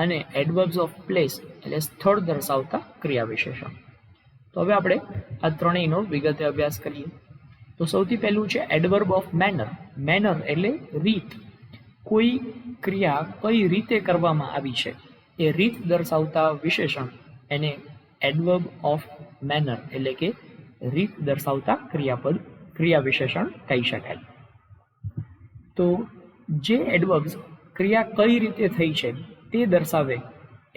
અને એડવર્બ્સ ઓફ પ્લેસ એટલે સ્થળ દર્શાવતા ક્રિયા વિશેષણ. તો હવે આપણે આ ત્રણેયનો વિગતે અભ્યાસ કરીએ. તો સૌથી પહેલું છે એડવર્બ ઓફ મેનર એટલે રીત. કોઈ ક્રિયા કઈ રીતે કરવામાં આવી છે એ રીત દર્શાવતા વિશેષણ એને એડવર્બ ઓફ મેનર એટલે કે રીત દર્શાવતા ક્રિયા વિશેષણ કહી શકાય. તો જે એડવર્બ્સ ક્રિયા કઈ રીતે થઈ છે તે દર્શાવે,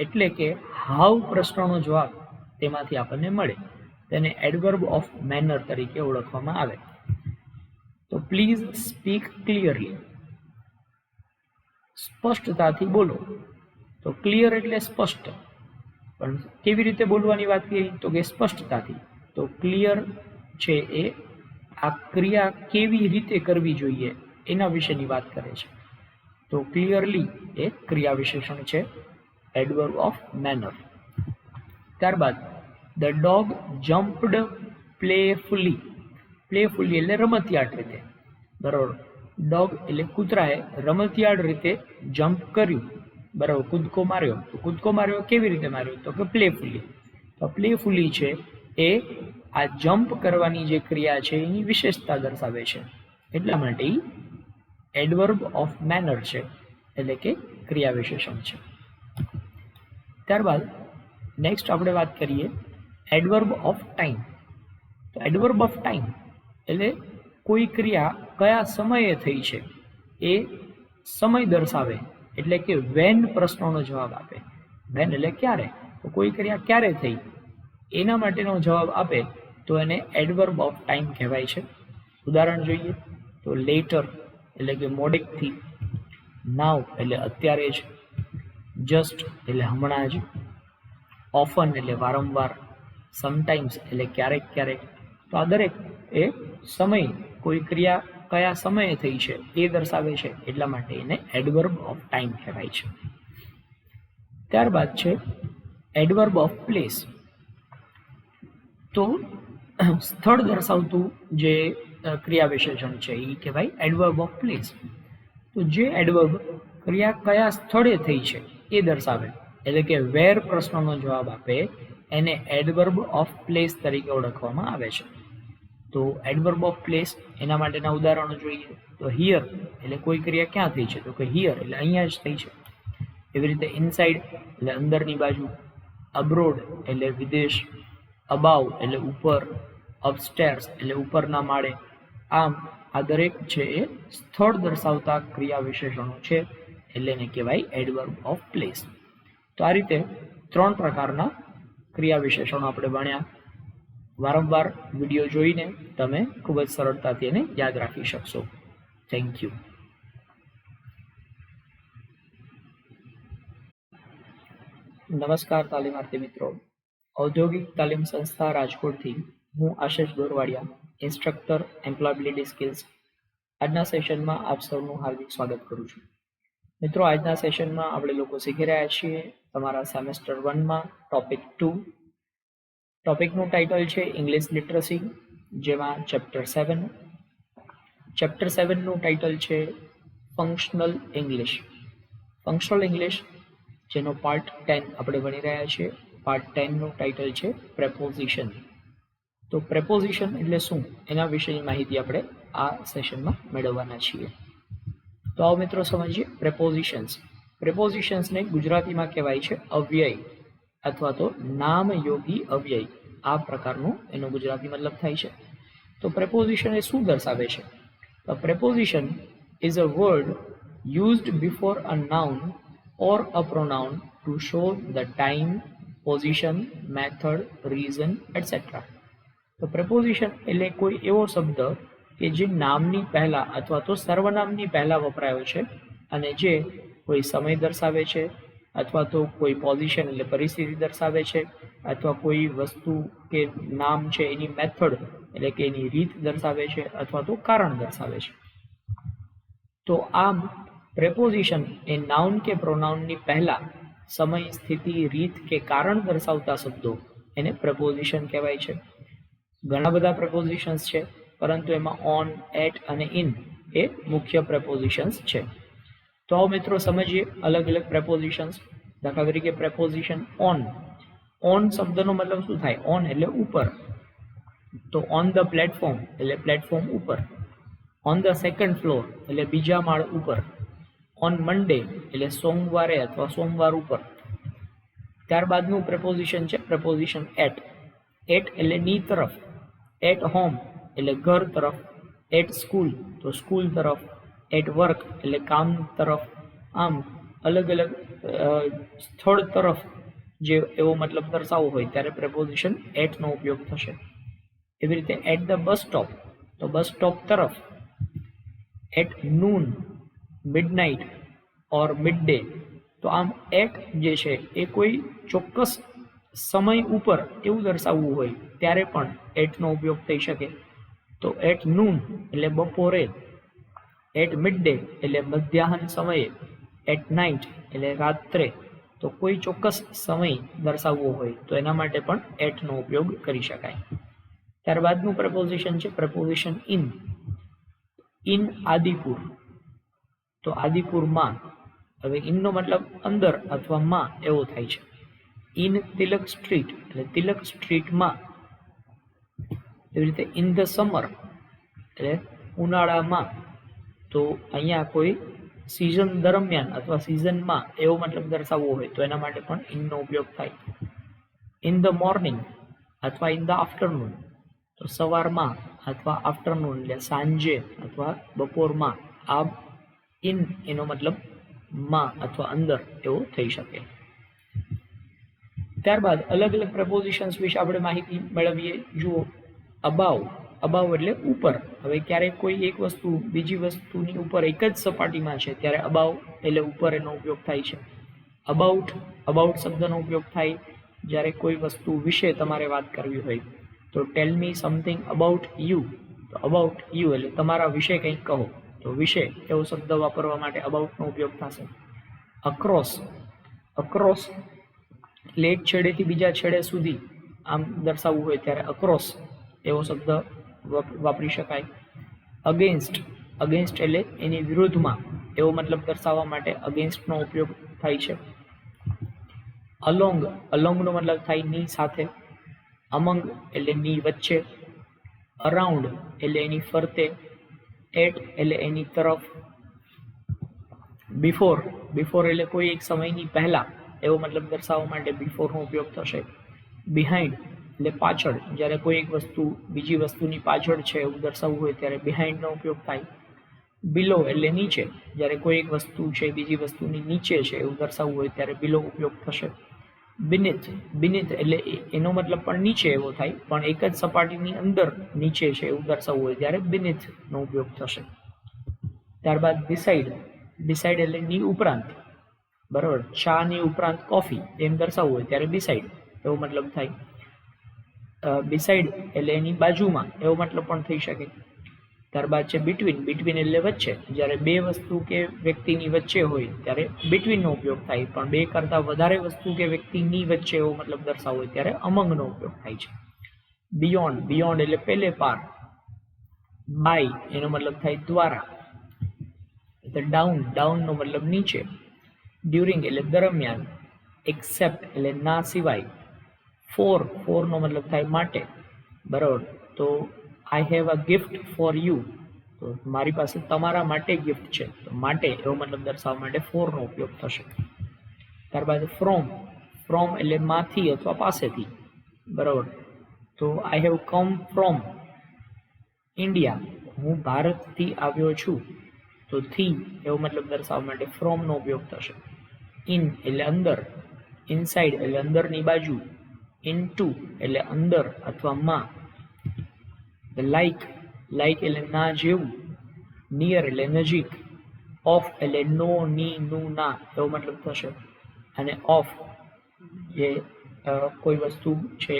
એટલે કે હાવ પ્રશ્નનો જવાબ તેમાંથી આપણને મળે, તેને એડવર્બ ઓફ મેનર તરીકે ઓળખવામાં આવે. તો પ્લીઝ સ્પીક ક્લિયરલી, સ્પષ્ટતાથી બોલો. તો ક્લિયર એટલે સ્પષ્ટ, પણ કેવી રીતે બોલવાની વાત કરી તો કે સ્પષ્ટતાથી. તો ક્લિયર છે એ આ ક્રિયા કેવી રીતે કરવી જોઈએ એના વિશેની વાત કરે છે. તો ક્લિયરલી એ ક્રિયા વિશેષણ છે, એડવર્બ ઓફ મેનર. ત્યારબાદ ધ ડોગ જમ્પડ પ્લેફુલી એટલે રમતિયાળ રીતે. બરાબર, ડોગ એટલે કૂતરાએ રમતિયાળ રીતે જમ્પ કર્યું, બરાબર, કૂદકો માર્યો. તો કૂદકો માર્યો કેવી રીતે માર્યો તો કે પ્લેફુલી. તો પ્લેફુલી છે એ આ જમ્પ કરવાની જે ક્રિયા છે એની વિશેષતા દર્શાવે છે, એટલા માટે એડવર્બ ઓફ મેનર છે, એટલે કે ક્રિયા વિશેષણ છે. ત્યારબાદ નેક્સ્ટ આપણે વાત કરીએ એડવર્બ ઓફ ટાઈમ. તો એડવર્બ ઓફ ટાઈમ એટલે કોઈ ક્રિયા કયા સમયે થઈ છે એ સમય દર્શાવે, એટલે કે વેન પ્રશ્નોનો જવાબ આપે. વેન એટલે ક્યારે, તો કોઈ ક્રિયા ક્યારે થઈ એના માટેનો જવાબ આપે તો એને એડવર્બ ઓફ ટાઈમ કહેવાય છે. ઉદાહરણ જોઈએ તો લેટર એટલે કે મોડેકથી, નાવ એટલે અત્યારે જ, જસ્ટ એટલે હમણાં જ, ઓફન એટલે વારંવાર, સમટાઈમ્સ એટલે ક્યારેક ક્યારેક. તો આ દરેક એ સમય, કોઈ ક્રિયા કયા સમયે થઈ છે એ દર્શાવે છે, એટલા માટે એને એડવર્બ ઓફ ટાઈમ કહેવાય છે. ત્યારબાદ છે એડવર્બ ઓફ પ્લેસ. તો સ્થળ દર્શાવતું જે ક્રિયા વિશેષણ છે એ કહેવાય એડવર્બ ઓફ પ્લેસ. તો જે એડવર્બ ક્રિયા કયા સ્થળે થઈ છે એ દર્શાવે, એટલે કે વેર પ્રશ્નનો જવાબ આપે, એને એડવર્બ ઓફ પ્લેસ તરીકે ઓળખવામાં આવે છે. તો એડવર્બ ઓફ પ્લેસ એના માટેના ઉદાહરણો જોઈએ તો હિયર એટલે કોઈ ક્રિયા ક્યાં થઈ છે, તો કે હિયર એટલે અહીંયા જ થઈ છે. એવી રીતે ઇનસાઇડ એટલે અંદરની બાજુ, અબ્રોડ એટલે વિદેશ, અબાવ એટલે ઉપર, અપસ્ટેર્સ એટલે ઉપરના માળે. આમ આ દરેક છે એ સ્થળ દર્શાવતા ક્રિયા વિશેષણો છે, એટલે એને કહેવાય એડવર્બ ઓફ પ્લેસ. તો આ રીતે 3 પ્રકારના ક્રિયા વિશેષણો આપણે ભણ્યા. વારંવાર વિડીયો જોઈને તમે ખૂબ જ સરળતાથી એને યાદ રાખી શકશો. Thank you. નમસ્કાર તાલીમાર્થી મિત્રો. ઔદ્યોગિક તાલીમ સંસ્થા રાજકોટથી હું આશિષ ગોરવાડિયા, ઇન્સ્ટ્રક્ટર એમ્પ્લોયબિલિટી સ્કિલ્સ. આજના સેશનમાં આપ સૌનું હાર્દિક સ્વાગત કરું છું. મિત્રો, આજના સેશનમાં આપણે લોકો શીખી રહ્યા છીએ તમારા સેમેસ્ટર 1માં ટોપિક 2. ટોપિકનું ટાઇટલ છે ઇંગ્લિશ લિટરસી, જેમાં ચેપ્ટર 7. ચેપ્ટર 7નું ટાઇટલ છે ફંક્શનલ ઇંગ્લિશ. ફંક્શનલ ઇંગ્લિશ જેનો પાર્ટ 10 આપણે ભણી રહ્યા છીએ. પાર્ટ 10નું ટાઇટલ છે પ્રેપોઝિશન. તો પ્રેપોઝિશન એટલે શું એના વિશેની માહિતી આપણે આ સેશનમાં મેળવવાના છીએ. તો આવો મિત્રો સમજીએ પ્રેપોઝિશન્સ. પ્રેપોઝિશન્સને ગુજરાતીમાં કહેવાય છે અવ્યય અથવા તો નામયોગી અવ્યય. આ પ્રકારનું એનો ગુજરાતી મતલબ થાય છે. તો પ્રેપોઝિશન એ શું દર્શાવે છે? A preposition is a word used before a noun or a pronoun to show the time, position, method, reason, etc. તો preposition એટલે કોઈ એવો શબ્દ કે જે નામની પહેલા અથવા તો સર્વનામની પહેલા વપરાયો છે અને જે કોઈ સમય દર્શાવે છે અથવા તો કોઈ પોઝિશન એટલે પરિસ્થિતિ દર્શાવે છે અથવા કોઈ વસ્તુ કે નામ છે એની મેથડ એટલે કે એની રીત દર્શાવે છે અથવા તો કારણ દર્શાવે છે. તો આમ પ્રેપોઝિશન એ નાઉન કે પ્રોનાઉનની પહેલા સમય, સ્થિતિ, રીત કે કારણ દર્શાવતા શબ્દો એને પ્રેપોઝિશન કહેવાય છે. ઘણા બધા પ્રેપોઝિશન્સ છે, પરંતુ એમાં ઓન, એટ અને ઇન એ મુખ્ય પ્રેપોઝિશન્સ છે. તો આવો મિત્રો સમજીએ અલગ અલગ પ્રેપોઝિશન્સ. દાખલા તરીકે પ્રેપોઝિશન ઓન. ઓન શબ્દનો મતલબ શું થાય? ઓન એટલે ઉપર. તો ઓન ધ પ્લેટફોર્મ એટલે પ્લેટફોર્મ ઉપર. ઓન ધ સેકન્ડ ફ્લોર એટલે બીજા માળ ઉપર. ઓન મંડે એટલે સોમવારે અથવા સોમવાર ઉપર. ત્યારબાદનું પ્રેપોઝિશન છે પ્રેપોઝિશન એટ. એટ એટલે ની તરફ. એટ હોમ એટલે ઘર તરફ. એટ સ્કૂલ તો સ્કૂલ તરફ. એટ વર્ક એટલે કામ તરફ. આમ અલગ અલગ સ્થળ તરફ જે એવો મતલબ દર્શાવવો હોય ત્યારે પ્રેપોઝિશન એટનો ઉપયોગ થશે. એવી રીતે એટ ધ બસ સ્ટોપ તો બસ સ્ટોપ તરફ. At noon, midnight or mid day. તો આમ એટ જે છે એ કોઈ ચોક્કસ સમય ઉપર એવું દર્શાવવું હોય ત્યારે પણ એટનો ઉપયોગ થઈ શકે. તો એટ નૂન એટલે બપોરે. એટ મિડ ડે એટલે મધ્યાહન સમયે. એટ નાઇટ એટલે રાત્રે. તો કોઈ ચોક્કસ સમય દર્શાવવો હોય તો એના માટે પણ એટનો ઉપયોગ કરી શકાય. ત્યારબાદનું પ્રપોઝિશન છે પ્રપોઝિશન ઇન. ઇન આદિપુર તો આદિપુરમાં. હવે ઇનનો મતલબ અંદર અથવા માં એવો થાય છે. ઇન તિલક સ્ટ્રીટ એટલે તિલક સ્ટ્રીટમાં. એવી રીતે ઇન ધ સમર એટલે ઉનાળામાં. તો અહીંયા કોઈ સિઝન દરમિયાન અથવા સિઝનમાં એવો મતલબ દર્શાવવો હોય તો એના માટે પણ ઇનનો ઉપયોગ થાય. ઇન ધ મોર્નિંગ અથવા ઇન ધ આફ્ટરનૂન, તો સવારમાં અથવા આફ્ટરનૂન એટલે સાંજે અથવા બપોરમાં. આ ઇન એનો મતલબ માં અથવા અંદર એવો થઈ શકે. ત્યારબાદ અલગ અલગ પ્રપોઝિશન્સ વિશે આપણે માહિતી મેળવીએ. જુઓ, અબાવ. અબાવ એટલે ઉપર. હવે ક્યારેક કોઈ એક વસ્તુ બીજી વસ્તુની ઉપર એક જ સપાટીમાં છે ત્યારે અબાવ એટલે ઉપર એનો ઉપયોગ થાય છે. અબાઉટ. અબાઉટ શબ્દનો ઉપયોગ થાય જ્યારે કોઈ વસ્તુ વિશે તમારે વાત કરવી હોય. તો ટેલ મી સમથિંગ અબાઉટ યુ. તો અબાઉટ યુ એટલે તમારા વિશે કંઈક કહો. તો વિશે એવો શબ્દ વાપરવા માટે અબાઉટનો ઉપયોગ થશે. અક્રોસ. અક્રોસ એટલે એક છેડેથી બીજા છેડે સુધી આમ દર્શાવવું હોય ત્યારે અક્રોસ એવો શબ્દ વાપરી શકાય. અગેન્સ્ટ. અગેન્સ્ટ એટલે એની વિરુદ્ધમાં એવો મતલબ દર્શાવવા માટે અગેન્સ્ટનો ઉપયોગ થાય છે. અલોંગ. અલોંગનો મતલબ થાય ની સાથે. અમંગ એટલે ની વચ્ચે. અરાઉન્ડ એટલે એની ફરતે. એટ એટલે એની તરફ. બિફોર. બિફોર એટલે કોઈ એક સમયની પહેલા એવો મતલબ દર્શાવવા માટે બિફોરનો ઉપયોગ થશે. બિહાઇન્ડ એટલે પાછળ. જ્યારે કોઈ એક વસ્તુ બીજી વસ્તુની પાછળ છે એવું દર્શાવવું હોય ત્યારે બિહાઇન્ડનો ઉપયોગ થાય. બિલો એટલે નીચે. જ્યારે કોઈ એક વસ્તુ છે બીજી વસ્તુની નીચે છે એવું દર્શાવવું હોય ત્યારે બિલો ઉપયોગ થશે. બિનિથ. બિનિથ એટલે એનો મતલબ પણ નીચે એવો થાય, પણ એક જ સપાટીની અંદર નીચે છે એવું દર્શાવવું હોય ત્યારે બિનિથનો ઉપયોગ થશે. ત્યારબાદ બિસાઇડ. બિસાઇડ એટલે ની ઉપરાંત. બરાબર, ચા ની ઉપરાંત કોફી એમ દર્શાવવું હોય ત્યારે બિસાઇડ એવો મતલબ થાય. બિસાઇડ એટલે એની બાજુમાં એવો મતલબ પણ થઈ શકે. ત્યારબાદ છે બિટવીન. બિટવીન એટલે વચ્ચે. જ્યારે બે વસ્તુ કે વ્યક્તિની વચ્ચે હોય ત્યારે બિટવીનનો ઉપયોગ થાય, પણ બે કરતાં વધારે વસ્તુ કે વ્યક્તિની વચ્ચે એવો મતલબ દર્શાવવો હોય ત્યારે અમંગનો ઉપયોગ થાય છે. બિયોન્ડ. બિયોન્ડ એટલે પેલે પાર. બાય એનો મતલબ થાય દ્વારા. ડાઉન. ડાઉનનો મતલબ નીચે. ડ્યુરિંગ એટલે દરમિયાન. એક્સેપ્ટ એટલે ના સિવાય. ફોર. ફોરનો મતલબ થાય માટે. બરાબર, તો I have a gift for you. તો મારી પાસે તમારા માટે ગિફ્ટ છે. તો માટે એવો મતલબ દર્શાવવા માટે ફોરનો ઉપયોગ થશે. ત્યારબાદ ફ્રોમ. ફ્રોમ એટલે માંથી અથવા પાસેથી. બરાબર, તો I have come from India. હું ભારતથી આવ્યો છું. તો થી એવો મતલબ દર્શાવવા માટે ફ્રોમનો ઉપયોગ થશે. ઇન એટલે અંદર. ઇનસાઇડ એટલે અંદરની બાજુ. ઇનટુ એટલે અંદર અથવા માં. લાઈક. લાઈક એટલે ના જેવું. નિયર એટલે નજીક. ઓફ એટલે નો, ની, નું, ના એવો મતલબ થશે. અને ઓફ જે કોઈ વસ્તુ છે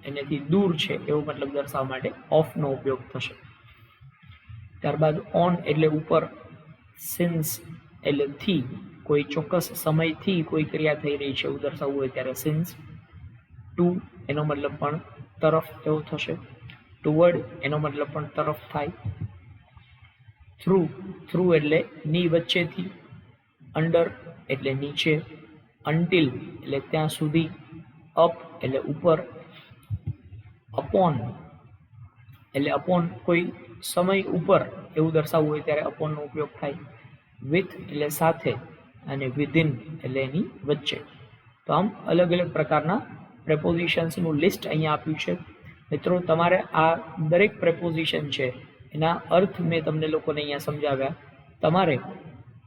એનાથી દૂર છે એવો મતલબ દર્શાવવા માટે ઓફનો ઉપયોગ થશે. ત્યારબાદ ઓન એટલે ઉપર. સિન્સ એટલે થી. કોઈ ચોક્કસ સમયથી કોઈ ક્રિયા થઈ રહી છે એવું દર્શાવવું હોય ત્યારે સિન્સ. ટુ એનો મતલબ પણ તરફ એવો થશે. ટુવર્ડ એનો મતલબ પણ તરફ થાય. થ્રુ. થ્રુ એટલે ની વચ્ચેથી. અંડર એટલે નીચે. અન્ટિલ એટલે ત્યાં સુધી. અપ એટલે ઉપર. અપોન એટલે અપોન કોઈ સમય ઉપર એવું દર્શાવવું હોય ત્યારે અપોનનો ઉપયોગ થાય. વિથ એટલે સાથે. અને વિધિન એટલે એની વચ્ચે. તો આમ અલગ અલગ પ્રકારના પ્રેપોઝિશન્સનું લિસ્ટ અહીંયા આપ્યું છે. મિત્રો, તમારે આ દરેક પ્રેપોઝિશન છે એના અર્થ મેં તમને લોકોને અહીંયા સમજાવ્યા. તમારે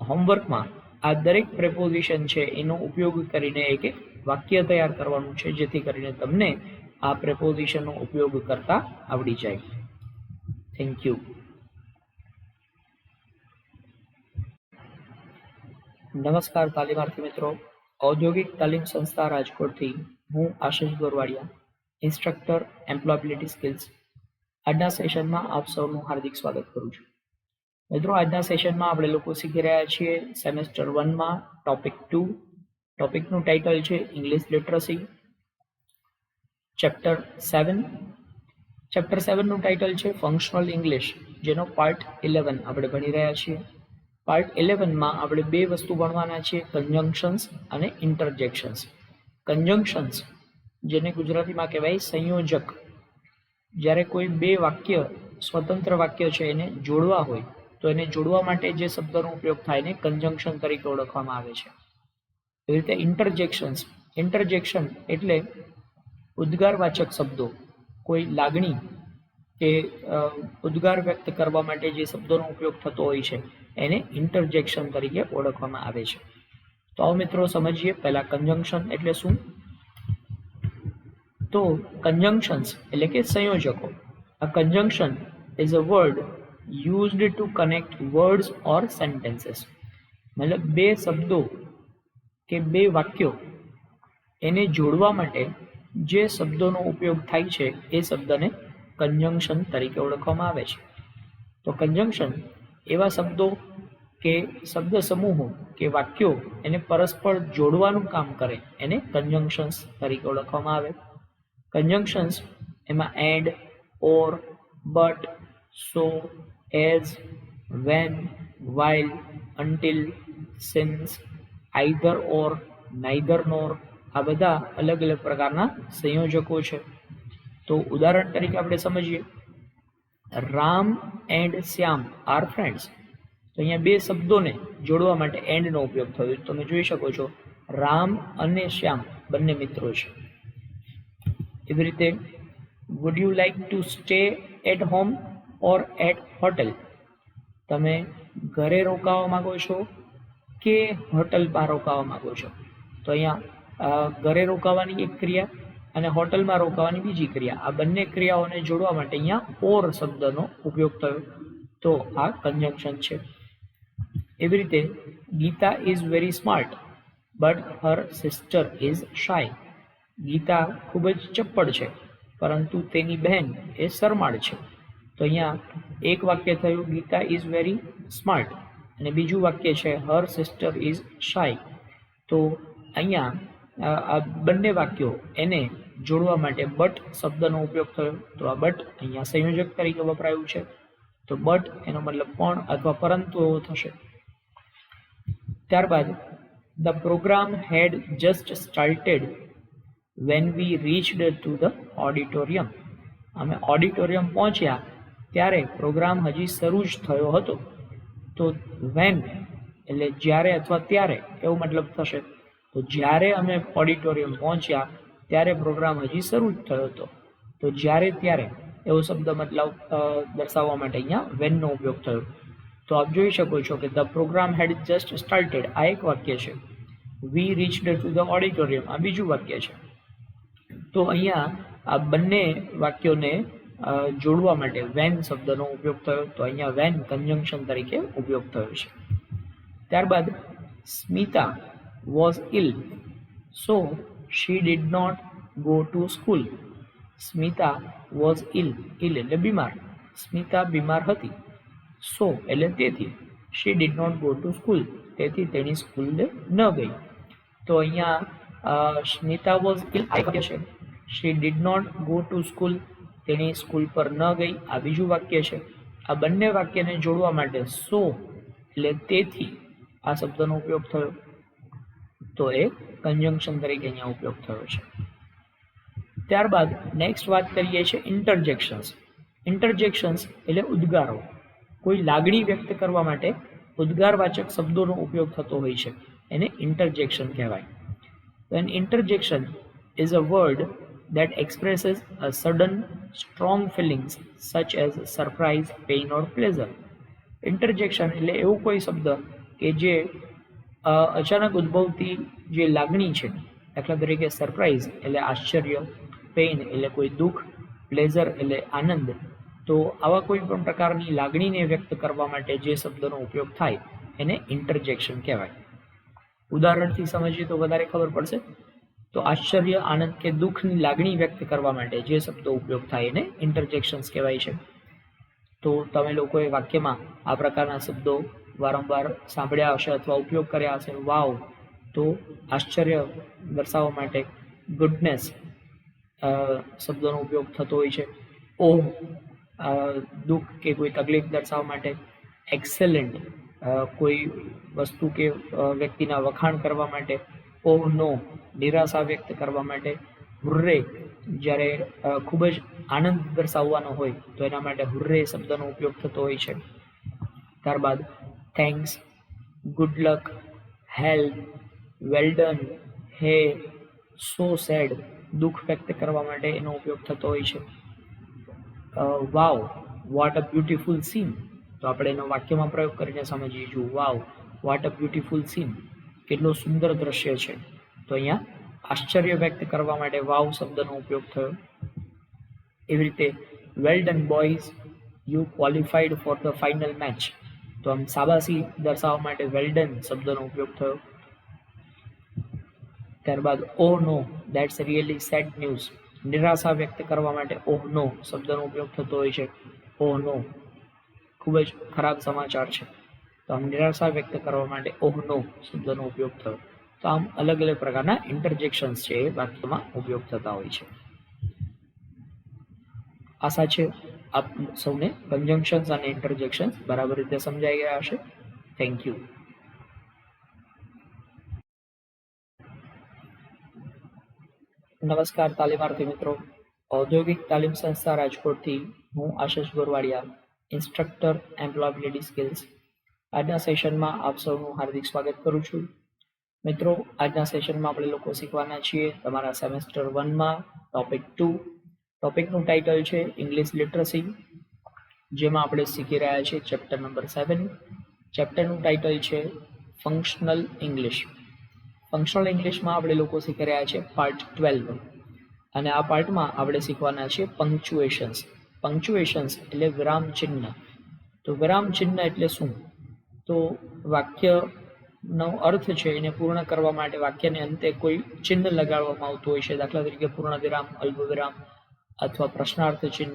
હોમવર્કમાં આ દરેક પ્રેપોઝિશન છે એનો ઉપયોગ કરીને એક એક વાક્ય તૈયાર કરવાનું છે, જેથી કરીને તમને આ પ્રેપોઝિશનનો ઉપયોગ કરતા આવડી જાય. Thank you. નમસ્કાર તાલીમાર્થી મિત્રો. ઔદ્યોગિક તાલીમ સંસ્થા રાજકોટથી હું આશીષ ગોરવાડિયા, ઇન્સ્ટ્રક્ટર એમ્પ્લોયબિલિટી સ્કિલ્સ. આજના સેશનમાં આપ સૌનું હાર્દિક સ્વાગત કરું છું. મિત્રો, આજના સેશનમાં આપણે લોકો શીખી રહ્યા છીએ સેમેસ્ટર 1માં ટોપિક 2. ટોપિકનું ટાઇટલ છે ઇંગ્લિશ લિટરસી. ચેપ્ટર 7. ચેપ્ટર 7નું ટાઇટલ છે ફંક્શનલ ઇંગ્લિશ, જેનો પાર્ટ 11 આપણે ભણી રહ્યા છીએ. પાર્ટ 11માં આપણે બે વસ્તુ ભણવાના છીએ, કન્જંક્શન્સ અને ઇન્ટરજેક્શન્સ. કન્જંક્શન્સ જેને ગુજરાતીમાં કહેવાય સંયોજક. જ્યારે કોઈ બે વાક્ય સ્વતંત્ર વાક્ય છે એને જોડવા હોય તો એને જોડવા માટે જે શબ્દનો ઉપયોગ થાય એને કન્જંક્શન તરીકે ઓળખવામાં આવે છે. એવી રીતે ઇન્ટરજેક્શન્સ. ઇન્ટરજેક્શન એટલે ઉદ્ગારવાચક શબ્દો, કોઈ લાગણી કે ઉદ્ગાર વ્યક્ત કરવા માટે જે શબ્દોનો ઉપયોગ થતો હોય છે એને ઇન્ટરજેક્શન તરીકે ઓળખવામાં આવે છે. તો આવો મિત્રો સમજીએ પહેલા કન્જંક્શન એટલે શું. તો કન્જંક્શન્સ એટલે કે સંયોજકો. A conjunction is a word used to connect words or sentences. મતલબ બે શબ્દો કે બે વાક્યો એને જોડવા માટે જે શબ્દોનો ઉપયોગ થાય છે એ શબ્દને કન્જંક્શન તરીકે ઓળખવામાં આવે છે. તો કન્જંક્શન એવા શબ્દો કે શબ્દ સમૂહો કે વાક્યો એને પરસ્પર જોડવાનું કામ કરે એને કન્જંક્શન્સ તરીકે ઓળખવામાં આવે. કન્જંક્શન્સ એમાં and, or, but, so, as, when, while, until, since, either or, neither nor આ બધા અલગ અલગ પ્રકારના સંયોજકો છે. તો ઉદાહરણ તરીકે આપણે સમજીએ, Ram and Shyam are friends. તો અહીંયા બે શબ્દોને જોડવા માટે એન્ડનો ઉપયોગ થયો. તમે જોઈ શકો છો રામ અને શ્યામ બંને મિત્રો છે. એવી રીતે would you like to stay at home or at hotel. તમે ઘરે રોકાવા માંગો છો કે હોટલમાં રોકાવા માંગો છો. તો અહીંયા ઘરે રોકાવાની એક ક્રિયા અને હોટલમાં રોકાવાની બીજી ક્રિયા, આ બંને ક્રિયાઓને જોડવા માટે અહીંયા ઓર શબ્દનો ઉપયોગ થયો. તો આ કન્જંક્શન છે. એવી રીતે Geeta is very smart but her sister is shy. Geeta ખૂબ જ ચપ્પડ છે પરંતુ તેની બહેન એ શરમાળ છે. તો અહીંયા એક વાક્ય થયું ગીતા ઇઝ વેરી સ્માર્ટ અને બીજું વાક્ય છે હર સિસ્ટર ઇઝ શાય. તો અહીંયા આ બંને વાક્યો એને જોડવા માટે બટ શબ્દનો ઉપયોગ થયો. તો આ બટ અહીંયા સંયોજક તરીકે વપરાયું છે. તો બટ એનો મતલબ પણ અથવા પરંતુ એવો થશે. ત્યારબાદ the programme had just started when we reached to the auditorium. અમે ઓડિટોરિયમ પહોંચ્યા ત્યારે પ્રોગ્રામ હજી શરૂ જ થયો હતો. તો વેન એટલે જ્યારે અથવા ત્યારે એવો મતલબ થશે. તો જ્યારે અમે ઓડિટોરિયમ પહોંચ્યા ત્યારે પ્રોગ્રામ હજી શરૂ જ થયો હતો. તો જ્યારે ત્યારે એવો શબ્દ મતલબ દર્શાવવા માટે અહીંયા વેનનો ઉપયોગ થયો. તો આપ જોઈ શકો છો કે the programme had just started આ એક વાક્ય છે. We reached to the auditorium આ બીજું વાક્ય છે. તો અહીંયા આ બંને વાક્યોને જોડવા માટે વેન શબ્દનો ઉપયોગ થયો. તો અહીંયા વેન કન્જંક્શન તરીકે ઉપયોગ થયો છે. ત્યારબાદ Smita was ill so she did not go to school. Smita was ill એટલે બીમાર. સ્મિતા બીમાર હતી. સો એટલે તેથી. She did not go to school તેથી તેણી સ્કૂલે ન ગઈ. તો અહીંયા સ્મિતા વોઝ ઇલ આ વાક્ય છે. She did not go to school તેણી સ્કૂલ પર ન ગઈ આ બીજું વાક્ય છે. આ બંને વાક્યને જોડવા માટે સો એટલે તેથી આ શબ્દનો ઉપયોગ થયો. તો એ કન્જંક્શન તરીકે અહીંયા ઉપયોગ થયો છે. ત્યારબાદ નેક્સ્ટ વાત કરીએ છીએ ઇન્ટરજેક્શન્સ. ઇન્ટરજેક્શન્સ એટલે ઉદ્ગારો. કોઈ લાગણી વ્યક્ત કરવા માટે ઉદ્ગારવાચક શબ્દોનો ઉપયોગ થતો હોય છે એને ઇન્ટરજેક્શન કહેવાય. An interjection is a word that expresses a sudden strong feelings such as surprise, pain or pleasure. Interjection એટલે એવું કોઈ શબ્દ કે જે અચાનક ઉદ્ભવતી જે લાગણી છે, દાખલા તરીકે સરપ્રાઇઝ એટલે આશ્ચર્ય, પેઇન એટલે કોઈ દુઃખ, પ્લેઝર એટલે આનંદ. તો આવા કોઈ પણ પ્રકારની લાગણીને વ્યક્ત કરવા માટે જે શબ્દનો ઉપયોગ થાય એને ઇન્ટરજેક્શન કહેવાય. ઉદાહરણથી સમજીએ તો વધારે ખબર પડશે. તો આશ્ચર્ય, આનંદ કે દુઃખની લાગણી વ્યક્ત કરવા માટે જે શબ્દો ઉપયોગ થાય એને ઇન્ટરજેક્શન્સ કહેવાય છે. તો તમે લોકોએ વાક્યમાં આ પ્રકારના શબ્દો વારંવાર સાંભળ્યા હશે અથવા ઉપયોગ કર્યા હશે. વાવ તો આશ્ચર્ય દર્શાવવા માટે ગુડનેસ શબ્દોનો ઉપયોગ થતો હોય છે. ઓહ દુઃખ કે કોઈ તકલીફ દર્શાવવા માટે. એક્સેલન્ટ કોઈ વસ્તુ કે વ્યક્તિના વખાણ કરવા માટે. ઓહ નો નિરાશા વ્યક્ત કરવા માટે. હુર્રે જ્યારે ખૂબ જ આનંદ દર્શાવવાનો હોય તો એના માટે હુર્રે શબ્દનો ઉપયોગ થતો હોય છે. ત્યારબાદ thanks, good luck, help, well done, હે, સો સેડ દુઃખ વ્યક્ત કરવા માટે એનો ઉપયોગ થતો હોય છે. Wow what a beautiful scene, તો આપણે એનો વાક્યમાં પ્રયોગ કરીને સમજીશું. Wow what a beautiful scene, કેટલું સુંદર દ્રશ્ય છે. તો અહીંયા આશ્ચર્ય વ્યક્ત કરવા માટે વાવ શબ્દનો ઉપયોગ થયો. એવી રીતે well done boys, you qualified for the final match, તો આમ શાબાશી દર્શાવવા માટે વેલ ડન શબ્દનો ઉપયોગ થયો. ત્યારબાદ ઓહ નો દેટ્સ રિયલી સેડ ન્યૂઝ, નિરાશા વ્યક્ત કરવા માટે ઓહ નો શબ્દનો ઉપયોગ થતો હોય છે. ઓહ નો ખૂબ જ ખરાબ સમાચાર છે, તો આમ નિરાશા વ્યક્ત કરવા માટે ઓહ નો શબ્દનો ઉપયોગ થયો. તો આમ અલગ અલગ પ્રકારના ઇન્ટરજેક્શન્સ છે એ વાક્યમાં ઉપયોગ થતા હોય છે. આશા છે આપ સૌને કન્જંક્શન્સ અને ઇન્ટરજેક્શન્સ બરાબર રીતે સમજાઈ ગયા હશે. Thank you. નમસ્કાર તાલીમાર્થી મિત્રો, ઔદ્યોગિક તાલીમ સંસ્થા રાજકોટથી હું આશિષ ગોરવાડિયા, ઇન્સ્ટ્રક્ટર એમ્પ્લોયબિલિટી સ્કિલ્સ. આજના સેશનમાં આપ સૌનું હાર્દિક સ્વાગત કરું છું. મિત્રો, આજના સેશનમાં આપણે લોકો શીખવાના છીએ તમારા સેમેસ્ટર 1માં ટોપિક 2. ટોપિકનું ટાઇટલ છે ઇંગ્લિશ લિટરસી, જેમાં આપણે શીખી રહ્યા છીએ ચેપ્ટર નંબર 7. ચેપ્ટરનું ટાઇટલ છે ફંક્શનલ ઇંગ્લિશ. ફંક્શનલ ઇંગ્લિશમાં આપણે લોકો શીખી રહ્યા છીએ પાર્ટ 12, અને આ પાર્ટમાં આપણે શીખવાના છીએ પંક્ચ્યુએશન્સ. પંક્ચ્યુએશન્સ એટલે વિરામ ચિહ્ન. તો વિરામ ચિહ્ન એટલે શું? તો વાક્યનો અર્થ છે એને પૂર્ણ કરવા માટે વાક્યને અંતે કોઈ ચિહ્ન લગાડવામાં આવતું હોય છે. દાખલા તરીકે પૂર્ણ વિરામ, અલ્પ વિરામ અથવા પ્રશ્નાર્થ ચિહ્ન.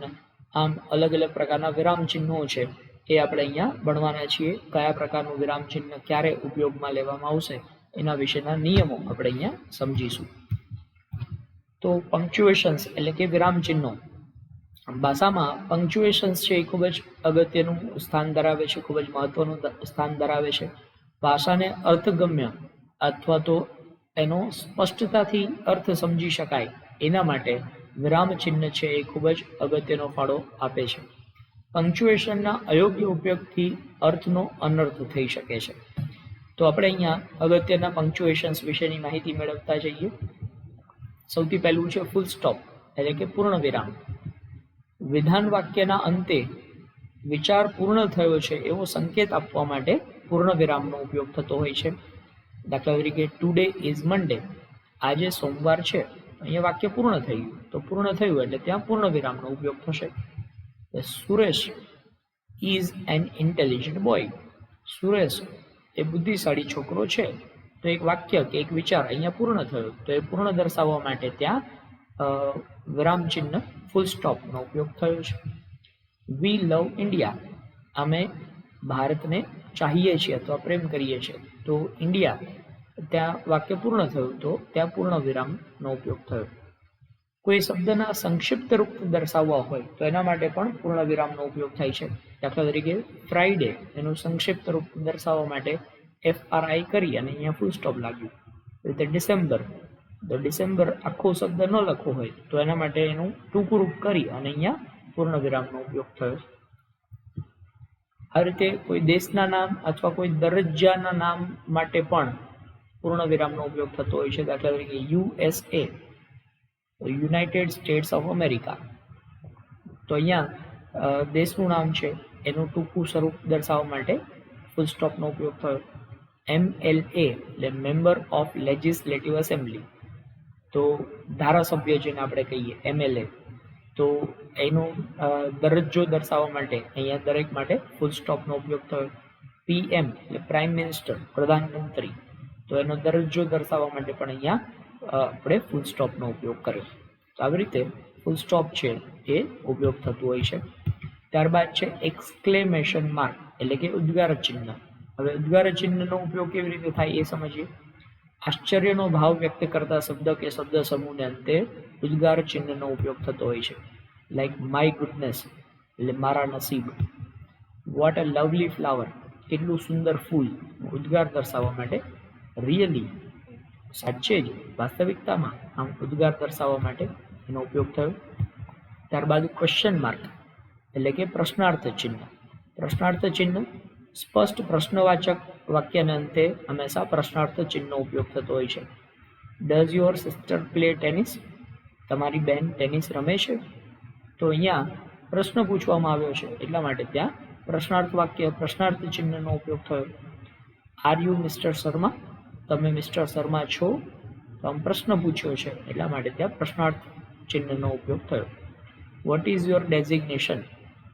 આમ અલગ અલગ પ્રકારના વિરામ ચિહ્નો છે એ આપણે અહીંયા ભણવાના છીએ. કયા પ્રકારનું વિરામ ચિહ્ન ક્યારે ઉપયોગમાં લેવામાં આવશે એના વિશેના નિયમો આપણે અહીંયા સમજીશું. તો પંક્ચ્યુએશન્સ એટલે કે વિરામ ચિહ્નો. ભાષામાં પંક્ચ્યુએશન્સ છે એ ખૂબ જ અગત્યનું સ્થાન ધરાવે છે, ખૂબ જ મહત્વનું સ્થાન ધરાવે છે. ભાષાને અર્થગમ્ય અથવા તો એનો સ્પષ્ટતાથી અર્થ સમજી શકાય એના માટે વિરામ ચિહ્ન છે એ ખૂબ જ અગત્યનો ફાળો આપે છે. પંક્ચ્યુએશનના અયોગ્ય ઉપયોગથી અર્થનો અનર્થ થઈ શકે છે. તો આપણે અહીંયા અગત્યના પંક્ચ્યુએશન્સ વિશેની માહિતી મેળવતા જઈએ. સૌથી પહેલું છે ફૂલ સ્ટોપ એટલે કે પૂર્ણ વિરામ. વિધાન વાક્યના અંતે વિચાર પૂર્ણ થયો છે એવો સંકેત આપવા માટે પૂર્ણ વિરામનો ઉપયોગ થતો હોય છે. દાખલા તરીકે ટુડે ઇઝ મંડે, આજે સોમવાર છે. અહીંયા વાક્ય પૂર્ણ થઈ ગયું, તો પૂર્ણ થયું એટલે ત્યાં પૂર્ણ વિરામનો ઉપયોગ થશે. Suresh is an intelligent boy, Suresh એ બુદ્ધિશાળી છોકરો છે. તો એક વાક્ય કે એક વિચાર અહીંયા પૂર્ણ થયો, તો એ પૂર્ણ દર્શાવવા માટે ત્યાં વિરામ ચિહ્ન ફૂલ સ્ટોપનો ઉપયોગ થયો છે. વી લવ ઇન્ડિયા, અમે ભારતને ચાહીએ છીએ અથવા પ્રેમ કરીએ છીએ. તો ઇન્ડિયા ત્યાં વાક્ય પૂર્ણ થયું, તો ત્યાં પૂર્ણ વિરામનો ઉપયોગ થયો. કોઈ શબ્દના સંક્ષિપ્ત રૂપ દર્શાવવા હોય તો એના માટે પણ પૂર્ણ વિરામનો ઉપયોગ થાય છે. દાખલા તરીકે ફ્રાઈડે એનું સંક્ષિપ્ત રૂપ દર્શાવવા માટે FRI કરી અને અહીંયા ફૂલ સ્ટોપ લાગ્યું. રીતે ડિસેમ્બર, તો ડિસેમ્બર આખો શબ્દ ન લખવો હોય તો એના માટે એનું ટૂંકું રૂપ કરી અને અહીંયા પૂર્ણ વિરામનો ઉપયોગ થયો. આ રીતે કોઈ દેશના નામ અથવા કોઈ દરજ્જાના નામ માટે પણ પૂર્ણ વિરામનો ઉપયોગ થતો હોય છે. દાખલા તરીકે USA, United states of America. તો અહીંયા દેશનું નામ છે એનું ટૂંકું સ્વરૂપ દર્શાવવા માટે ફૂલ સ્ટોપનો ઉપયોગ થયો. MLA એટલે મેમ્બર ઓફ લેજિસ્લેટિવ એસેમ્બલી, તો ધારાસભ્ય જેને આપણે કહીએ MLA, તો એનો દરજ્જો દર્શાવવા માટે અહીંયા દરેક માટે ફૂલ સ્ટોપનો ઉપયોગ થયો. PM એટલે પ્રાઇમ મિનિસ્ટર, પ્રધાનમંત્રી, તો એનો દરજ્જો દર્શાવવા માટે પણ અહીંયા આપણે ફૂલ સ્ટોપનો ઉપયોગ કર્યો. તો આવી રીતે ફૂલ સ્ટોપ છે એ ઉપયોગ થતું હોય છે. ત્યારબાદ છે એક્સક્લેમેશન માર્ક એટલે કે ઉદ્ગાર ચિહ્ન. હવે ઉદ્ગાર ચિહ્નનો ઉપયોગ કેવી રીતે થાય એ સમજીએ. આશ્ચર્યનો ભાવ વ્યક્ત કરતા શબ્દ કે શબ્દ સમૂહને અંતે ઉદ્ગાર ચિહ્નનો ઉપયોગ થતો હોય છે. લાઈક માય ગુડનેસ એટલે મારા નસીબ. વોટ અ લવલી ફ્લાવર, કેટલું સુંદર ફૂલ, ઉદ્ગાર દર્શાવવા માટે. રિયલી, સાચે જ, વાસ્તવિકતામાં, આમ ઉદ્ગાર દર્શાવવા માટે એનો ઉપયોગ થયો. ત્યારબાદ ક્વેશ્ચન માર્ક એટલે કે પ્રશ્નાર્થ ચિહ્ન. પ્રશ્નાર્થ ચિહ્ન સ્પષ્ટ પ્રશ્નવાચક વાક્યના અંતે હંમેશા પ્રશ્નાર્થ ચિહ્નનો ઉપયોગ થતો હોય છે. Does your sister play tennis, તમારી બેન ટેનિસ રમે છે? તો અહીંયા પ્રશ્ન પૂછવામાં આવ્યો છે એટલા માટે ત્યાં પ્રશ્નાર્થ વાક્ય પ્રશ્નાર્થ ચિહ્નનો ઉપયોગ થયો. Are you mister Sharma? તમે મિસ્ટર શર્મા છો? તો આમ પ્રશ્ન પૂછ્યો છે એટલા માટે ત્યાં પ્રશ્નાર્થ ચિહ્નનો ઉપયોગ થયો. What is your designation?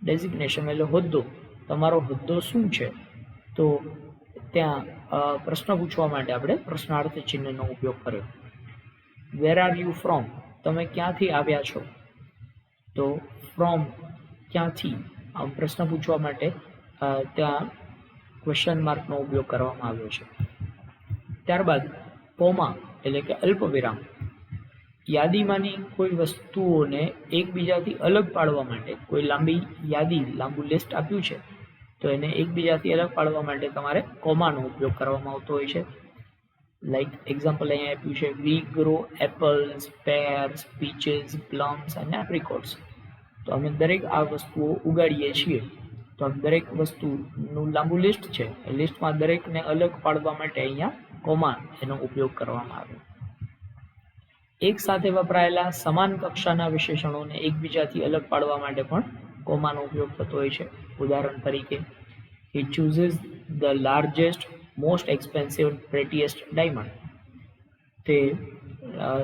Designation એટલે હોદ્દો. તમારો હોદ્દો શું છે? તો ત્યાં પ્રશ્ન પૂછવા માટે આપણે પ્રશ્નાર્થ ચિહ્નનો ઉપયોગ કર્યો. Where are you from? તમે ક્યાંથી આવ્યા છો? તો ફ્રોમ ક્યાંથી આમ પ્રશ્ન પૂછવા માટે ત્યાં ક્વેશ્ચન માર્કનો ઉપયોગ કરવામાં આવ્યો છે. ત્યારબાદ કોમા એટલે કે અલ્પવિરામ. યાદીમાંની કોઈ વસ્તુઓને એકબીજાથી અલગ પાડવા માટે કોઈ લાંબી યાદી લાંબુ લિસ્ટ આપ્યું છે તો એને એકબીજાથી અલગ પાડવા માટે તમારે કોમાનો ઉપયોગ કરવામાં આવતો હોય છે. લાઈક એક્ઝામ્પલ અહીંયા આપ્યું છે we grow apples, pears, peaches, plums અને એપ્રિકોટ્સ. તો અમે દરેક આ વસ્તુઓ ઉગાડીએ છીએ. તો દરેક વસ્તુનું લાંબુ લિસ્ટ છે. એ લિસ્ટમાં દરેકને અલગ પાડવા માટે અહીંયા કોમા એનો ઉપયોગ કરવામાં આવે. એક સાથે વપરાયેલા સમાન કક્ષાના વિશેષણોને એકબીજાથી અલગ પાડવા માટે પણ કોમાનો ઉપયોગ થતો હોય છે. ઉદાહરણ તરીકે he chooses the largest most expensive prettiest diamond. તે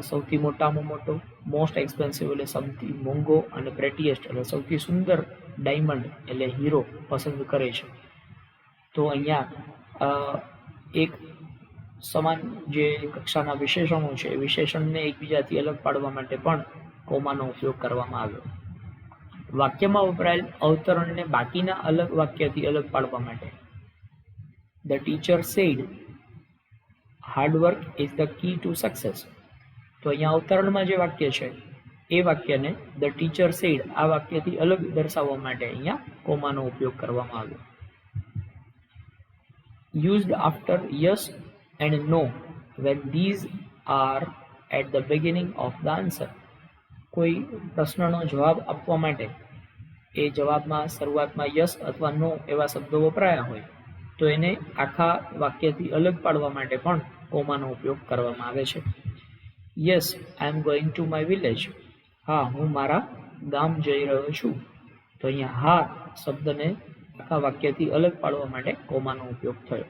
સૌથી મોટામાં મોટો, મોસ્ટ એક્સપેન્સિવ એટલે સૌથી મોંઘો અને પ્રેટીએસ્ટ એટલે સૌથી સુંદર ડાયમંડ એટલે હીરો પસંદ કરે છે. તો અહીંયા એક સમાન જે કક્ષાના વિશેષણો છે એ વિશેષણને એકબીજાથી અલગ પાડવા માટે પણ કોમાનો ઉપયોગ કરવામાં આવ્યો. વાક્યમાં વપરાયેલ અવતરણને બાકીના અલગ વાક્યથી અલગ પાડવા માટે the teacher said hard work is the key to success. તો અહીંયા અવતરણમાં જે વાક્ય છે એ વાક્યને ધ ટીચર સેડ આ વાક્યથી અલગ દર્શાવવા માટે અહીંયા કોમાનો ઉપયોગ કરવામાં આવ્યો. Used after yes and no when these are at the beginning of the answer. કોઈ પ્રશ્નનો જવાબ આપવા માટે એ જવાબમાં શરૂઆતમાં યસ અથવા નો એવા શબ્દો વપરાયા હોય તો એને આખા વાક્યથી અલગ પાડવા માટે પણ કોમાનો ઉપયોગ કરવામાં આવે છે. Yes I am going to my village. હા, હું મારા ગામ જઈ રહ્યો છું. તો અહીંયા હા શબ્દને આખા વાક્યથી અલગ પાડવા માટે કોમાનો ઉપયોગ થયો.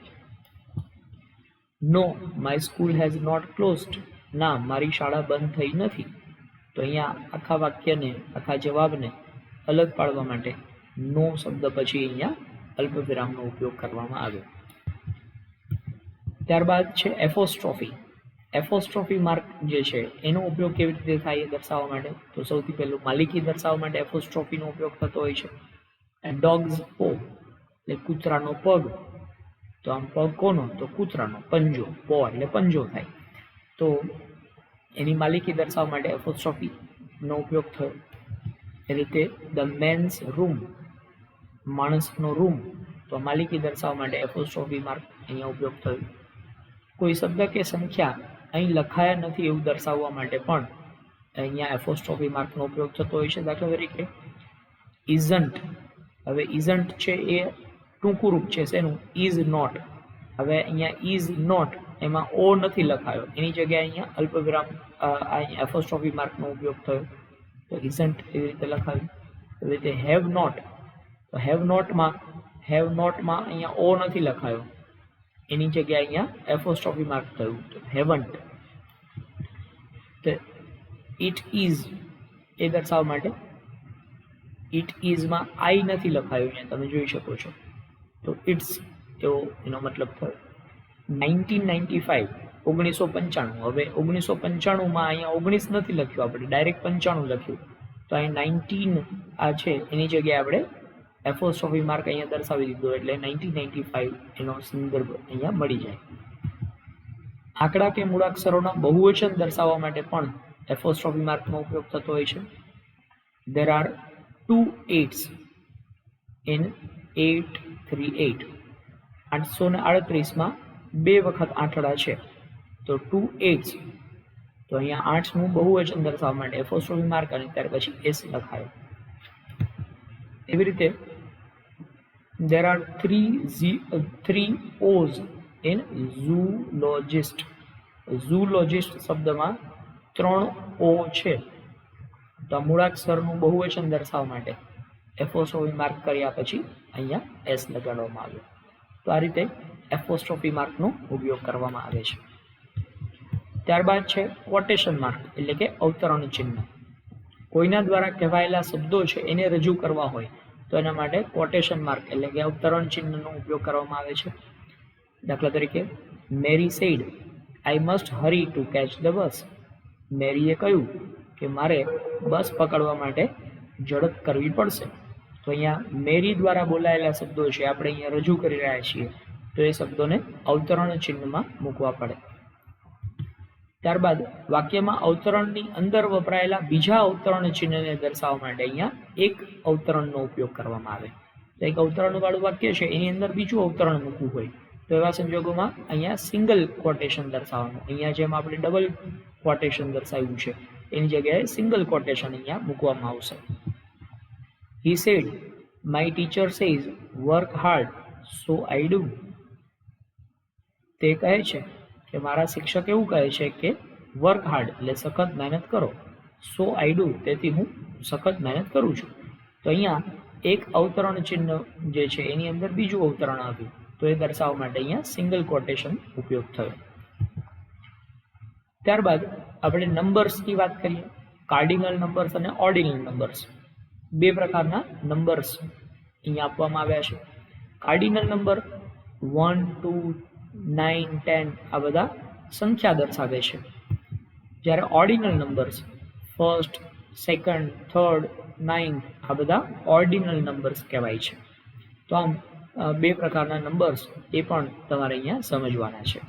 No my school has not closed. ના, મારી શાળા બંધ થઈ નથી. તો અહીંયા આખા વાક્યને આખા જવાબને અલગ પાડવા માટે નો શબ્દ પછી અહીંયા અલ્પવિરામનો ઉપયોગ કરવામાં આવ્યો. ત્યારબાદ છે એફોસ્ટ્રોફી. એફોસ્ટ્રોફી માર્ક જે છે એનો ઉપયોગ કેવી રીતે થાય એ દર્શાવવા માટે તો સૌથી પહેલું માલિકી દર્શાવવા માટે એફોસ્ટ્રોફીનો ઉપયોગ થતો હોય છે. ડોગ્સ પો એટલે કૂતરાનો પગ. તો આમ પગ કોનો? તો કૂતરાનો. પંજો, પો એટલે પંજો થાય. તો એની માલિકી દર્શાવવા માટે એફોસ્ટ્રોફીનો ઉપયોગ થયો. એ રીતે ધ મેન્સ રૂમ, માણસનો રૂમ. તો માલિકી દર્શાવવા માટે એફોસ્ટ્રોફી માર્ક અહીંયા ઉપયોગ થયો. કોઈ શબ્દ કે સંખ્યા અહીં લખાયા નથી એવું દર્શાવવા માટે પણ અહીંયા એફોસ્ટ્રોફી માર્કનો ઉપયોગ થતો હોય છે. દાખલા તરીકે ઇઝન્ટ. હવે ઇઝન્ટ છે એ ટૂંકું રૂપ છે શેનું? Is not. હવે અહીંયા ઇઝ નોટ એમાં ઓ નથી લખાયો, એની જગ્યાએ અહીંયા અલ્પવિરામ અહીંયા એફોસ્ટ્રોફી માર્કનો ઉપયોગ થયો. તો ઇઝન્ટ એવી રીતે લખાયું. એવી રીતે હેવ નોટ. તો હેવ નોટમાં અહીંયા ઓ નથી લખાયો, એની જગ્યાએ અહીંયા એફોસ્ટ્રોફી માર્ક થયું. તો હેવન્ટ. તો ઇટ ઇઝ એ દર્શાવવા માટે ઇટ ઇઝમાં આઈ નથી લખાયું, અહીંયા તમે જોઈ શકો છો. તો ઇટ્સ એવો એનો મતલબ થયો. 1995 1995. હવે 1995માં અહીંયા 19 નથી લખ્યું, આપણે ડાયરેક્ટ 95 લખ્યું. તો અહીં 19 આ છે એની જગ્યાએ આપણે એફોસ્ટ્રોફી માર્ક અહીંયા દર્શાવી દીધો એટલે 1995 એનો સંદર્ભ અહીંયા મળી જાય. આંકડા કે મૂળાક્ષરોના બહુવચન દર્શાવવા માટે પણ એફોસ્ટ્રોફી માર્કનો ઉપયોગ થતો હોય છે. There are 2 8s in 838. 838માં 2 વખત આંકડા છે. તો 2 8s. તો અહીંયા 8નું બહુવચન દર્શાવવા માટે એફોસ્ટ્રોફી માર્ક અને ત્યાર પછી એસ લખાયો. એવી રીતે there are 3 O's in zoologist. ઝૂલોજિસ્ટ શબ્દમાં 3 ઓ છે તો આ મૂળાક્ષરનું બહુવચન દર્શાવવા માટે એપોસ્ટ્રોફી માર્ક કર્યા પછી અહીંયા એસ લગાડવામાં આવ્યો. તો આ રીતે એપોસ્ટ્રોફી માર્કનો ઉપયોગ કરવામાં આવે છે. ત્યારબાદ છે કોટેશન માર્ક એટલે કે અવતરણ ચિહ્ન. કોઈના દ્વારા કહેવાયેલા શબ્દો છે એને રજૂ કરવા હોય તો એના માટે કોટેશન માર્ક એટલે કે અવતરણ ચિહ્નનો ઉપયોગ કરવામાં આવે છે. દાખલા તરીકે Mary said I must hurry to catch the bus. મેરીએ કહ્યું કે મારે બસ પકડવા માટે ઝડપ કરવી પડશે. તો અહીંયા મેરી દ્વારા બોલાયેલા શબ્દો છે આપણે અહીંયા રજૂ કરી રહ્યા છીએ તો એ શબ્દોને અવતરણ ચિહ્નમાં મૂકવા પડે. ત્યારબાદ વાક્યમાં અવતરણની અંદર વપરાયેલા બીજા અવતરણ ચિહ્નને દર્શાવવા માટે અહીંયા એક અવતરણનો ઉપયોગ કરવામાં આવે. તો એક અવતરણવાળું વાક્ય છે એની અંદર બીજું અવતરણ મૂકવું હોય તો એવા સંજોગોમાં અહીંયા સિંગલ કોટેશન દર્શાવવાનું. અહીંયા જેમ આપણે ડબલ કોટેશન દર્શાવ્યું છે એની જગ્યાએ સિંગલ કોટેશન અહીંયા મૂકવામાં આવશે. He said, my teacher says, work hard, so I do. તે કહે છે કે મારા શિક્ષક એવું કહે છે કે વર્ક હાર્ડ એટલે સખત મહેનત કરો, સો આઈ ડુ તેથી હું સખત મહેનત કરું છું. તો અહીંયા એક અવતરણ ચિહ્ન જે છે એની અંદર બીજું અવતરણ આવ્યું તો એ દર્શાવવા માટે અહીંયા સિંગલ કોટેશન ઉપયોગ થયો. ત્યારબાદ આપણે નંબર્સની વાત કરીએ. કાર્ડિનલ નંબર્સ અને ઓર્ડિનલ નંબર્સ બે પ્રકારના નંબર્સ અહીંયા આપવામાં આવ્યા છે. કાર્ડિનલ નંબર 1, 2, 9, 10 આ બધા સંખ્યા દર્શાવે છે. જ્યારે ordinal numbers 1st, 2nd, 3rd, 9th આ બધા ઓર્ડિનલ નંબર્સ કહેવાય છે. તો આમ બે પ્રકારના નંબર્સ એ પણ તમારે અહીંયા સમજવાના છે.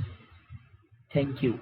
Thank you.